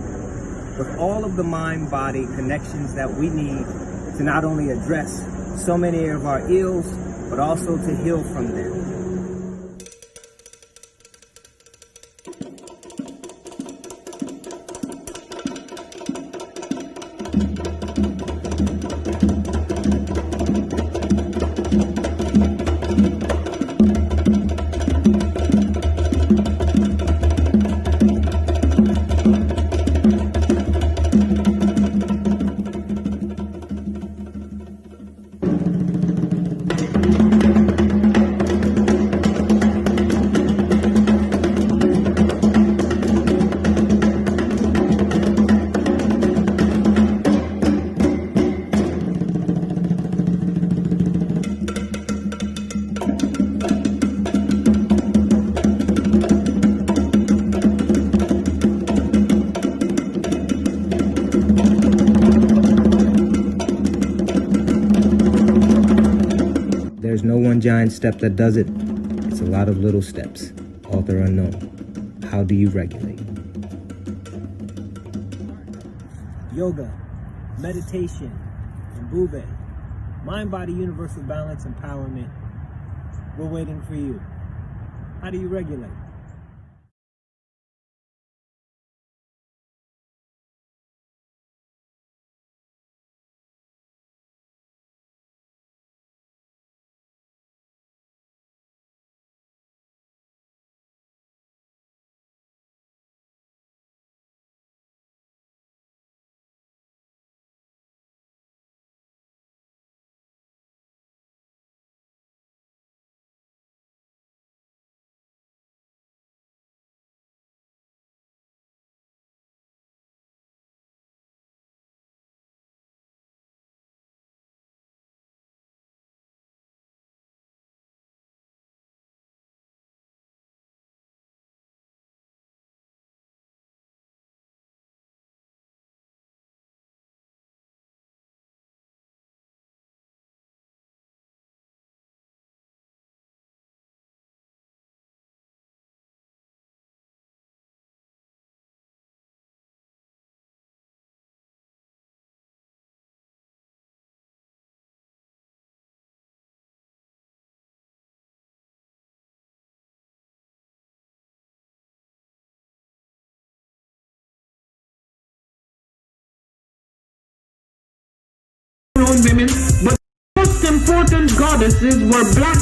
With all of the mind-body connections that we need to not only address so many of our ills, but also to heal from them. There's no one giant step that does it. It's a lot of little steps. Author unknown. How do you regulate? Yoga, meditation, and Bube. Mind, Body, Universal Balance, Empowerment. We're waiting for you. How do you regulate? Women, but the most important goddesses were black,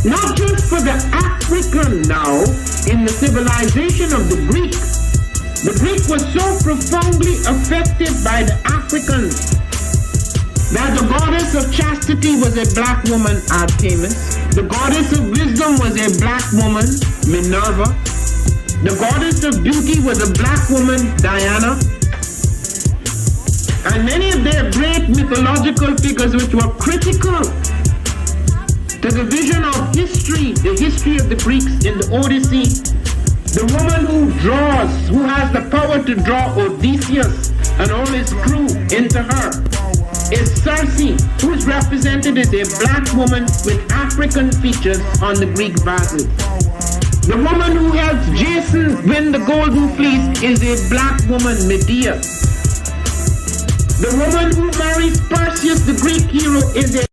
not just for the African now in the civilization of the Greek. The Greek was so profoundly affected by the Africans that the goddess of chastity was a black woman, Artemis. The goddess of wisdom was a black woman, Minerva. The goddess of beauty was a black woman, Diana. And many of their great mythological figures which were critical to the vision of history, the history of the Greeks in the Odyssey. The woman who has the power to draw Odysseus and all his crew into her is Circe, who is represented as a black woman with African features on the Greek vases. The woman who helps Jason win the Golden Fleece is a black woman, Medea. The woman who marries Perseus, the Greek hero, is a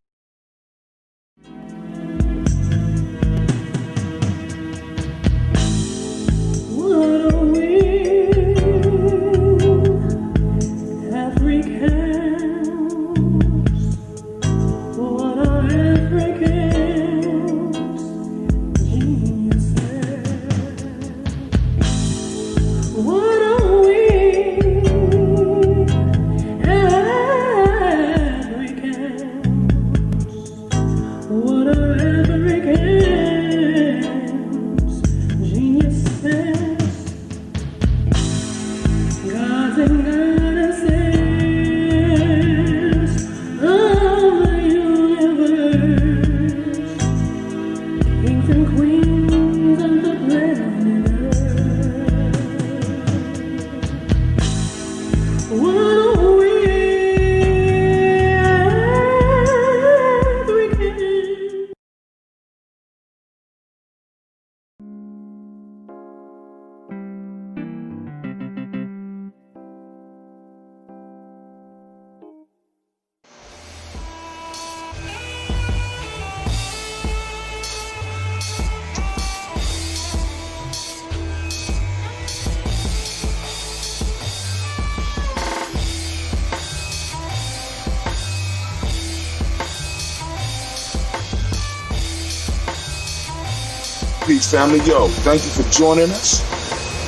Peace, family. Yo, thank you for joining us.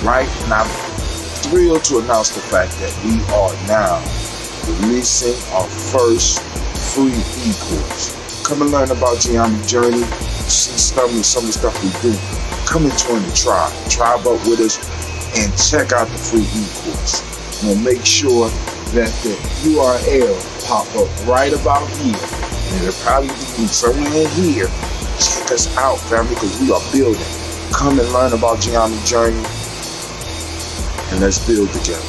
Right? And I'm thrilled to announce the fact that we are now releasing our first free e-course. Come and learn about Gye-Nyame journey, see some of the stuff we do. Come and join the tribe. Tribe up with us and check out the free e-course. We'll make sure that the URL pop up right about here. And it'll probably be somewhere in here. Check us out, family, because we are building. Come and learn about Gye-Nyame journey, and let's build together.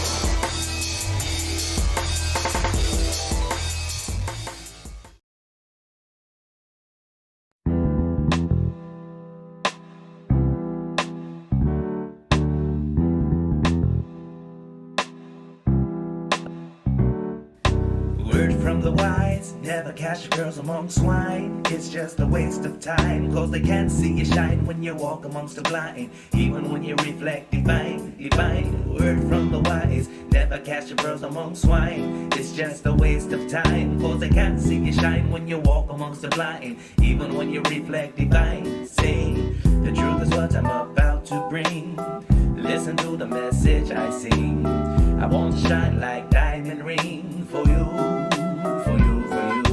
Word from the wise, never catch your girls among swine. It's just a waste of time, cause they can't see you shine when you walk amongst the blind. Even when you reflect divine, divine. Word from the wise, never catch your girls among swine. It's just a waste of time, cause they can't see you shine when you walk amongst the blind. Even when you reflect divine. Say, the truth is what I'm about to bring. Listen to the message I sing. I want to shine like diamond ring for you, for you, for you.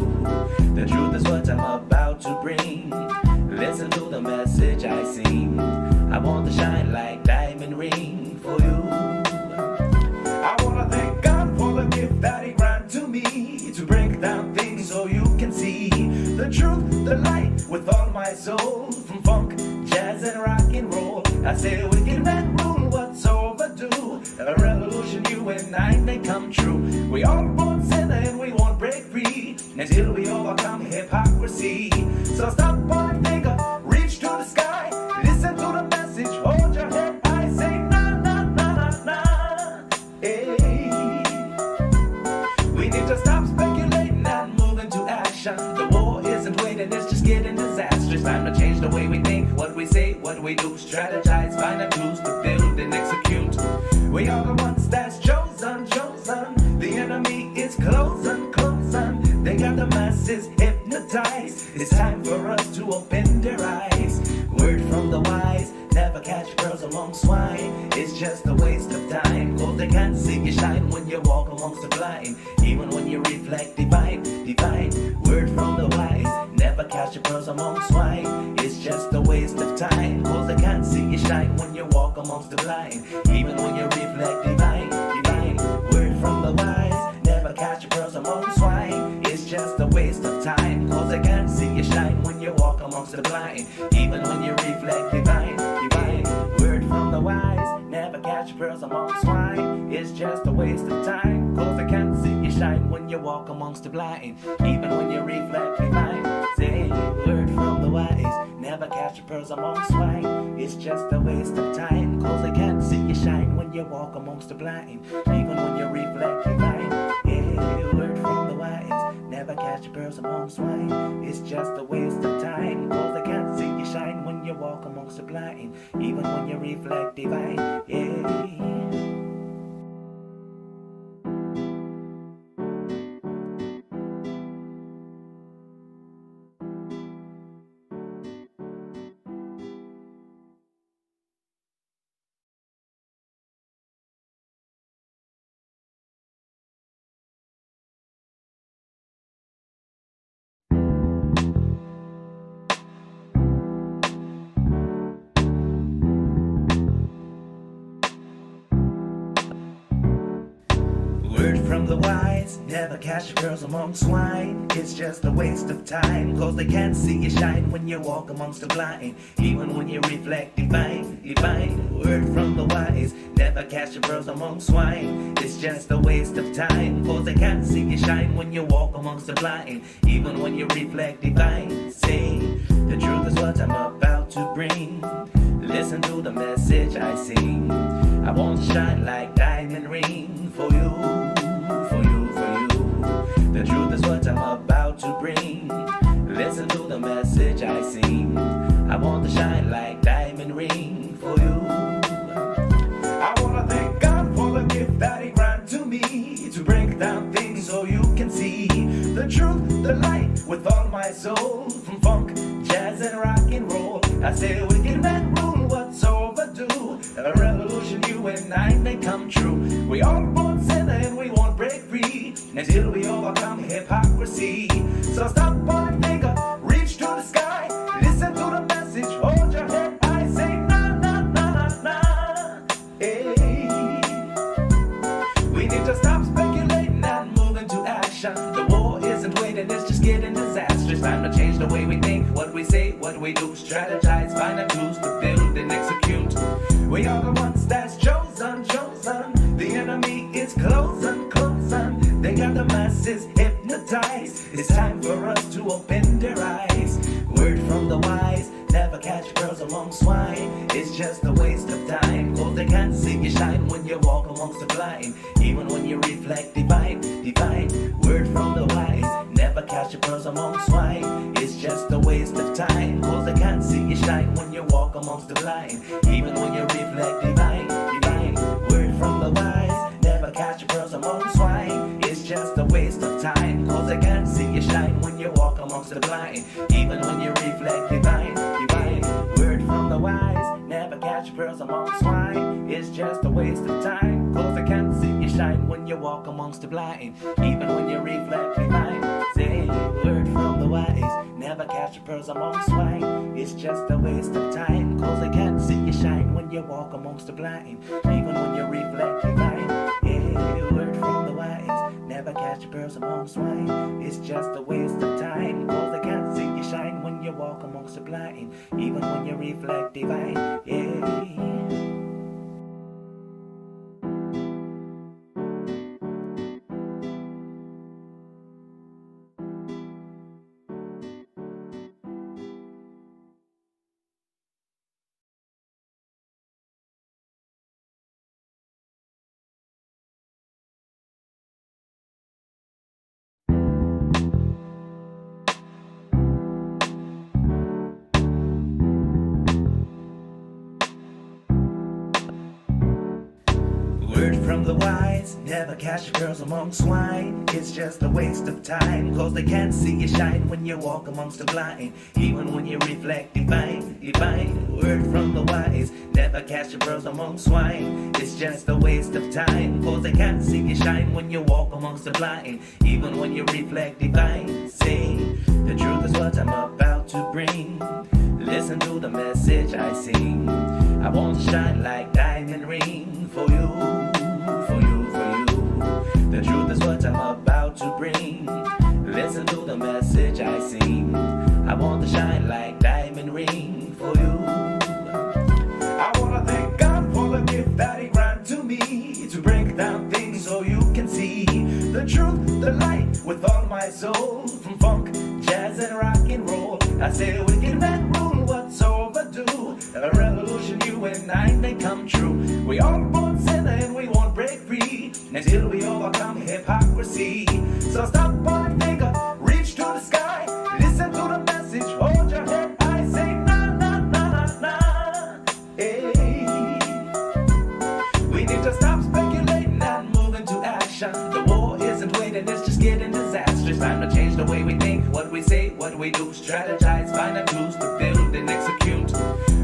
The truth is what I'm about to bring. Listen to the message I sing. I want to shine like diamond ring for you. I want to thank God for the gift that He granted to me, to break down things so you can see the truth, the light with all my soul. From funk, jazz and rock and roll, I say we can red rule what's overdue. A revolution you and I may come true. We all born sinner and we won't break free until we overcome hypocrisy. So stop, point finger, reach to the sky, listen to the message, hold your head high, say na na na na na. Hey. We need to stop speculating and move into action. The war isn't waiting, it's just getting disastrous. Time to change the way we think, what we say, what we do. Strategize, find the tools to build and execute. We are the ones that's chosen, chosen. The enemy is closing, closing. They got the masses hypnotized. It's time for us to open their eyes. Word from the wise, never catch girls among swine. It's just a waste of time, cause they can't see you shine when you walk amongst the blind. Even when you reflect divine, divine. Word from the wise, never catch your pearls among swine. It's just a waste of time, cause they can't see you shine when you walk amongst the blind. Even when you reflect divine, divine. Word from the wise, never catch waste of time, cause they can't see you shine when you walk amongst the blind. Even when you reflect divine, divine. Word from the wise, never catch pearls among swine. It's just a waste of time, cause they can't see you shine when you walk amongst the blind. Even when you reflect divine. Say, word from the wise, never catch pearls among swine. It's just a waste of time, cause they can't see you shine when you walk amongst the blind. Even when you reflect divine. Yeah, word from the wise, never catch pearls among swine. It's just a waste of time, cause they can't see you shine when you walk amongst the blind. Even when you reflect divine. Yeah. From the wise, never catch girls among swine. It's just a waste of time, cause they can't see you shine when you walk amongst the blind. Even when you reflect divine, divine. Word from the wise, never catch girls among swine. It's just a waste of time, cause they can't see you shine when you walk amongst the blind. Even when you reflect divine. Say, the truth is what I'm about to bring. Listen to the message I sing. I want to shine like diamond ring for you. The truth is what I'm about to bring. Listen to the message I sing. I want to shine like diamond ring for you. I want to thank God for the gift that He granted to me, to break down things so you can see the truth, the light, with all my soul. From funk, jazz, and rock and roll, I say we can man rule what's overdue. A revolution you and I may come true. We all born sinner and we won't break free until we overcome hypocrisy. So stop, point finger, reach to the sky. Listen to the message, hold your head high. Say na na na na na. Hey. We need to stop speculating and move into action. The war isn't waiting, it's just getting disastrous. Time to change the way we think, what we say, what we do. Strategize, find the tools to build and execute. We are the ones that's chosen, chosen. The enemy is closing, closing. They got the masses hypnotized. It's time for us to open their eyes. Word from the wise, never catch girls among swine. It's just a waste of time, cause they can't see you shine when you walk amongst the blind. Even when you reflect divine, divine. Word from the wise, never catch girls among swine. It's just a waste of time, cause they can't see you shine when you walk amongst the blind. Even when you reflect divine, divine. Word from the wise, never catch girls among swine. It's just a waste of time, cause they can't see you shine when you walk amongst the blind. Even when you reflect divine, divine. Word from the wise, never catch pearls among swine. It's just a waste of time, cause they can't see you shine when you walk amongst the blind. Even when you reflect divine. Say, word from the wise, never catch pearls among swine. It's just a waste of time, cause they can't see you shine when you walk amongst the blind. Even when you reflect divine. Yeah, word from the wise, never catch pearls among swine. It's just a waste of time, cause they can't see you shine when you walk amongst the blind. Even when you reflect divine. Yeah. Word from the wise, never catch girls among swine. It's just a waste of time, cause they can't see you shine when you walk amongst the blind. Even when you reflect divine, divine. Word from the wise, never catch girls among swine. It's just a waste of time, cause they can't see you shine when you walk amongst the blind. Even when you reflect divine. Say, the truth is what I'm about to bring. Listen to the message I sing. I want to shine like diamond ring for you, for you, for you. The truth is what I'm about to bring. Listen to the message message I sing. I want to shine like diamond ring for you. I wanna thank God for the gift that He granted to me, to break down things so you can see the truth, the light, with all my soul. From funk, jazz, and rock and roll, I say we can man rule what's overdue. A revolution you and I may come true. We all born sinner and we won't break free until we overcome hypocrisy. So stop, point finger, reach to the sky, listen to the message, hold your head high, say na na na na na. Hey. We need to stop speculating and move into action. The war isn't waiting, it's just getting disastrous. Time to change the way we think, what we say, what we do, strategize, find the tools to build and execute.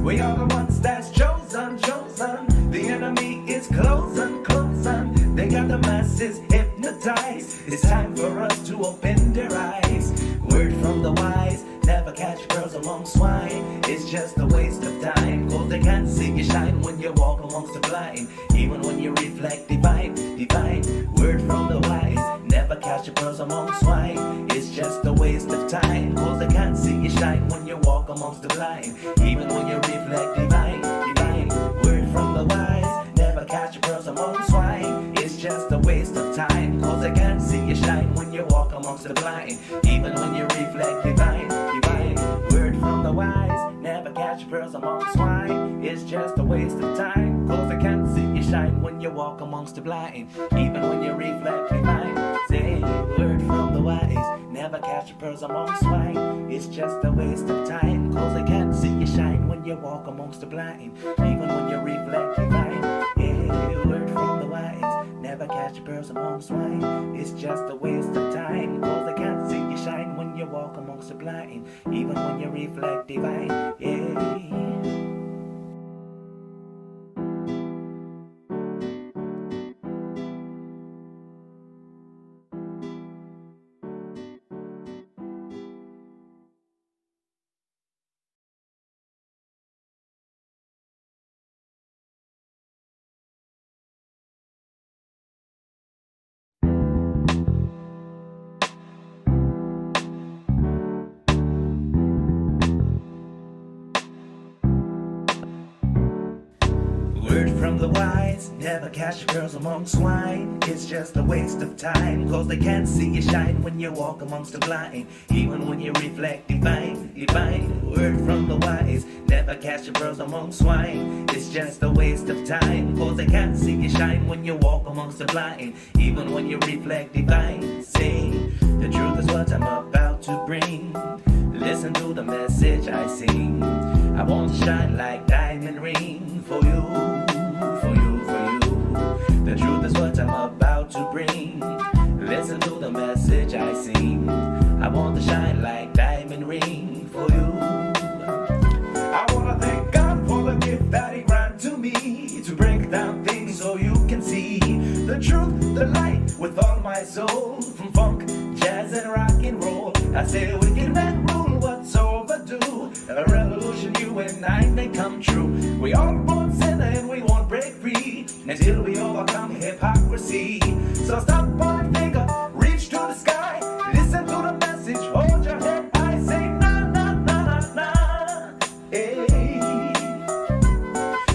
We are the ones that's chosen, chosen. The enemy is closing, closing. They got the masses hypnotized. It's time for us to open their eyes. Word from the wise, never catch pearls among swine. It's just a waste of time, cause they can't see you shine when you walk amongst the blind. Even when you reflect divine, divine. Word from the wise, never catch your pearls among swine. It's just a waste of time, cause they can't see you shine when you walk amongst the blind. Even when you reflect divine, divine. Word from the wise, never catch your pearls among swine. It's just a waste of time, cause they can't see you shine when you walk amongst the blind. Even when you reflect divine, divine. Word from the wise, never catch your pearls among swine. It's just a waste of time, cause they can't see you shine when you walk amongst the blind. Even when you reflect divine. Say, word from the wise, never catch your pearls among swine. It's just a waste of time, cause they can't see you shine when you walk amongst the blind. Even when you reflect divine. Yeah, word from the wise, never catch your pearls among swine. It's just a waste of time, cause they can't see you shine when you walk amongst the blind. Even when you reflect divine. Yeah. Word from the wise, never catch pearls among swine. It's just a waste of time, cause they can't see you shine when you walk amongst the blind. Even when you reflect divine, divine. Word from the wise, never catch your pearls among swine. It's just a waste of time, cause they can't see you shine when you walk amongst the blind. Even when you reflect divine. Say, the truth is what I'm about to bring. Listen to the message I sing. I want to shine like diamond ring for you, for you, for you. The truth is what I'm about to bring. Listen to the message I sing. I want to shine like diamond ring for you. I want to thank God for the gift that He granted to me, to break down things so you can see the truth, the light, with all my soul. From funk, jazz, and rock and roll, I say we can man rule what's overdue. A revolution you and I may come true. We all born sinner and we won't break free until we overcome hypocrisy. So stop, point finger, reach to the sky, listen to the message, hold your head high, say na na na na na. Hey.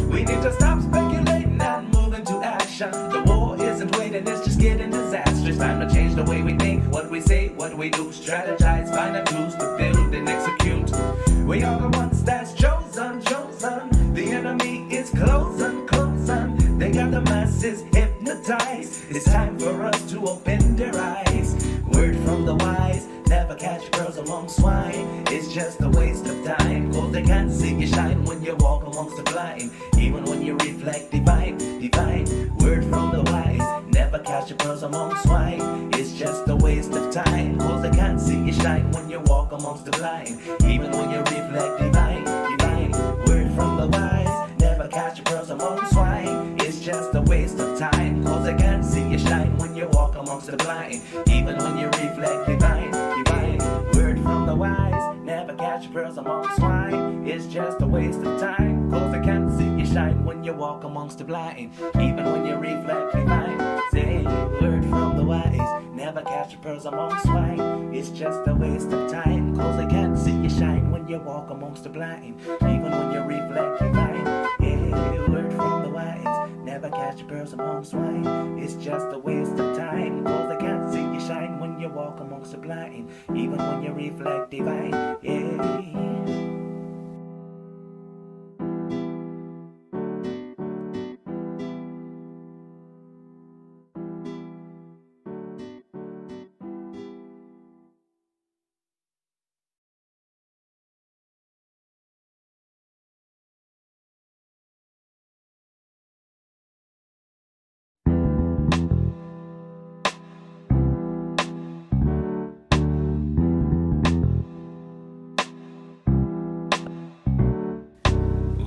We need to stop speculating and move into action. The war isn't waiting, it's just getting disastrous. Time to change the way we think, what we say, what we do, strategize, find the tools to build and execute. We are the ones that's chosen, chosen. The enemy is closing, closing. They got the masses hypnotized. It's time for us to open their eyes. Word from the wise, never catch pearls among swine. It's just a waste of time, cause they can't see you shine when you walk amongst the blind. Even when you reflect divine, divine. Word from the wise, never catch your pearls among swine. It's just a waste of time, cause they can't see you shine when you walk amongst the blind. Even when you reflect divine, divine. Word from the wise, never catch your pearls among swine. It's just a waste of time, cause they can't see you shine when you walk amongst the blind. Even when you reflect divine, divine. Word from the wise, never catch your pearls among swine. It's just a waste of time, cause they can't see you shine when you walk amongst the blind. Even when you reflect divine. Say, word from the wise, Never catch your pearls among swine. It's just a waste of time, cause they can't see you shine when you walk amongst the blind. Even when you reflect divine. Yeah, word from the wise. Never catch your pearls among swine. It's just a waste of time, cause they can't see you shine when you walk amongst the blind. Even when you reflect divine. Yeah.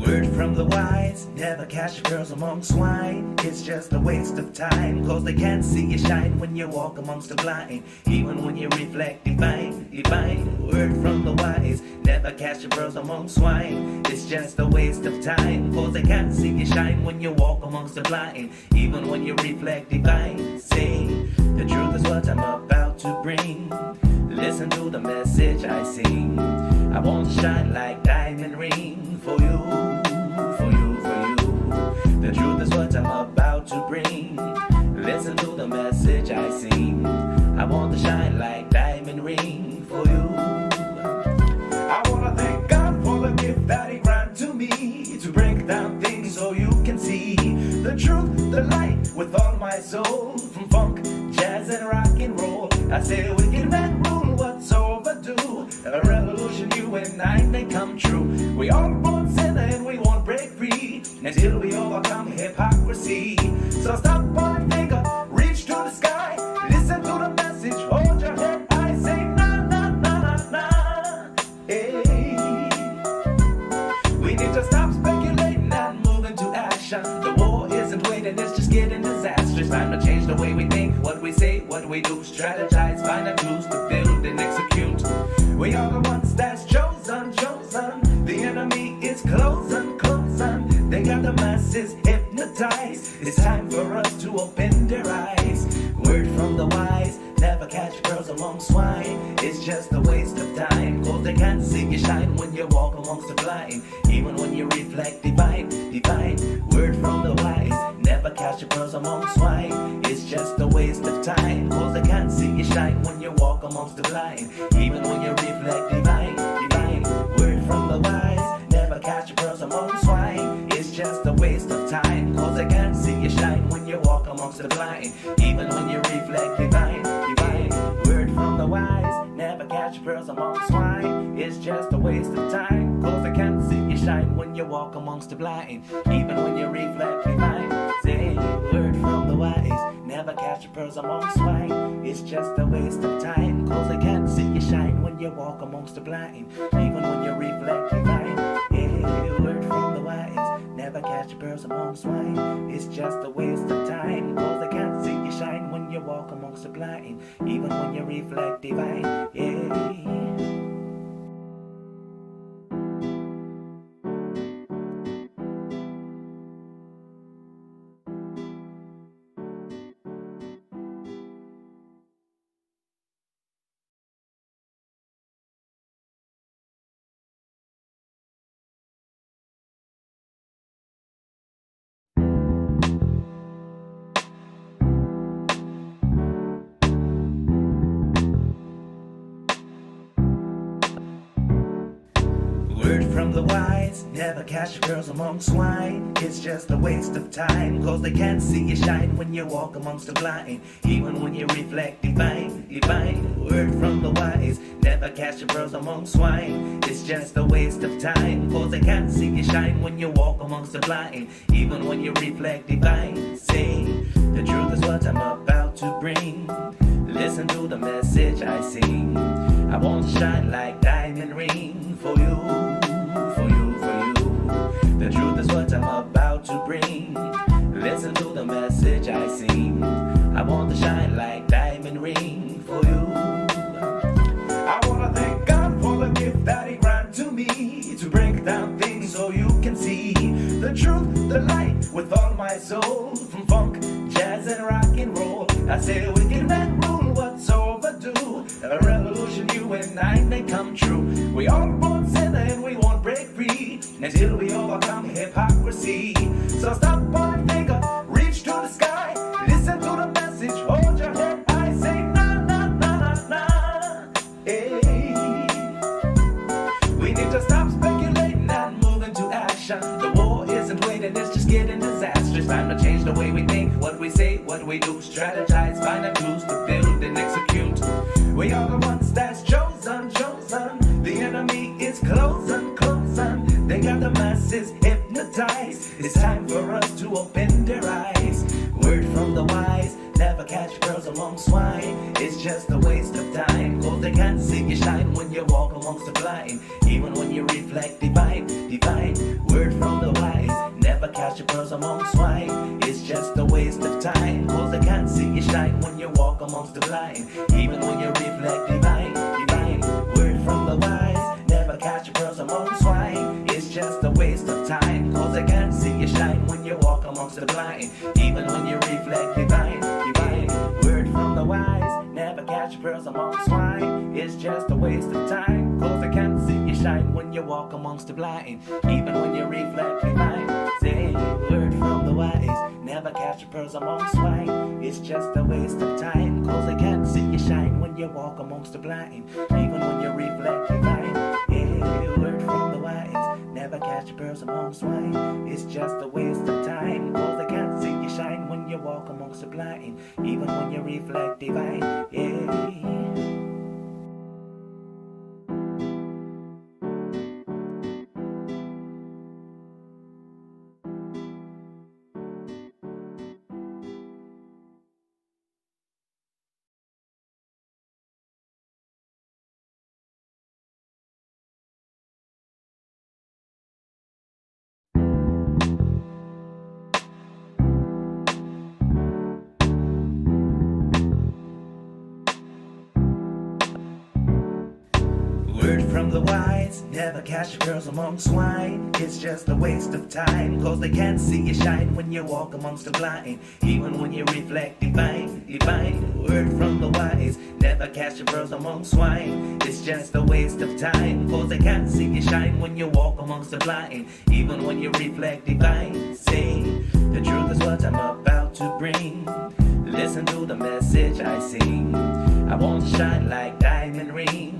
Word from the wise, never catch your pearls among swine. It's just a waste of time, cause they can't see you shine when you walk amongst the blind. Even when you reflect divine, divine. Word from the wise, never catch your pearls among swine. It's just a waste of time, cause they can't see you shine when you walk amongst the blind. Even when you reflect divine. Say, the truth is what I'm about to bring. Listen to the message I sing. I want to shine like diamond ring for you, for you, for you. The truth is what I'm about to bring. Listen to the message I sing. I want to shine like diamond ring for you. I want to thank God for the gift that He granted to me, to break down things so you can see the truth, the light with all my soul. From funk, jazz and rock and roll, I say we can man rule what's overdue. A revolution you and I may come true. We all born sinner and we won't break free until we overcome hypocrisy. So stop, point finger, reach to the sky. Listen to the message, hold your head high. Say na na na na na. Hey. We need to stop speculating and move into action. The war isn't waiting, it's just getting disastrous. Time to change the way we think, what we say, what we do. Strategize, find the tools to build and execute. We are the ones that's chosen, chosen. The enemy is closing, closing. They got the masses hypnotized. It's time for us to open their eyes. Word from the wise, never catch girls among swine. It's just a waste of time, cause they can't see you shine when you walk amongst the blind. Even when you reflect divine, divine. Word from the wise, never catch your pearls among swine. It's just a waste of time, cause they can't see you shine when you walk amongst the blind. Even when you reflect divine, divine. Word from the wise, never catch your pearls among swine. It's just a waste of time, cause they can't see you shine when you walk amongst the blind. Even when you reflect divine, divine. Word from the wise, never catch your pearls among swine. It's just a waste of time, cause they can't see you shine when you walk amongst the blind. Even when you reflect divine. Say, word from the wise, never catch your pearls among swine. It's just a waste of time, cause they can't see you shine when you walk amongst the blind. Even when you reflect divine. Yeah, word from the wise, never catch your pearls among swine. It's just a waste of time, cause they can't see you shine when you walk amongst the blind. Even when you reflect divine. Yeah. Word from the wise, never catch your girls among swine. It's just a waste of time, cause they can't see you shine when you walk amongst the blind. Even when you reflect divine, divine. Word from the wise, never catch your girls among swine. It's just a waste of time, cause they can't see you shine when you walk amongst the blind. Even when you reflect divine. Say, the truth is what I'm about to bring. Listen to the message I sing. I want to shine like diamond ring for you, for you, for you. The truth is what I'm about to bring. Listen to the message I sing. I want to shine like diamond ring for you. I want to thank God for the gift that He granted to me, to break down things so you can see the truth, the light with all my soul. From funk, jazz and rock and roll, I say we can man rule what they come true. We all born sinner and we won't break free until we overcome hypocrisy. So stop, point finger, reach to the sky, listen to the message, hold your head high, say na na na na na. Hey. We need to stop speculating and move into action. The war isn't waiting, it's just getting disastrous. Time to change the way we think, what we say, what we do, strategize, find the tools to build and execute. We are the ones that's chosen, chosen. The enemy is closing, closing. They got the masses hypnotized. It's time for us to open their eyes. Word from the wise, never catch pearls among swine. It's just a waste of time, cause they can't see you shine when you walk amongst the blind. Even when you reflect divine, divine. Word from the wise, never catch your pearls among swine. It's just a waste of time, cause they can't see you shine when you walk amongst the blind. Even when you reflect divine, divine. Word from the wise, never catch your pearls among swine. It's just a waste of time, cause they can't see you shine when you walk amongst the blind. Even when you reflect divine, divine. Word from the wise, never catch your pearls among swine. It's just a waste of time, cause they can't see you shine when you walk amongst the blind. Even when you reflect divine. Say, word from the wise, never catch your pearls among swine. It's just a waste of time, cause they can't see you shine when you walk amongst the blind. Even when you reflect divine. Yeah, word from the wise, never catch your pearls among swine. It's just a waste of time, cause they can't see you shine when you walk amongst the blind. Even when you reflect divine. Yeah. Word from the wise, never catch your pearls among swine. It's just a waste of time, cause they can't see you shine when you walk amongst the blind. Even when you reflect divine, divine. Word from the wise, never catch your pearls among swine. It's just a waste of time, cause they can't see you shine when you walk amongst the blind. Even when you reflect divine. Say, the truth is what I'm about to bring. Listen to the message I sing. I want to shine like diamond rings.